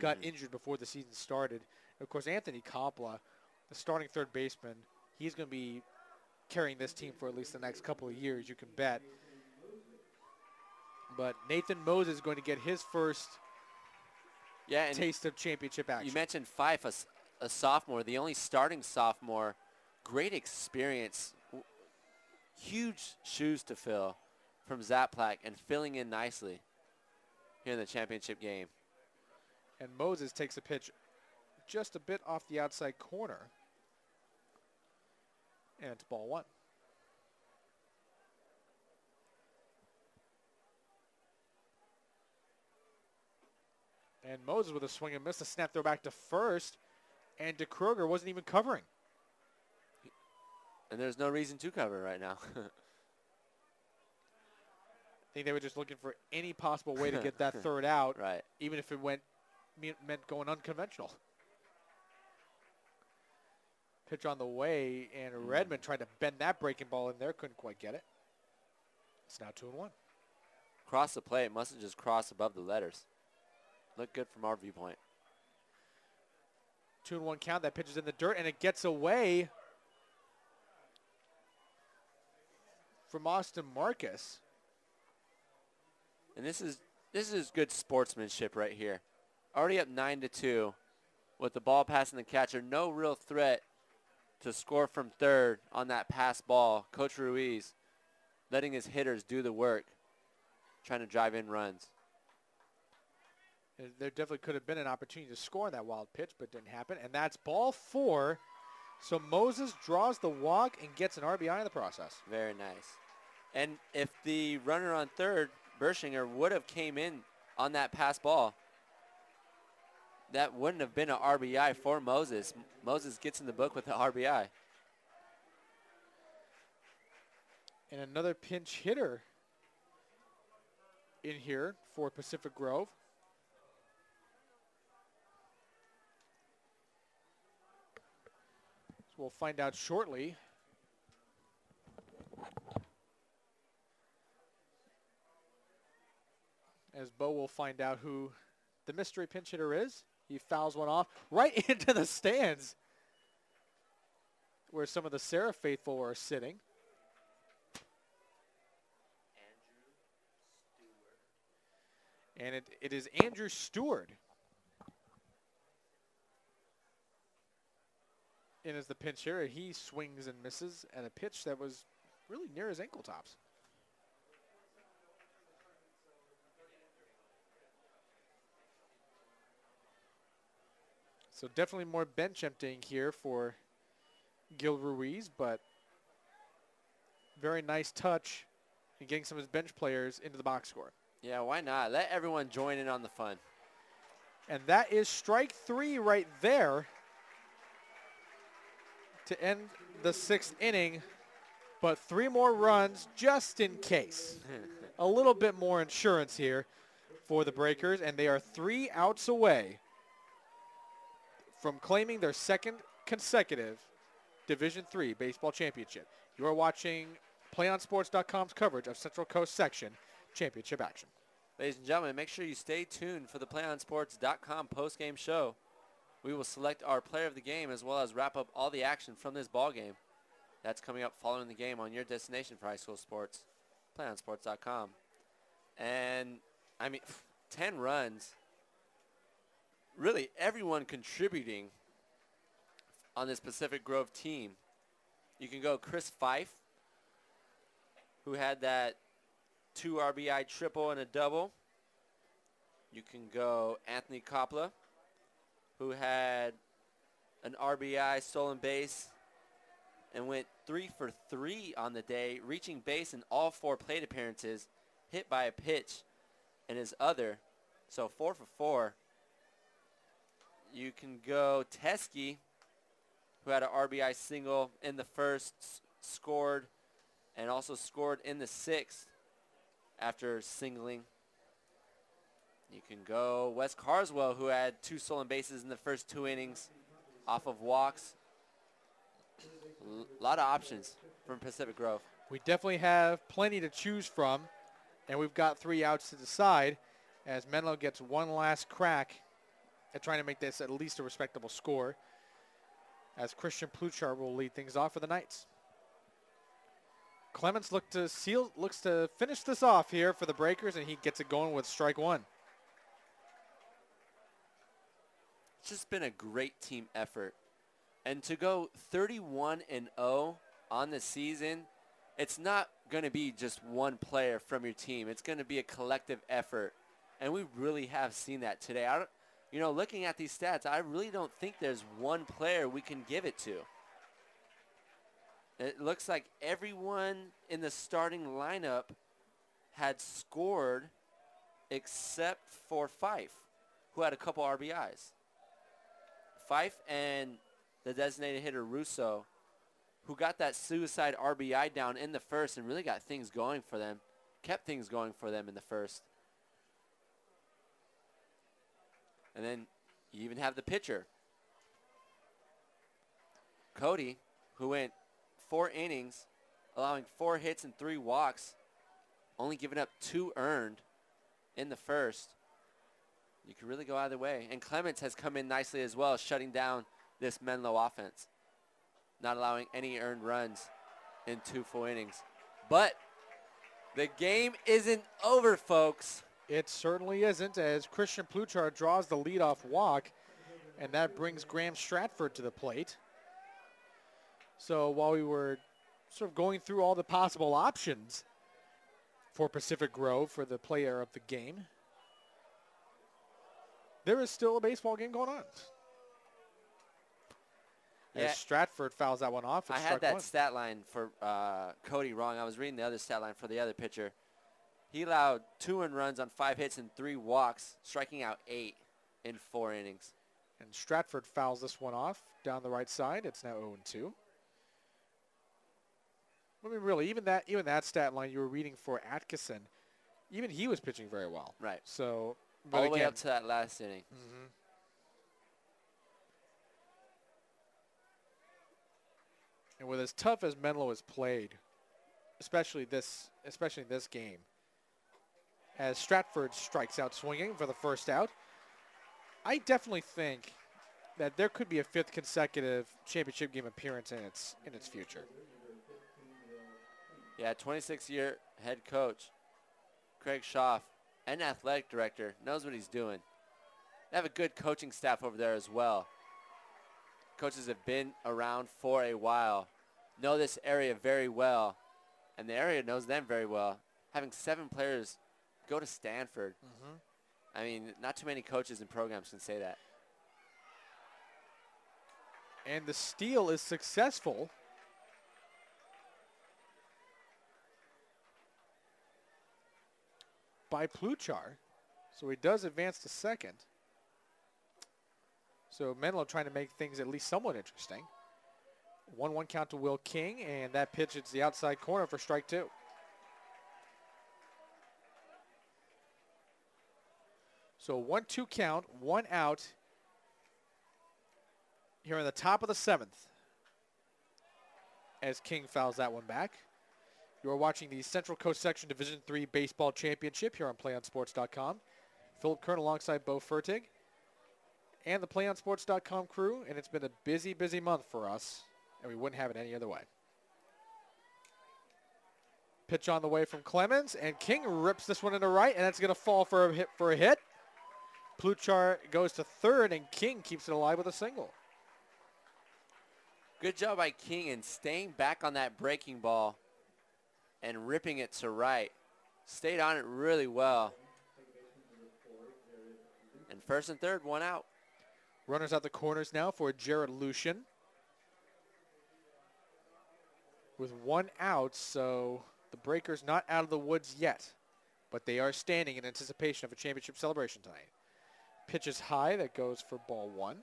got injured before the season started. Of course, Anthony Coppola, the starting third baseman, he's going to be carrying this team for at least the next couple of years, you can bet. But Nathan Moses is going to get his first taste of championship action. You mentioned Fife, a sophomore, the only starting sophomore. Great experience. Huge shoes to fill from Zaplak and filling in nicely here in the championship game. And Moses takes a pitch just a bit off the outside corner. And it's ball 1. And Moses with a swing and miss, a snap throw back to first. And DeKruger wasn't even covering. And there's no reason to cover right now. I think they were just looking for any possible way to get that third out, right? Even if it meant going unconventional. Pitch on the way, and Redmond tried to bend that breaking ball in there, couldn't quite get it. It's now 2-1. Cross the plate, must have just crossed above the letters. Looked good from our viewpoint. 2-1 count, that pitch is in the dirt, and it gets away from Austin Marcus. And this is good sportsmanship right here. Already up 9-2 with the ball passing the catcher. No real threat to score from third on that pass ball. Coach Ruiz letting his hitters do the work, trying to drive in runs. There definitely could have been an opportunity to score on that wild pitch, but didn't happen. And that's ball 4. So Moses draws the walk and gets an RBI in the process. Very nice. And if the runner on third, Bersinger, would have came in on that pass ball, that wouldn't have been an RBI for Moses. Moses gets in the book with the RBI. And another pinch hitter in here for Pacific Grove. So we'll find out shortly. As Bo will find out who the mystery pinch hitter is. He fouls one off right into the stands. where some of the Sarah faithful are sitting. And it is Andrew Stewart in as the pinch hitter. He swings and misses at a pitch that was really near his ankle tops. So definitely more bench emptying here for Gil Ruiz, but very nice touch in getting some of his bench players into the box score. Yeah, why not? Let everyone join in on the fun. And that is strike 3 right there to end the 6th inning, but 3 more runs just in case. A little bit more insurance here for the Breakers, and they are 3 outs away from claiming their 2nd consecutive Division III baseball championship. You are watching PlayOnSports.com's coverage of Central Coast Section championship action. Ladies and gentlemen, make sure you stay tuned for the PlayOnSports.com postgame show. We will select our player of the game as well as wrap up all the action from this ball game. That's coming up following the game on your destination for high school sports, PlayOnSports.com. And, I mean, 10 runs. Really, everyone contributing on this Pacific Grove team. You can go Chris Fife, who had that 2 RBI triple and a double. You can go Anthony Coppola, who had an RBI stolen base and went 3 for 3 on the day, reaching base in all 4 plate appearances, hit by a pitch in his other. So 4 for 4. You can go Teskey, who had an RBI single in the first, scored, and also scored in the 6th after singling. You can go Wes Carswell, who had 2 stolen bases in the first 2 innings off of walks. A lot of options from Pacific Grove. We definitely have plenty to choose from, and we've got 3 outs to decide as Menlo gets one last crack at trying to make this at least a respectable score, as Christian Pluchar will lead things off for the Knights. Clements looks to finish this off here for the Breakers, and he gets it going with strike 1. It's just been a great team effort. And to go 31-0 on the season, it's not going to be just one player from your team. It's going to be a collective effort. And we really have seen that today. Looking at these stats, I really don't think there's one player we can give it to. It looks like everyone in the starting lineup had scored except for Fife, who had a couple RBIs. Fife and the designated hitter Russo, who got that suicide RBI down in the first and really got things going for them, kept things going for them in the first. And then you even have the pitcher, Cody, who went 4 innings, allowing 4 hits and 3 walks, only giving up 2 earned in the first. You can really go either way. And Clements has come in nicely as well, shutting down this Menlo offense, not allowing any earned runs in 2 full innings. But the game isn't over, folks. It certainly isn't, as Christian Pluchar draws the leadoff walk, and that brings Graham Stratford to the plate. So while we were sort of going through all the possible options for Pacific Grove for the player of the game, there is still a baseball game going on. Yeah. As Stratford fouls that one off. I had that stat line for Cody wrong. I was reading the other stat line for the other pitcher. He allowed 2 earned runs on 5 hits and 3 walks, striking out 8 in 4 innings. And Stratford fouls this one off down the right side. It's now 0-2. I mean, really, even that stat line you were reading for Atkinson, even he was pitching very well. Right. So, all the way up to that last inning. Mm-hmm. And with as tough as Menlo has played, especially this game, as Stratford strikes out swinging for the first out, I definitely think that there could be a 5th consecutive championship game appearance in its future. Yeah, 26-year head coach Craig Schaff and athletic director knows what he's doing. They have a good coaching staff over there as well. Coaches have been around for a while, know this area very well, and the area knows them very well. Having 7 players go to Stanford, I mean, not too many coaches and programs can say that. And the steal is successful. By Pluchar. So he does advance to second. So Menlo trying to make things at least somewhat interesting. 1-1 count to Will King, and that pitch is the outside corner for strike 2. So 1-2 count, 1 out here in the top of the 7th as King fouls that one back. You are watching the Central Coast Section Division III Baseball Championship here on PlayOnSports.com. Philip Kern alongside Bo Fertig and the PlayOnSports.com crew, and it's been a busy, busy month for us, and we wouldn't have it any other way. Pitch on the way from Clemens, and King rips this one into right, and that's going to fall for a hit. Pluchar goes to third, and King keeps it alive with a single. Good job by King in staying back on that breaking ball and ripping it to right. Stayed on it really well. And first and third, 1 out. Runners out the corners now for Jared Lucian. With 1 out, so the Breakers not out of the woods yet, but they are standing in anticipation of a championship celebration tonight. Pitch is high, that goes for ball 1.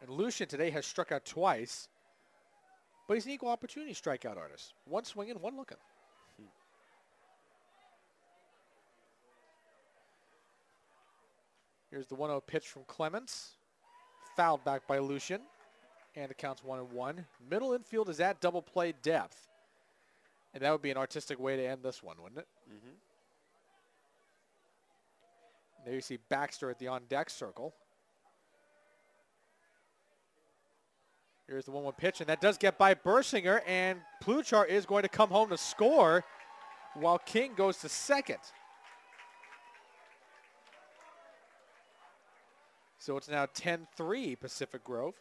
And Lucian today has struck out twice, but he's an equal opportunity strikeout artist. 1 swinging, 1 looking. Here's the 1-0 pitch from Clemens. Fouled back by Lucian. And it counts 1-1. Middle infield is at double play depth. And that would be an artistic way to end this one, wouldn't it? There you see Baxter at the on-deck circle. Here's the 1-1 pitch, and that does get by Bersinger, and Pluchar is going to come home to score while King goes to second. So it's now 10-3 Pacific Grove.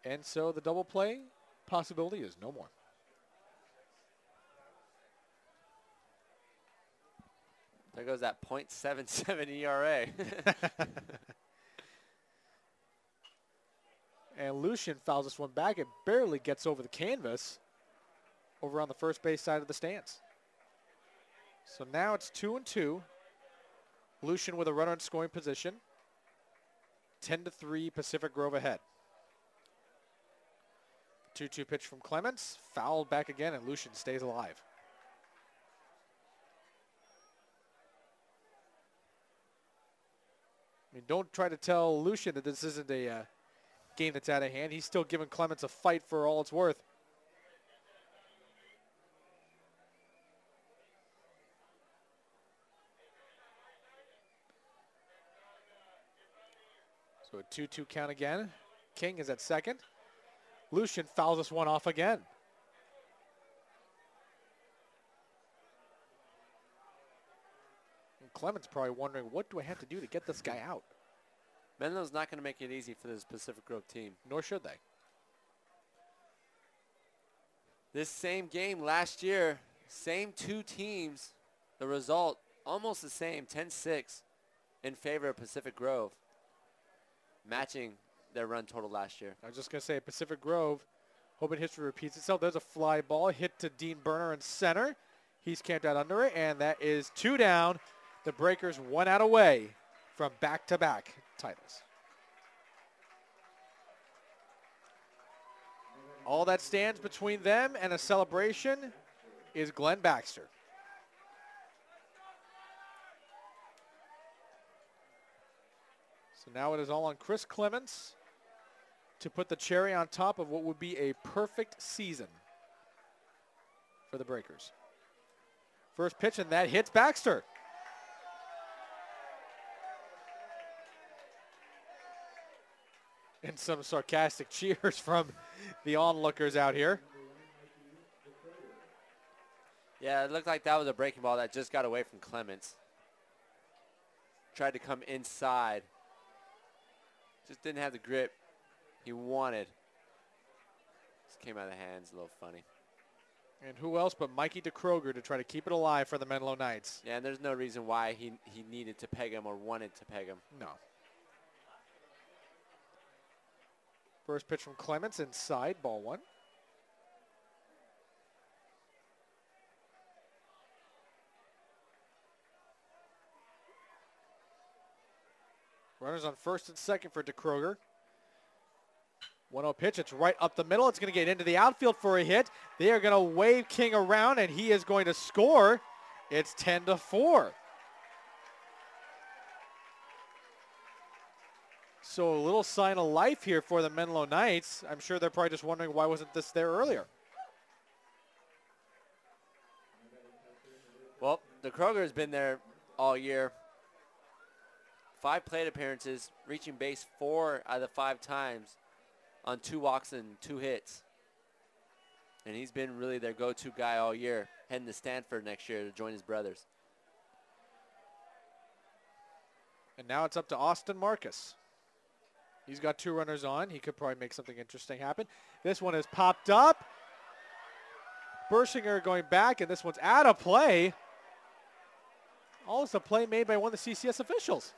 And so the double play possibility is no more. There goes that .77 ERA. And Lucian fouls this one back. It barely gets over the canvas over on the first base side of the stands. So now it's 2-2. Lucian with a runner in scoring position. 10-3 Pacific Grove ahead. 2-2 pitch from Clements. Fouled back again, and Lucian stays alive. I mean, don't try to tell Lucian that this isn't a game that's out of hand. He's still giving Clements a fight for all it's worth. So a 2-2 count again. King is at second. Lucian fouls this one off again. And Clements probably wondering, what do I have to do to get this guy out? Menlo's not going to make it easy for this Pacific Grove team. Nor should they. This same game last year, same 2 teams, the result almost the same, 10-6 in favor of Pacific Grove, matching their run total last year. I was just going to say, Pacific Grove, hoping history repeats itself. There's a fly ball hit to Dean Berner in center. He's camped out under it, and that is 2 down. The Breakers 1 out away from back-to-back titles. All that stands between them and a celebration is Glenn Baxter. So now it is all on Chris Clements to put the cherry on top of what would be a perfect season for the Breakers. First pitch, and that hits Baxter. And some sarcastic cheers from the onlookers out here. Yeah, it looked like that was a breaking ball that just got away from Clements. Tried to come inside. Just didn't have the grip he wanted. Just came out of the hands, a little funny. And who else but Mikey DeKroger to try to keep it alive for the Menlo Knights. Yeah, and there's no reason why he needed to peg him or wanted to peg him. No. First pitch from Clements inside, ball one. Runners on first and second for DeKroger. 1-0 pitch, it's right up the middle. It's going to get into the outfield for a hit. They are going to wave King around, and he is going to score. It's 10-4. So a little sign of life here for the Menlo Knights. I'm sure they're probably just wondering why wasn't this there earlier. Well, DeKroger has been there all year. 5 plate appearances, reaching base 4 out of the 5 times on 2 walks and 2 hits. And he's been really their go-to guy all year, heading to Stanford next year to join his brothers. And now it's up to Austin Marcus. He's got 2 runners on. He could probably make something interesting happen. This one is popped up. Bersinger going back, and this one's out of play. Almost a play made by one of the CCS officials.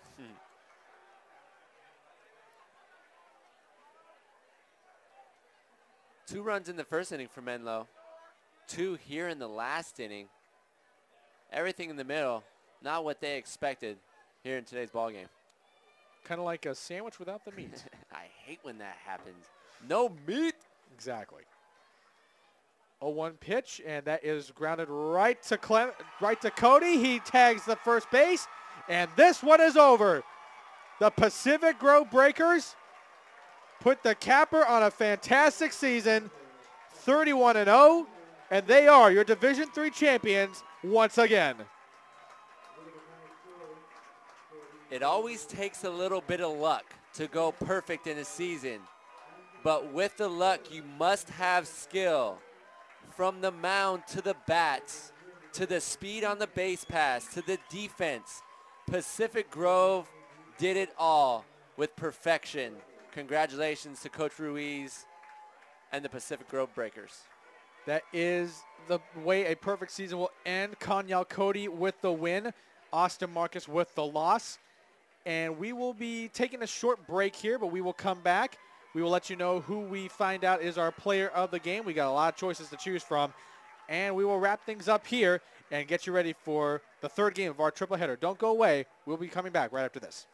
2 runs in the first inning for Menlo. 2 here in the last inning. Everything in the middle, not what they expected here in today's ballgame. Kind of like a sandwich without the meat. I hate when that happens. No meat. Exactly. 0-1 pitch, and that is grounded right to Cody. He tags the first base, and this one is over. The Pacific Grove Breakers put the capper on a fantastic season, 31-0, and they are your Division III champions once again. It always takes a little bit of luck to go perfect in a season, but with the luck, you must have skill. From the mound to the bats, to the speed on the base pass, to the defense, Pacific Grove did it all with perfection. Congratulations to Coach Ruiz and the Pacific Grove Breakers. That is the way a perfect season will end. Kanyal Cody with the win, Austin Marcus with the loss. And we will be taking a short break here, but we will come back. We will let you know who we find out is our player of the game. We got a lot of choices to choose from. And we will wrap things up here and get you ready for the third game of our triple header. Don't go away. We'll be coming back right after this.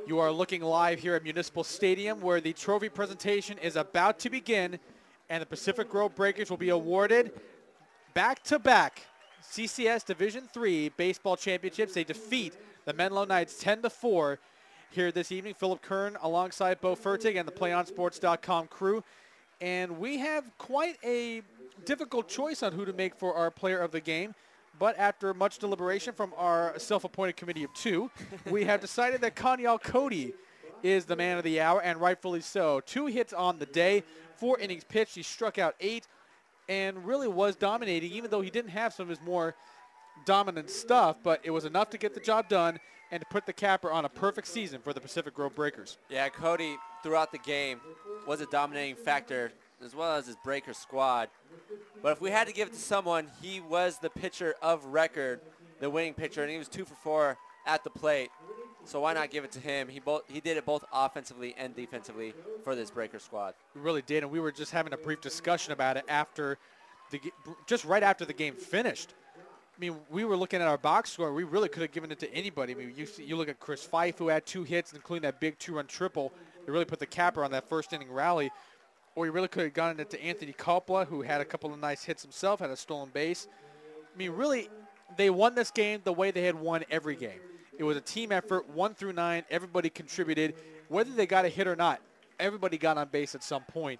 You are looking live here at Municipal Stadium, where the trophy presentation is about to begin, and the Pacific Grove Breakers will be awarded back-to-back CCS Division III baseball championships. They defeat the Menlo Knights 10-4 here this evening. Philip Kern alongside Bo Fertig and the PlayOnSports.com crew. And we have quite a difficult choice on who to make for our player of the game. But after much deliberation from our self-appointed committee of two, we have decided that Kanyal Cody is the man of the hour, and rightfully so. 2 hits on the day, 4 innings pitched. He struck out 8 and really was dominating, even though he didn't have some of his more dominant stuff. But it was enough to get the job done and to put the capper on a perfect season for the Pacific Grove Breakers. Yeah, Cody, throughout the game, was a dominating factor, as well as his Breaker squad. But if we had to give it to someone, he was the pitcher of record, the winning pitcher, and he was 2 for 4 at the plate. So why not give it to him? He did it both offensively and defensively for this Breaker squad. We really did, and we were just having a brief discussion about it just right after the game finished. I mean, we were looking at our box score. We really could have given it to anybody. I mean, you look at Chris Fife, who had 2 hits, including that big 2-run triple. They really put the capper on that first inning rally. Or you really could have gotten it to Anthony Coppola, who had a couple of nice hits himself, had a stolen base. I mean, really, they won this game the way they had won every game. It was a team effort, 1 through 9. Everybody contributed. Whether they got a hit or not, everybody got on base at some point.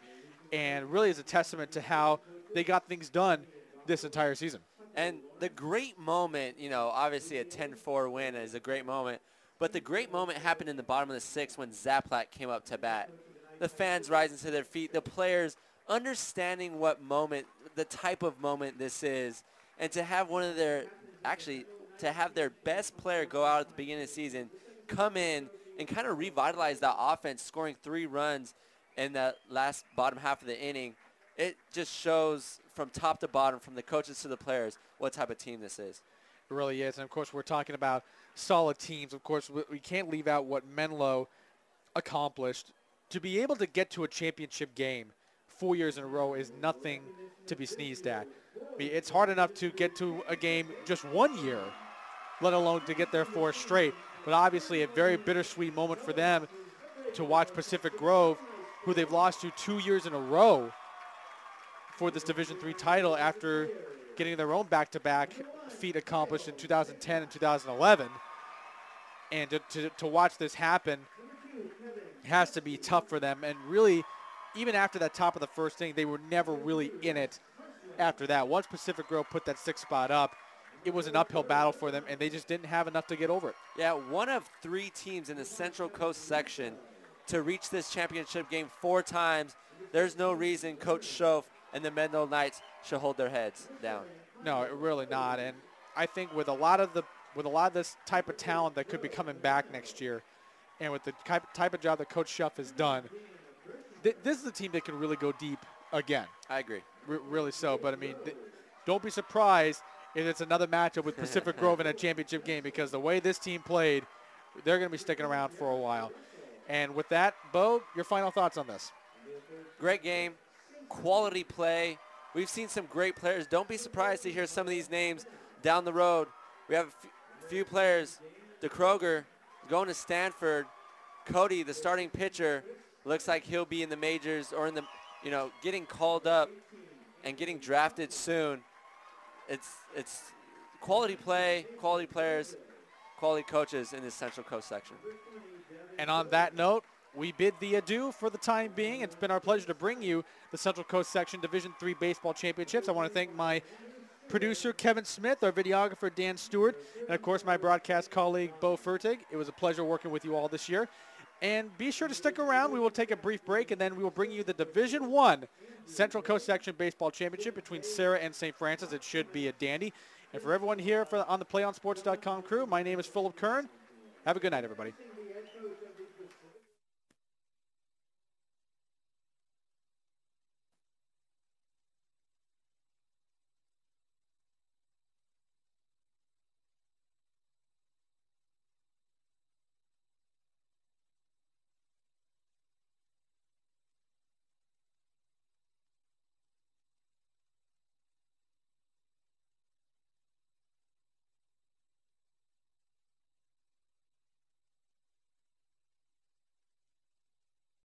And really is a testament to how they got things done this entire season. And the great moment, obviously a 10-4 win is a great moment. But the great moment happened in the bottom of the 6th when Zaplat came up to bat. The fans rising to their feet, the players understanding what moment, the type of moment this is, and to have to have their best player go out at the beginning of the season, come in and kind of revitalize that offense, scoring 3 runs in that last bottom half of the inning. It just shows from top to bottom, from the coaches to the players, what type of team this is. It really is. And, of course, we're talking about solid teams. Of course, we can't leave out what Menlo accomplished. To be able to get to a championship game 4 years in a row is nothing to be sneezed at. I mean, it's hard enough to get to a game just 1 year, let alone to get there 4 straight. But obviously a very bittersweet moment for them to watch Pacific Grove, who they've lost to 2 years in a row for this Division III title after getting their own back-to-back feat accomplished in 2010 and 2011. And to watch this happen has to be tough for them. And really, even after that top of the first inning, they were never really in it after that. Once Pacific Grove put that 6th spot up, it was an uphill battle for them, and they just didn't have enough to get over it. Yeah, one of 3 teams in the Central Coast section to reach this championship game 4 times. There's no reason Coach Schoaf and the Menlo Knights should hold their heads down. No, really not. And I think with a lot of this type of talent that could be coming back next year, and with the type of job that Coach Schoaf has done, this is a team that can really go deep again. I agree. Really so. But, I mean, don't be surprised if it's another matchup with Pacific Grove in a championship game, because the way this team played, they're going to be sticking around for a while. And with that, Bo, your final thoughts on this? Great game, quality play. We've seen some great players. Don't be surprised to hear some of these names down the road. We have a few players. DeKroger going to Stanford. Cody, the starting pitcher, looks like he'll be in the majors or in the, getting called up and getting drafted soon. It's quality play, quality players, quality coaches in this Central Coast section. And on that note, we bid thee adieu for the time being. It's been our pleasure to bring you the Central Coast Section Division III Baseball Championships. I want to thank my producer, Kevin Smith, our videographer, Dan Stewart, and, of course, my broadcast colleague, Bo Fertig. It was a pleasure working with you all this year. And be sure to stick around. We will take a brief break, and then we will bring you the Division I Central Coast Section Baseball Championship between Sarah and St. Francis. It should be a dandy. And for everyone here on the PlayOnSports.com crew, my name is Philip Kern. Have a good night, everybody.